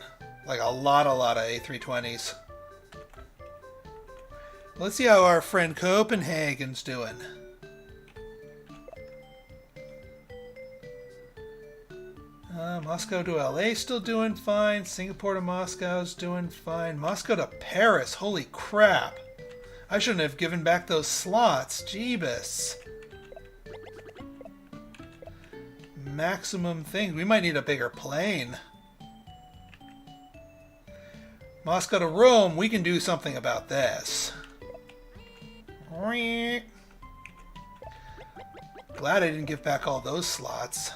Speaker 1: Like a lot of A320s. Let's see how our friend Copenhagen's doing. Moscow to LA still doing fine. Singapore to Moscow's doing fine. Moscow to Paris. Holy crap. I shouldn't have given back those slots. Jeebus. Maximum thing. We might need a bigger plane. Moscow to Rome. We can do something about this. Glad I didn't give back all those slots.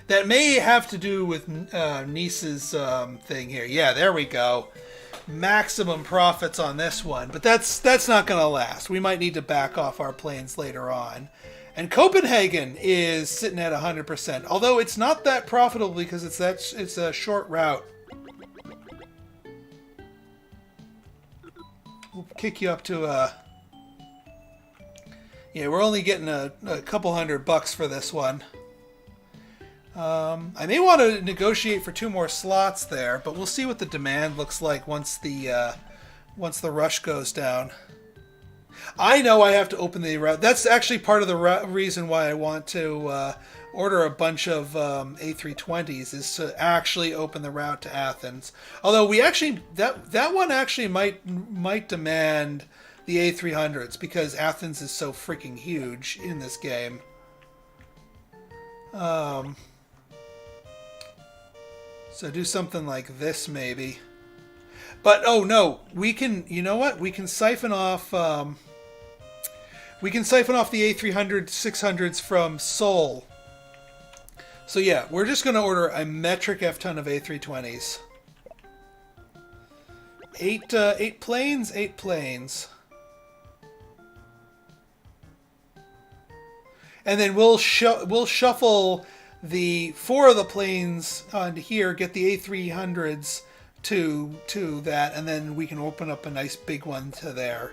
Speaker 1: That may have to do with Nice's thing here. Yeah, there we go. Maximum profits on this one. But that's not going to last. We might need to back off our planes later on. And Copenhagen is sitting at 100%. Although it's not that profitable because it's a short route. we'll kick you up to yeah, we're only getting a couple $100 for this one. I may want to negotiate for 2 more slots there, but we'll see what the demand looks like once the rush goes down. I know I have to open the route. That's actually part of the reason why I want to order a bunch of A320s, is to actually open the route to Athens. Although we actually that one actually might demand the A300s, because Athens is so freaking huge in this game. So do something like this maybe. But oh no, we can. You know what? We can siphon off. We can siphon off the A300 600s from Seoul. So yeah, we're just going to order a metric F-ton of A320s. 8 planes, 8 planes. And then we'll shuffle the 4 of the planes onto here, get the A300s to that, and then we can open up a nice big one to there.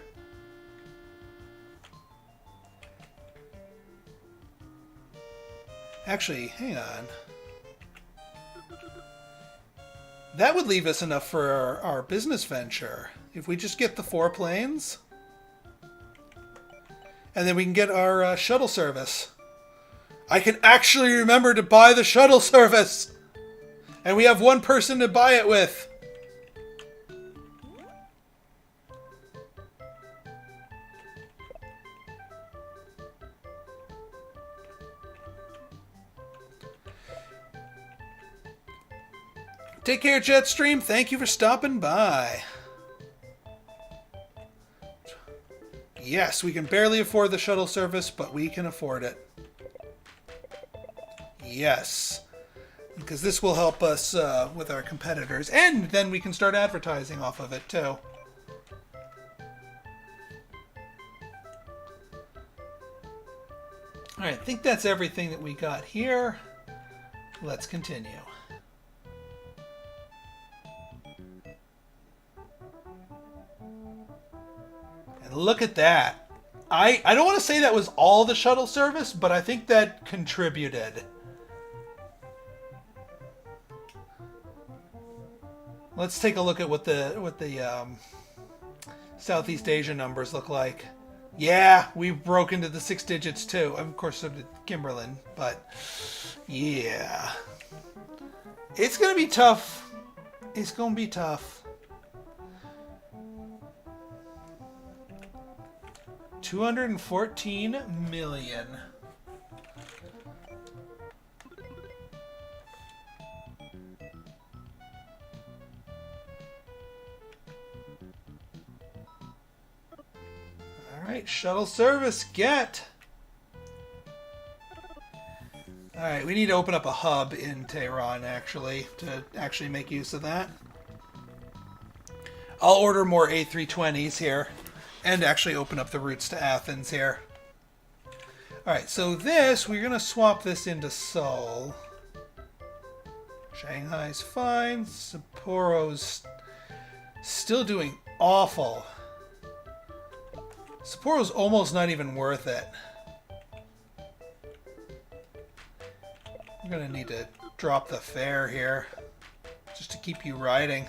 Speaker 1: Actually, hang on. That would leave us enough for our business venture. If we just get the 4 planes, and then we can get our shuttle service. I can actually remember to buy the shuttle service! And we have 1 person to buy it with. Take care, Jetstream. Thank you for stopping by. Yes, we can barely afford the shuttle service, but we can afford it. Yes. Because this will help us with our competitors. And then we can start advertising off of it, too. Alright, I think that's everything that we got here. Let's continue. Look at that. I don't want to say that was all the shuttle service, but I think that contributed. Let's take a look at what the Southeast Asia numbers look like. Yeah, we broke into the 6 digits too. Of course, so did Kimberlin, but yeah. It's going to be tough. It's going to be tough. 214 million. All right, shuttle service, get. All right, we need to open up a hub in Tehran to actually make use of that. I'll order more A320s here. And actually open up the routes to Athens here. Alright, so we're going to swap this into Seoul. Shanghai's fine. Sapporo's still doing awful. Sapporo's almost not even worth it. I'm going to need to drop the fare here just to keep you riding.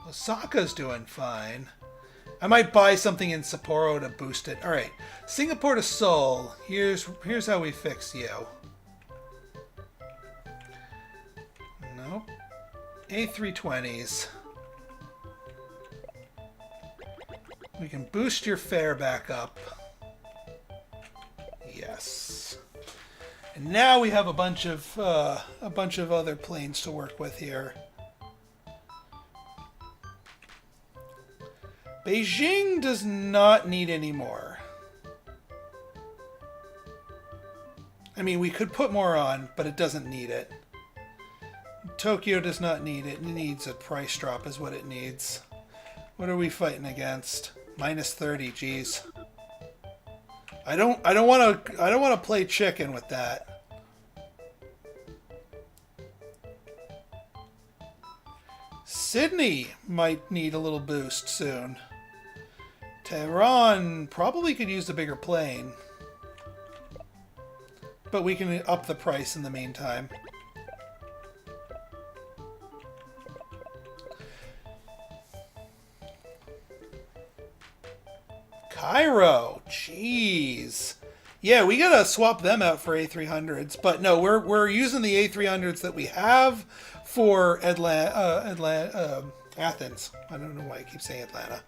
Speaker 1: Osaka's doing fine. I might buy something in Sapporo to boost it. Alright, Singapore to Seoul. Here's how we fix you. Nope. A320s. We can boost your fare back up. Yes. And now we have a bunch of other planes to work with here. Beijing does not need any more. I mean, we could put more on, but it doesn't need it. Tokyo does not need it. It needs a price drop is what it needs. What are we fighting against? Minus 30, geez. I don't want to play chicken with that. Sydney might need a little boost soon. Tehran probably could use a bigger plane. But we can up the price in the meantime. Cairo, jeez. Yeah, we gotta swap them out for A300s. But no, we're using the A300s that we have for Athens. I don't know why I keep saying Atlanta.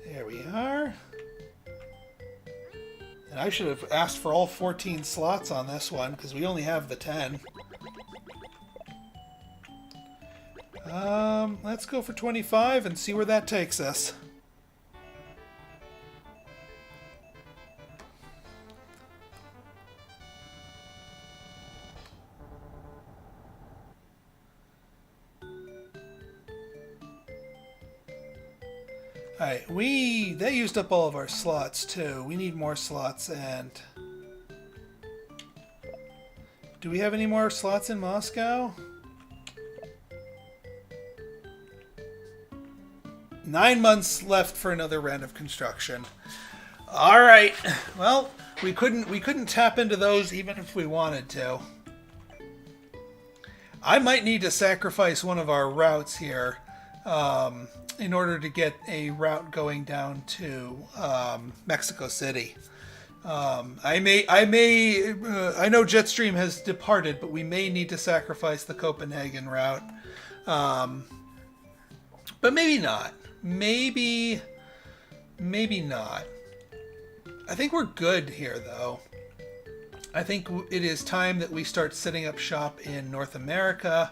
Speaker 1: There we are. And I should have asked for all 14 slots on this one, because we only have the 10. Let's go for 25 and see where that takes us. Alright, that used up all of our slots too. We need more slots. And do we have any more slots in Moscow? 9 months left for another round of construction. Alright, well, we couldn't tap into those even if we wanted to. I might need to sacrifice one of our routes here. In order to get a route going down to Mexico City. I know Jetstream has departed, but we may need to sacrifice the Copenhagen route. But maybe not. Maybe not. I think we're good here, though. I think it is time that we start setting up shop in North America.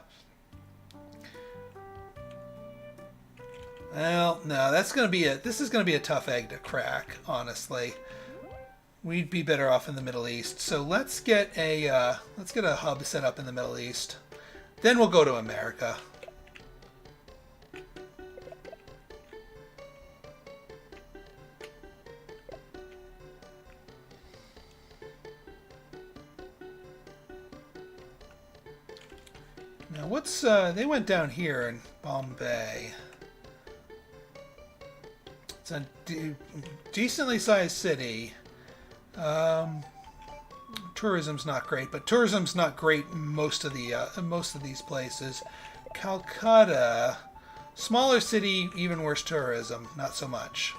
Speaker 1: Well, no, this is gonna be a tough egg to crack, honestly. We'd be better off in the Middle East. So let's get a hub set up in the Middle East. Then we'll go to America. Now what's they went down here in Bombay. It's a decently sized city. Tourism's not great, but tourism's not great in most of these places. Calcutta, smaller city, even worse tourism, not so much.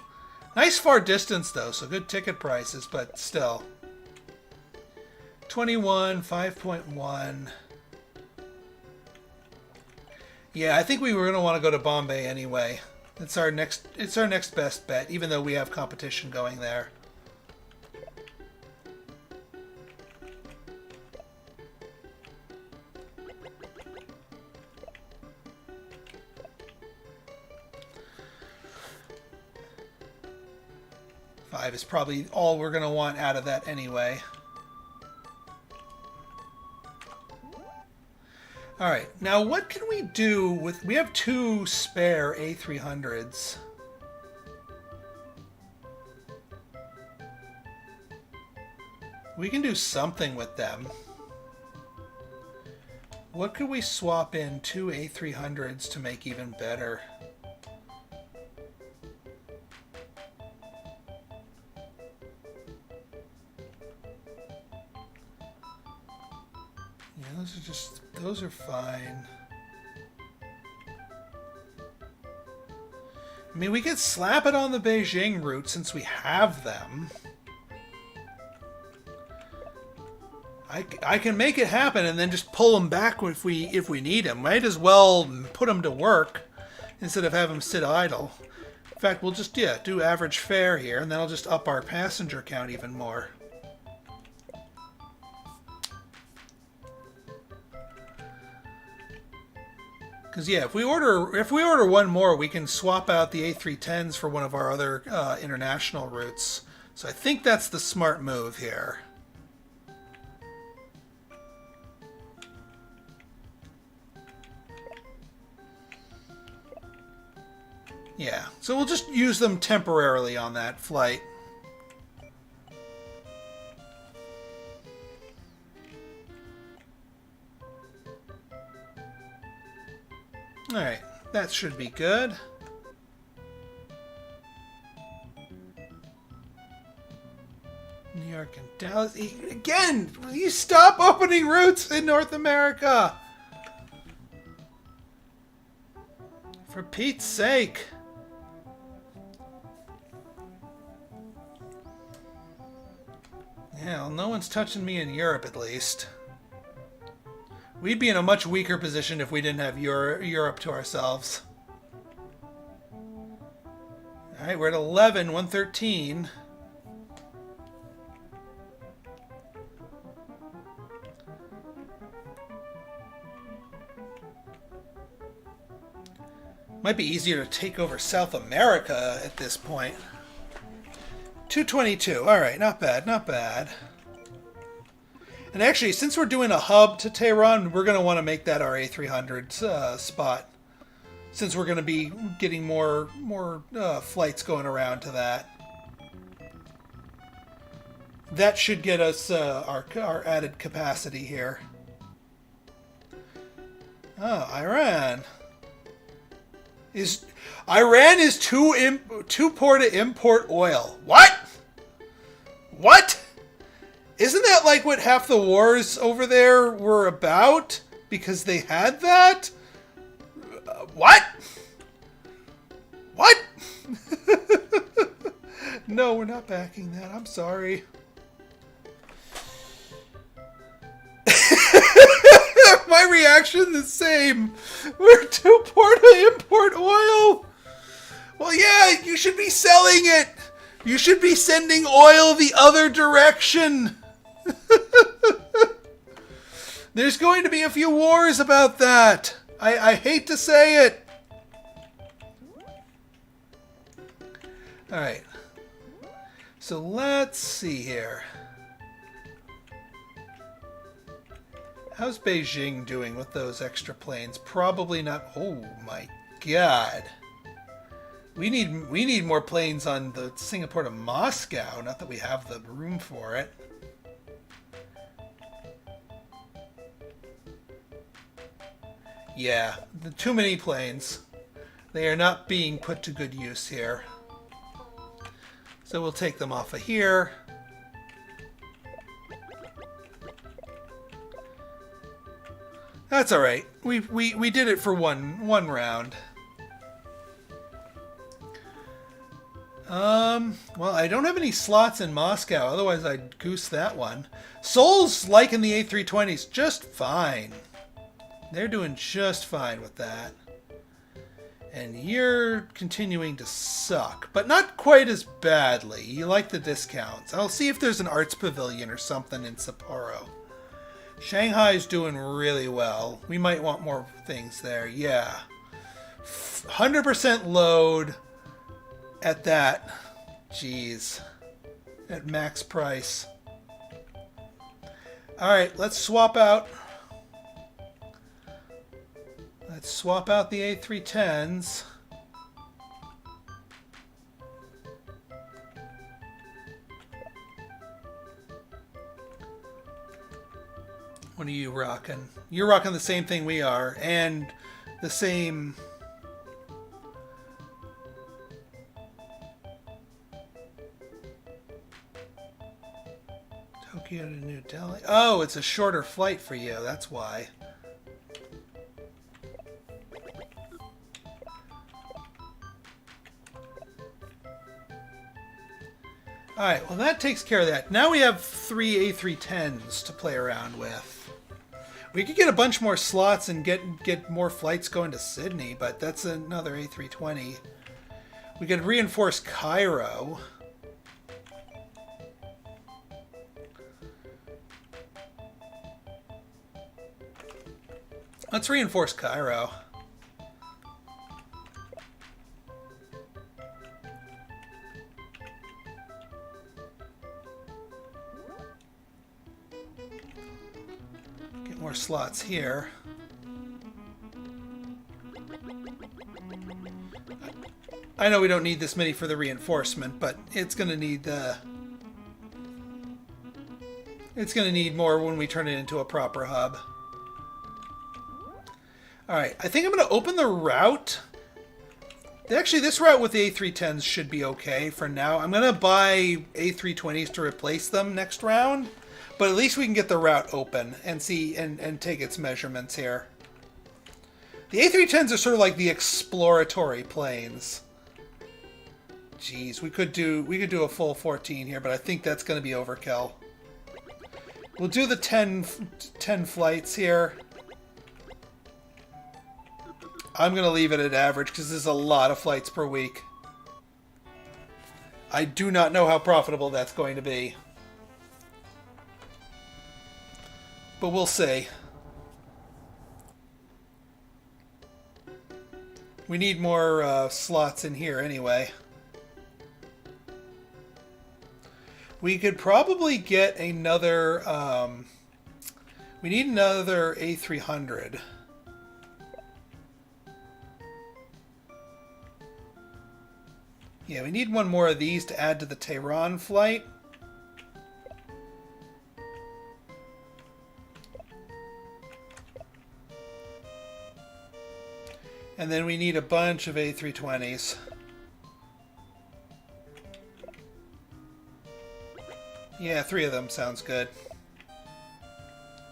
Speaker 1: Nice far distance though, so good ticket prices, but still. 21, 5.1. Yeah, I think we were going to want to go to Bombay anyway. It's our next best bet, even though we have competition going there. Five is probably all we're going to want out of that anyway. Alright, now what can we do with... We have 2 spare A300s. We can do something with them. What could we swap in 2 A300s to make even better? Yeah, those are fine. I mean, we could slap it on the Beijing route since we have them. I can make it happen and then just pull them back if we need them. Might as well put them to work instead of have them sit idle. In fact, we'll just do average fare here, and that'll just up our passenger count even more. Because if we order one more, we can swap out the A310s for one of our other international routes. So I think that's the smart move here. Yeah, so we'll just use them temporarily on that flight. Alright, that should be good. New York and Dallas. Again, will you stop opening routes in North America? For Pete's sake. Yeah, well, no one's touching me in Europe, at least. We'd be in a much weaker position if we didn't have Europe to ourselves. Alright, we're at 11, 113. Might be easier to take over South America at this point. 222. Alright, not bad, not bad. And actually, since we're doing a hub to Tehran, we're going to want to make that our A300 spot. Since we're going to be getting more flights going around to that. That should get us our added capacity here. Oh, Iran. Iran is too poor to import oil. What? What? Isn't that like what half the wars over there were about? Because they had that? What? What? No, we're not backing that. I'm sorry. My reaction the same. We're too poor to import oil. Well, yeah, you should be selling it. You should be sending oil the other direction. There's going to be a few wars about that. I hate to say it. Alright. So let's see here. How's Beijing doing with those extra planes? Probably not. Oh my god. We need more planes on the Singapore to Moscow. Not that we have the room for it. Yeah, too many planes. They are not being put to good use here. So we'll take them off of here. That's all right. We did it for one round. Well, I don't have any slots in Moscow. Otherwise, I'd goose that one. Seoul's liking the A320s just fine. They're doing just fine with that. And you're continuing to suck, but not quite as badly. You like the discounts. I'll see if there's an arts pavilion or something in Sapporo. Shanghai's doing really well. We might want more things there. Yeah. 100% load at that. Jeez. At max price. Alright, let's swap out. Let's swap out the A310s. What are you rocking? You're rocking the same thing we are, and the same... Tokyo to New Delhi. Oh, it's a shorter flight for you. That's why. Alright, well that takes care of that. Now we have 3 A310s to play around with. We could get a bunch more slots and get more flights going to Sydney, but that's another A320. We could reinforce Cairo. Let's reinforce Cairo. Get more slots here. I know we don't need this many for the reinforcement, but it's going to need it's going to need more when we turn it into a proper hub. All right, I think I'm going to open the route. Actually, this route with the A310s should be okay for now. I'm going to buy A320s to replace them next round, but at least we can get the route open and see and take its measurements here. The A310s are sort of like the exploratory planes. Jeez, we could do a full 14 here, but I think that's going to be overkill. We'll do the 10 flights here. I'm going to leave it at average because there's a lot of flights per week. I do not know how profitable that's going to be. But we'll see. We need more slots in here anyway. We could probably get another... we need another A300. Yeah, we need one more of these to add to the Tehran flight. And then we need a bunch of A320s. Yeah, 3 of them sounds good.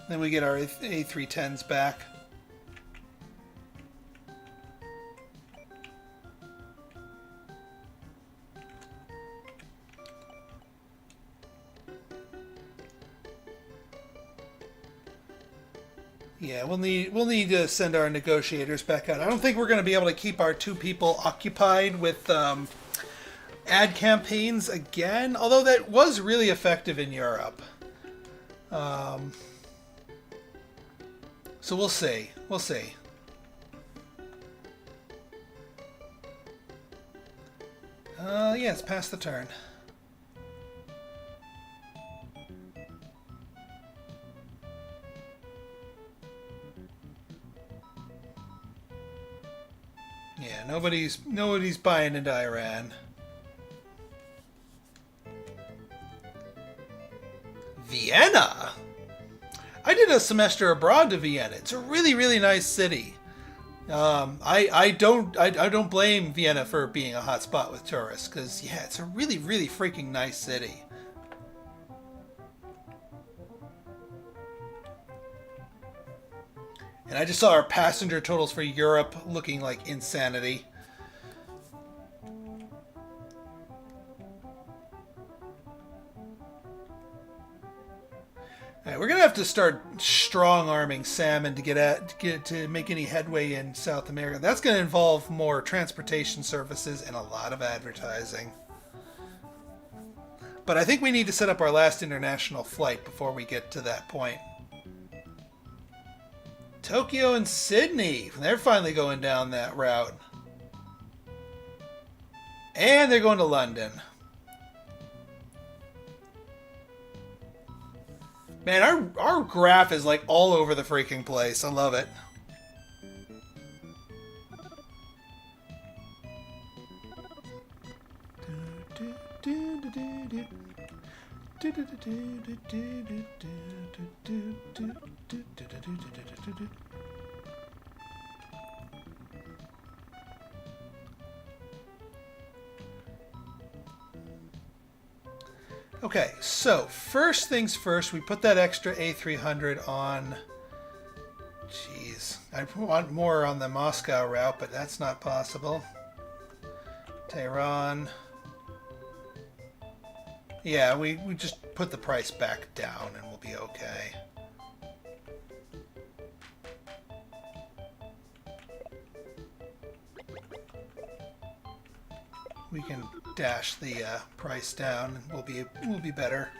Speaker 1: Then we get our A310s back. Yeah, we'll need to send our negotiators back out. I don't think we're going to be able to keep our 2 people occupied with ad campaigns again, although that was really effective in Europe. So we'll see. We'll see. Yeah, it's past the turn. Yeah, nobody's buying into Iran. Vienna? I did a semester abroad to Vienna. It's a really, really nice city. I don't blame Vienna for being a hot spot with tourists, because yeah, it's a really, really freaking nice city. And I just saw our passenger totals for Europe looking like insanity. Alright, we're gonna have to start strong-arming salmon to get to make any headway in South America. That's gonna involve more transportation services and a lot of advertising. But I think we need to set up our last international flight before we get to that point. Tokyo and Sydney. They're finally going down that route. And they're going to London. Man, our graph is like all over the freaking place. I love it. Okay, so first things first, we put that extra A300 on. Jeez, I want more on the Moscow route, but that's not possible. Tehran. Yeah, we just put the price back down and we'll be okay. We can dash the price down and we'll be better.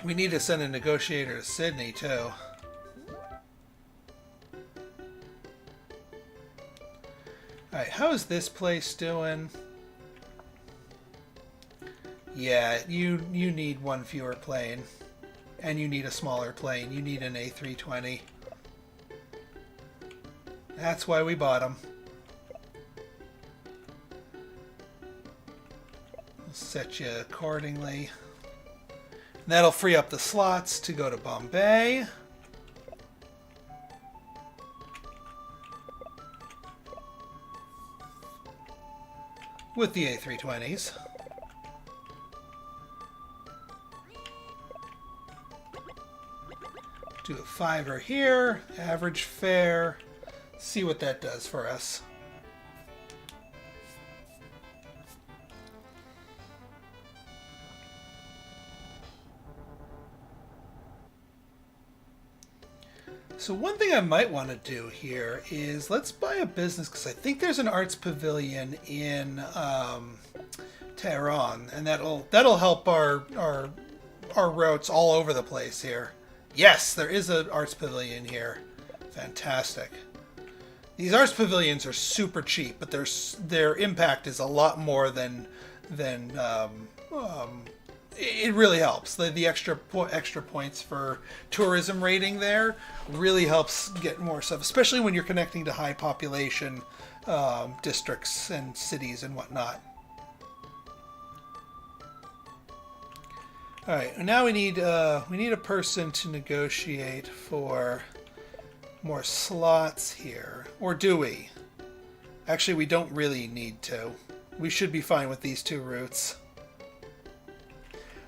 Speaker 1: We need to send a negotiator to Sydney too. Alright, how's this place doing? Yeah, you need one fewer plane. And you need a smaller plane. You need an A320. That's why we bought them. We'll set you accordingly. And that'll free up the slots to go to Bombay. With the A320s. Do a $5 here, average fare. See what that does for us. So one thing I might want to do here is let's buy a business, because I think there's an arts pavilion in Tehran, and that'll help our routes all over the place here. Yes, there is an arts pavilion here. Fantastic. These arts pavilions are super cheap, but their impact is a lot more than it really helps. The extra points for tourism rating there really helps get more stuff, especially when you're connecting to high population districts and cities and whatnot. All right, now we need a person to negotiate for more slots here, or do we? Actually, we don't really need to. We should be fine with these two routes.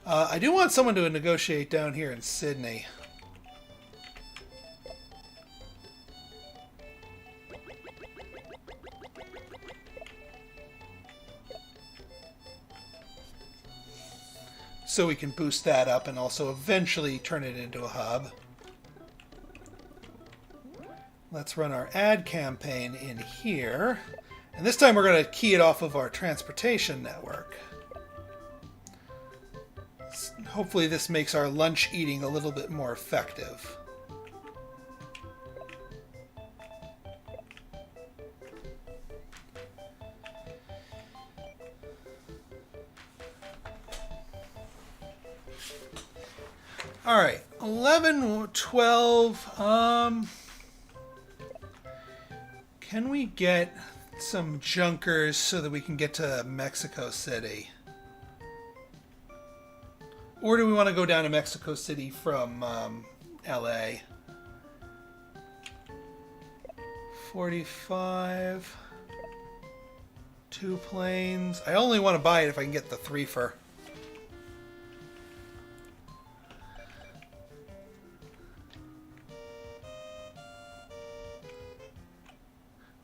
Speaker 1: I do want someone to negotiate down here in Sydney. So we can boost that up and also eventually turn it into a hub. Let's run our ad campaign in here. And this time we're going to key it off of our transportation network. Hopefully this makes our lunch eating a little bit more effective. All right, 11, 12. Can we get some junkers so that we can get to Mexico City? Or do we want to go down to Mexico City from LA? 45. 2 planes. I only want to buy it if I can get the threefer.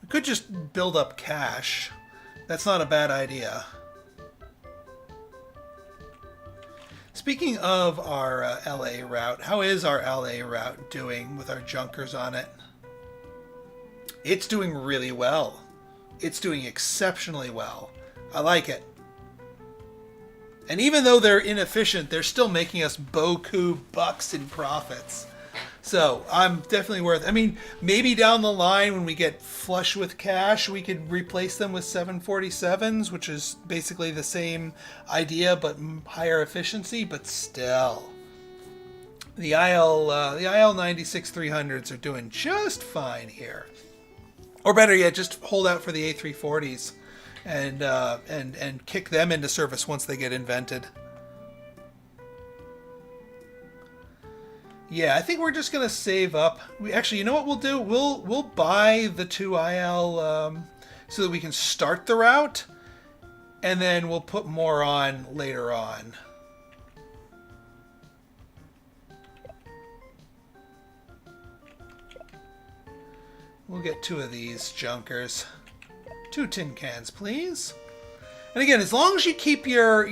Speaker 1: We could just build up cash. That's not a bad idea. Speaking of our LA route, how is our LA route doing with our junkers on it? It's doing really well. It's doing exceptionally well. I like it. And even though they're inefficient, they're still making us beaucoup bucks in profits. So I'm definitely worth. I mean, maybe down the line when we get flush with cash, we could replace them with 747s, which is basically the same idea but higher efficiency. But still, the IL 96 300s are doing just fine here. Or better yet, just hold out for the A340s and kick them into service once they get invented. Yeah, I think we're just gonna save up. You know what we'll do? We'll buy the 2 IL so that we can start the route, and then we'll put more on later on. We'll get 2 of these junkers. 2 tin cans, please. And again, as long as you keep your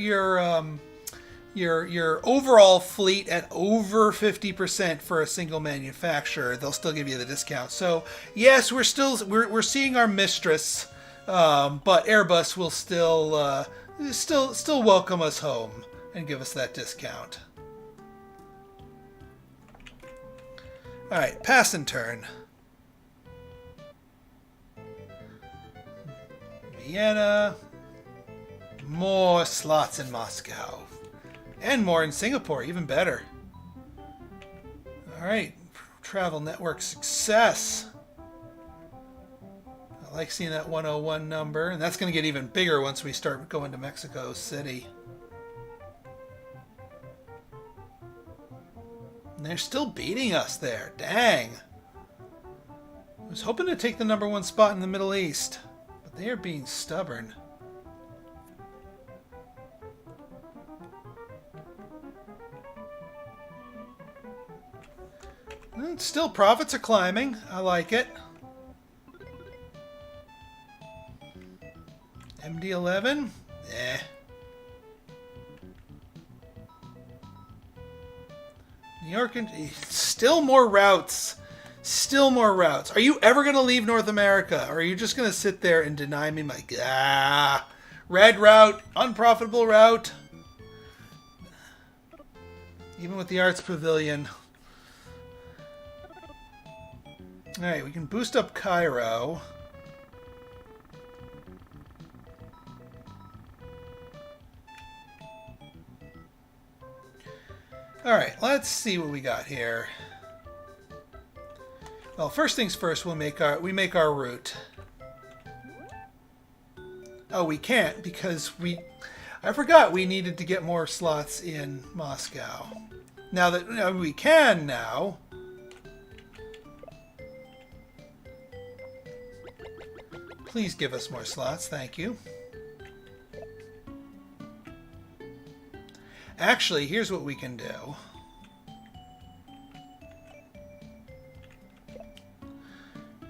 Speaker 1: overall fleet at over 50% for a single manufacturer, they'll still give you the discount. So yes, we're seeing our mistress, but Airbus will still welcome us home and give us that discount. All right, pass and turn. Vienna. More slots in Moscow. And more in Singapore, even better. Alright, travel network success. I like seeing that 101 number, and that's going to get even bigger once we start going to Mexico City. And they're still beating us there. Dang. I was hoping to take the #1 spot in the Middle East, but they are being stubborn. And still, profits are climbing. I like it. MD-11? Eh. New York and still more routes. Still more routes. Are you ever going to leave North America? Or are you just going to sit there and deny me my... red route. Unprofitable route. Even with the Arts Pavilion. Alright, we can boost up Cairo. Alright, let's see what we got here. Well, first things first, we make our route. Oh, we can't because I forgot we needed to get more slots in Moscow. Now that we can now. Please give us more slots, thank you. Actually, here's what we can do.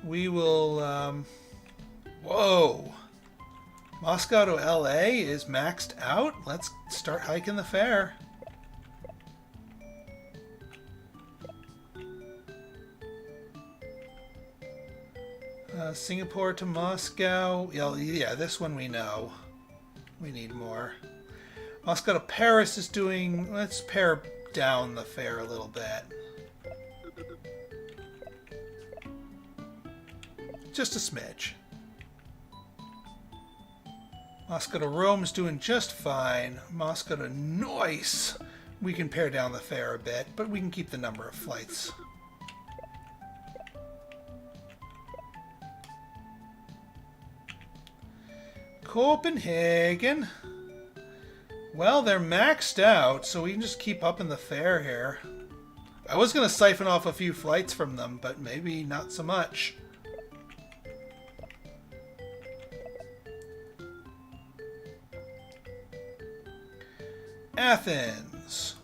Speaker 1: We will, whoa! Moscow to LA is maxed out. Let's start hiking the fare. Singapore to Moscow. Yeah, this one we know. We need more. Moscow to Paris is doing... Let's pare down the fare a little bit. Just a smidge. Moscow to Rome's doing just fine. Moscow to Nice. We can pare down the fare a bit, but we can keep the number of flights. Copenhagen. Well, they're maxed out, so we can just keep upping the fare here. I was going to siphon off a few flights from them, but maybe not so much. Athens.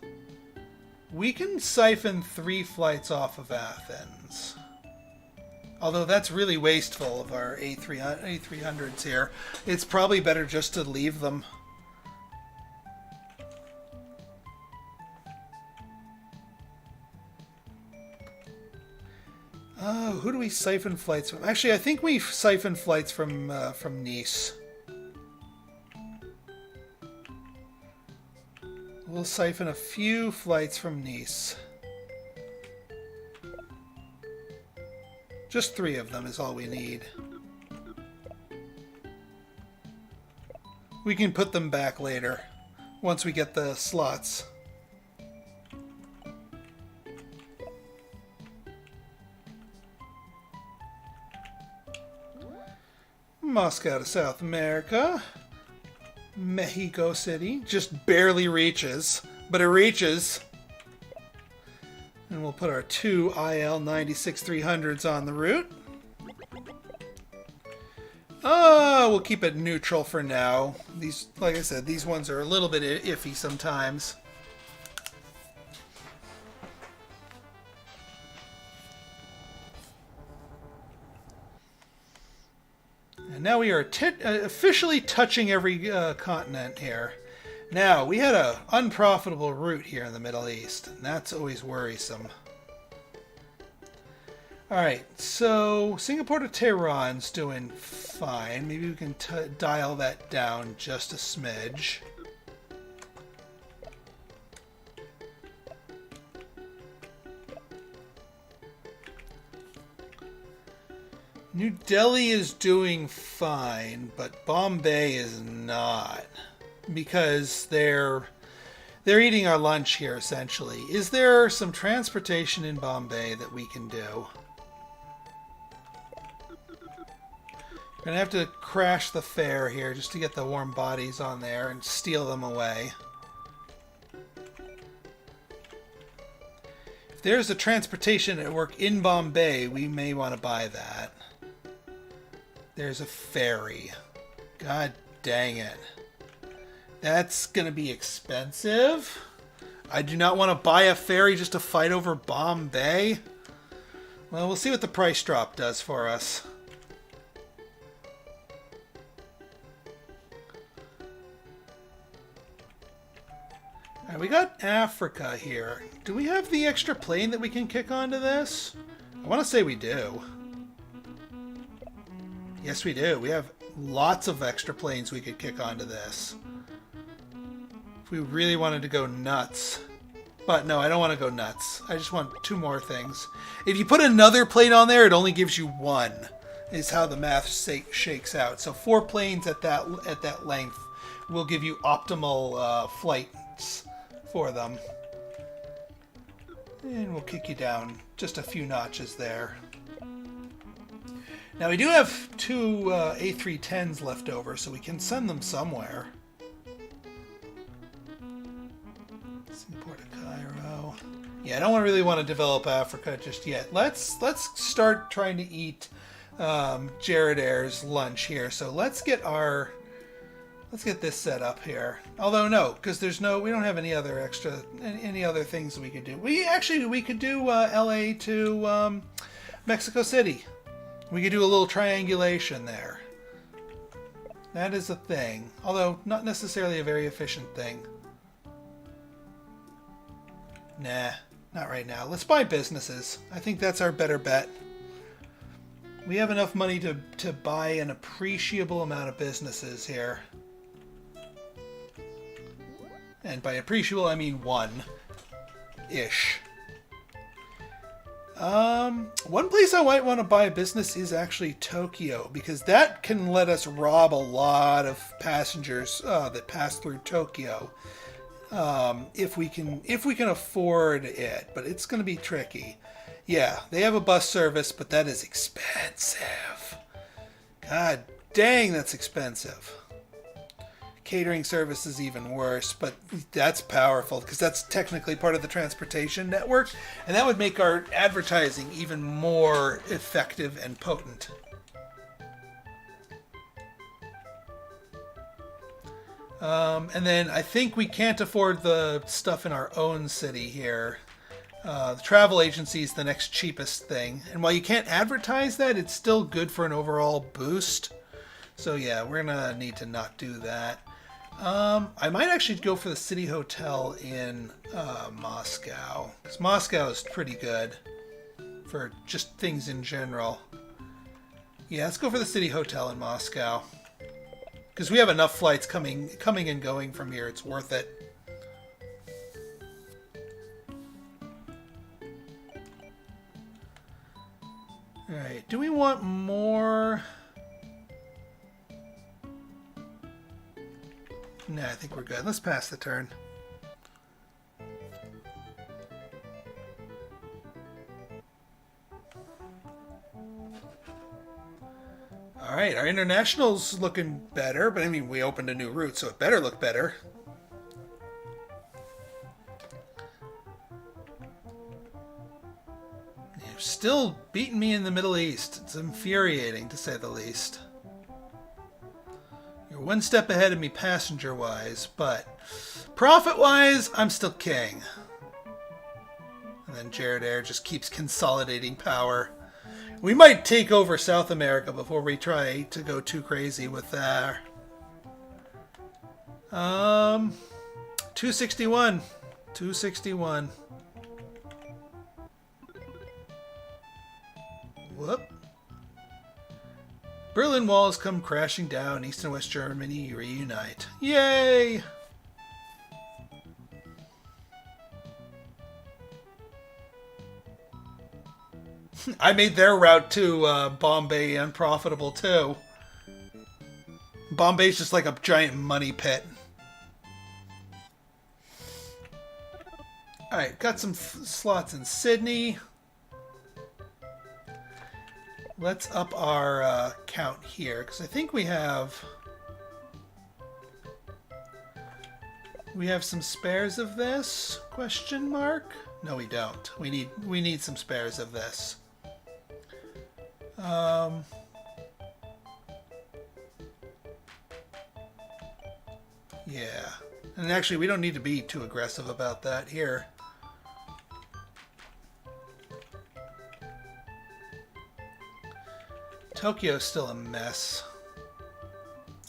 Speaker 1: We can siphon 3 flights off of Athens. Although that's really wasteful of our A300s here. It's probably better just to leave them. Oh, who do we siphon flights from? Actually, I think we siphon flights from Nice. We'll siphon a few flights from Nice. Just 3 of them is all we need. We can put them back later, once we get the slots. Moscow to South America. Mexico City. Just barely reaches, but it reaches. And we'll put our 2 IL-96-300s on the route. We'll keep it neutral for now. These, like I said, these ones are a little bit iffy sometimes. And now we are officially touching every continent here. Now, we had an unprofitable route here in the Middle East, and that's always worrisome. Alright, so Singapore to Tehran's doing fine. Maybe we can dial that down just a smidge. New Delhi is doing fine, but Bombay is not. Because they're eating our lunch here, essentially. Is there some transportation in Bombay that we can do? Gonna have to crash the fair here just to get the warm bodies on there and steal them away. If there's a transportation network in Bombay, we may want to buy that. There's a ferry. God dang it. That's gonna be expensive. I do not want to buy a ferry just to fight over Bombay. Well, we'll see what the price drop does for us. Alright, we got Africa here. Do we have the extra plane that we can kick onto this? I want to say we do. Yes, we do. We have lots of extra planes we could kick onto this. If we really wanted to go nuts. But no, I don't want to go nuts. I just want 2 more things. If you put another plane on there, it only gives you 1. Is how the math shakes out. So 4 planes at that length will give you optimal flights for them. And we'll kick you down just a few notches there. Now we do have 2 A310s left over, so we can send them somewhere. Seaport of Cairo. Yeah, I don't really want to develop Africa just yet. Let's start trying to eat Jared Air's lunch here. So let's get this set up here. Although no, because we don't have any other things we could do. We could do LA to Mexico City. We could do a little triangulation there. That is a thing, although not necessarily a very efficient thing. Nah, not right now. Let's buy businesses. I think that's our better bet. We have enough money to buy an appreciable amount of businesses here. And by appreciable, I mean 1-ish. One place I might want to buy a business is actually Tokyo, because that can let us rob a lot of passengers that pass through Tokyo. If we can afford it, but it's going to be tricky. Yeah, they have a bus service, but that is expensive. God dang, that's expensive. Catering service is even worse, but that's powerful because that's technically part of the transportation network, and that would make our advertising even more effective and potent. And then I think we can't afford the stuff in our own city here. The travel agency is the next cheapest thing, and while you can't advertise that, it's still good for an overall boost. So yeah, we're gonna need to not do that. I might actually go for the city hotel in Moscow, because Moscow is pretty good for just things in general. Yeah, let's go for the city hotel in Moscow, because we have enough flights coming and going from here. It's worth it. All right, do we want more? Nah, I think we're good. Let's pass the turn. All right, our international's looking better, but I mean, we opened a new route, so it better look better. You're still beating me in the Middle East. It's infuriating, to say the least. You're 1 step ahead of me passenger-wise, but profit-wise, I'm still king. And then Jared Air just keeps consolidating power. We might take over South America before we try to go too crazy with that. 261. 261. Whoop. Berlin walls come crashing down. East and West Germany reunite. Yay! I made their route to Bombay unprofitable too. Bombay's just like a giant money pit. Alright, got some slots in Sydney. let's up our count here, because I think we have some spares of this? Question mark? No, we don't. We need some spares of this. Yeah. And actually, we don't need to be too aggressive about that here. Tokyo's still a mess.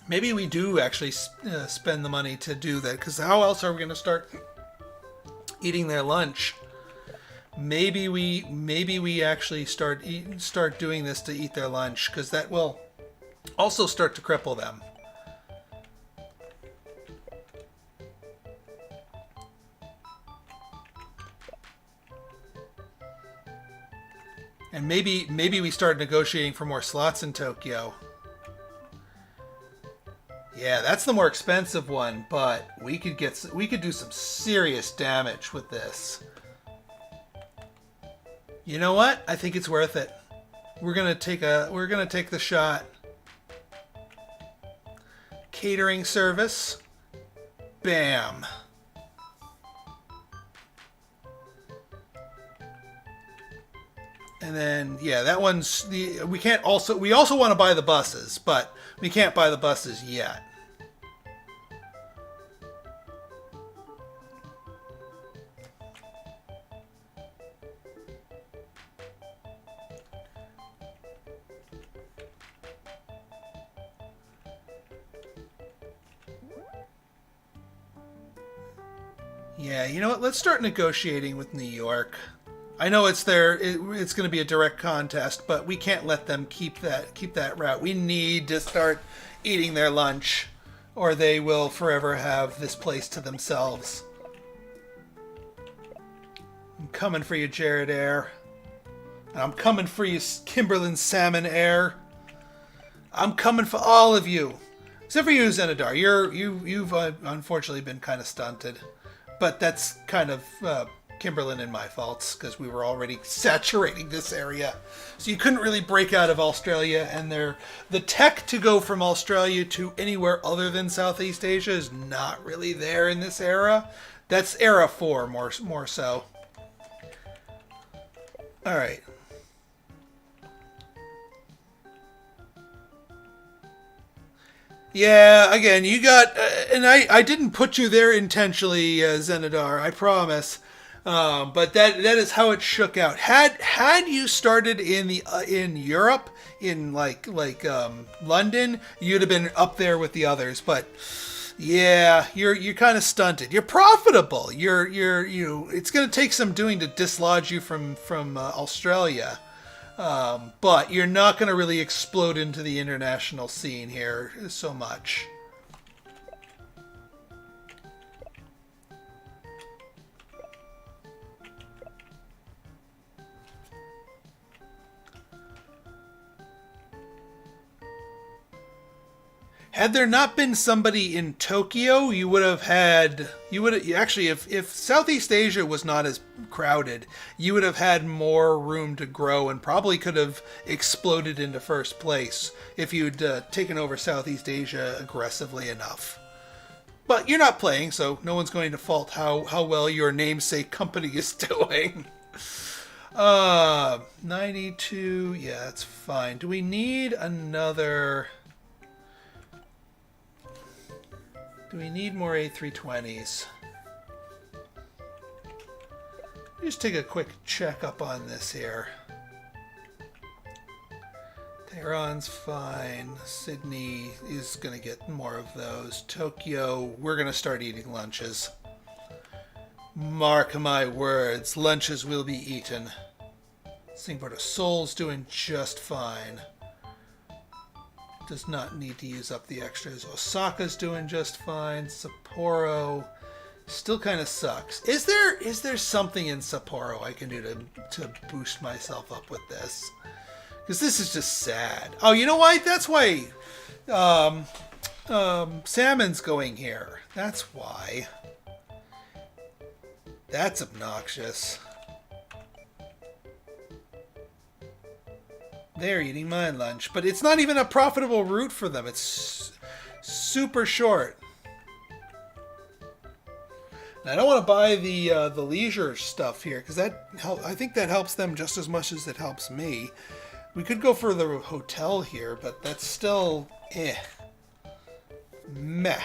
Speaker 1: Maybe we do actually spend the money to do that, because how else are we going to start eating their lunch? Maybe we actually start doing this to eat their lunch, because that will also start to cripple them. And maybe we start negotiating for more slots in Tokyo. Yeah, that's the more expensive one, but we could do some serious damage with this. You know what? I think it's worth it. We're gonna take the shot. Catering service. Bam. And then, yeah, that one's we also want to buy the buses, but we can't buy the buses yet. Yeah, you know what? Let's start negotiating with New York. I know it's going to be a direct contest, but we can't let them keep that route. We need to start eating their lunch, or they will forever have this place to themselves. I'm coming for you, Jared Air. I'm coming for you, Kimberlin Salmon Air. I'm coming for all of you, except for you, Zenidar. You've unfortunately been kind of stunted, but that's kind of Kimberlin and my faults, because we were already saturating this area. So you couldn't really break out of Australia, and the tech to go from Australia to anywhere other than Southeast Asia is not really there in this era. That's era 4 more so. All right. Yeah, again, you got, and I didn't put you there intentionally, Zenidar, I promise. But that is how it shook out. Had you started in Europe, in like London, you'd have been up there with the others. But yeah, you're kind of stunted. You're profitable. It's going to take some doing to dislodge you from Australia. But you're not going to really explode into the international scene here so much. Had there not been somebody in Tokyo, actually, if Southeast Asia was not as crowded, you would have had more room to grow and probably could have exploded into first place if you'd taken over Southeast Asia aggressively enough. But you're not playing, so no one's going to fault how well your namesake company is doing. 92, yeah, that's fine. Do we need another... Do we need more A320s? Just take a quick check up on this here. Tehran's fine. Sydney is going to get more of those. Tokyo, we're going to start eating lunches. Mark my words, lunches will be eaten. Singapore Seoul's doing just fine. Does not need to use up the extras. Osaka's doing just fine. Sapporo still kind of sucks. Is there something in Sapporo I can do to boost myself up with this? Because this is just sad. Oh, you know why? That's why Salmon's going here. That's why. That's obnoxious. They're eating my lunch. But it's not even a profitable route for them. It's super short. And I don't want to buy the leisure stuff here because I think that helps them just as much as it helps me. We could go for the hotel here, but that's still meh.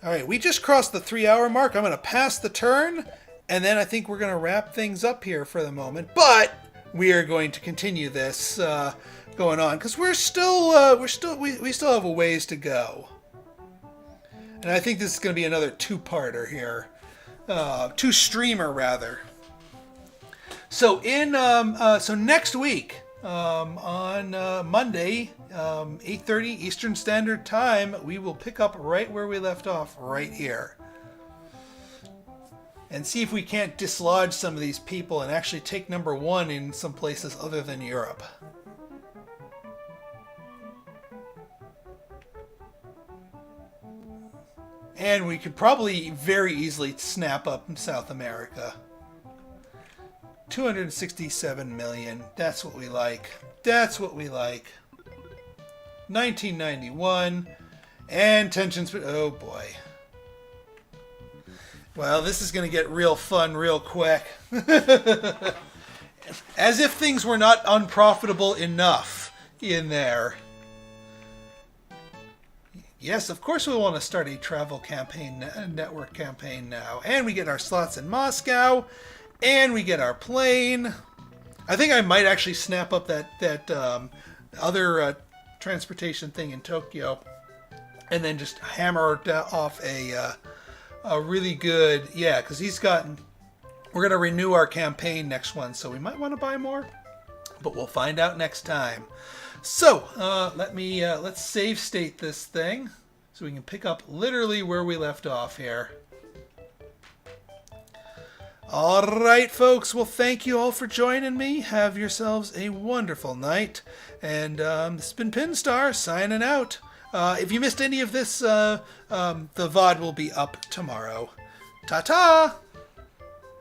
Speaker 1: All right, we just crossed the 3-hour mark. I'm going to pass the turn, and then I think we're going to wrap things up here for the moment. But we are going to continue this going on because we still have a ways to go. And I think this is going to be another two-parter here, two-streamer rather. So so next week on Monday, 8:30 Eastern Standard Time, we will pick up right where we left off, right here, and see if we can't dislodge some of these people and actually take number 1 in some places other than Europe. And we could probably very easily snap up in South America. 267 million. That's what we like. That's what we like. 1991. And tensions. Oh boy. Well, this is going to get real fun real quick. As if things were not unprofitable enough in there. Yes, of course we want to start a travel campaign, network campaign now. And we get our slots in Moscow. And we get our plane. I think I might actually snap up that other transportation thing in Tokyo. And then just hammer off a really good... Yeah, because we're going to renew our campaign next one. So we might want to buy more. But we'll find out next time. So, let's save state this thing so we can pick up literally where we left off here. All right, folks. Well, thank you all for joining me. Have yourselves a wonderful night. And this has been Pinstar signing out. If you missed any of this, the VOD will be up tomorrow. Ta-ta!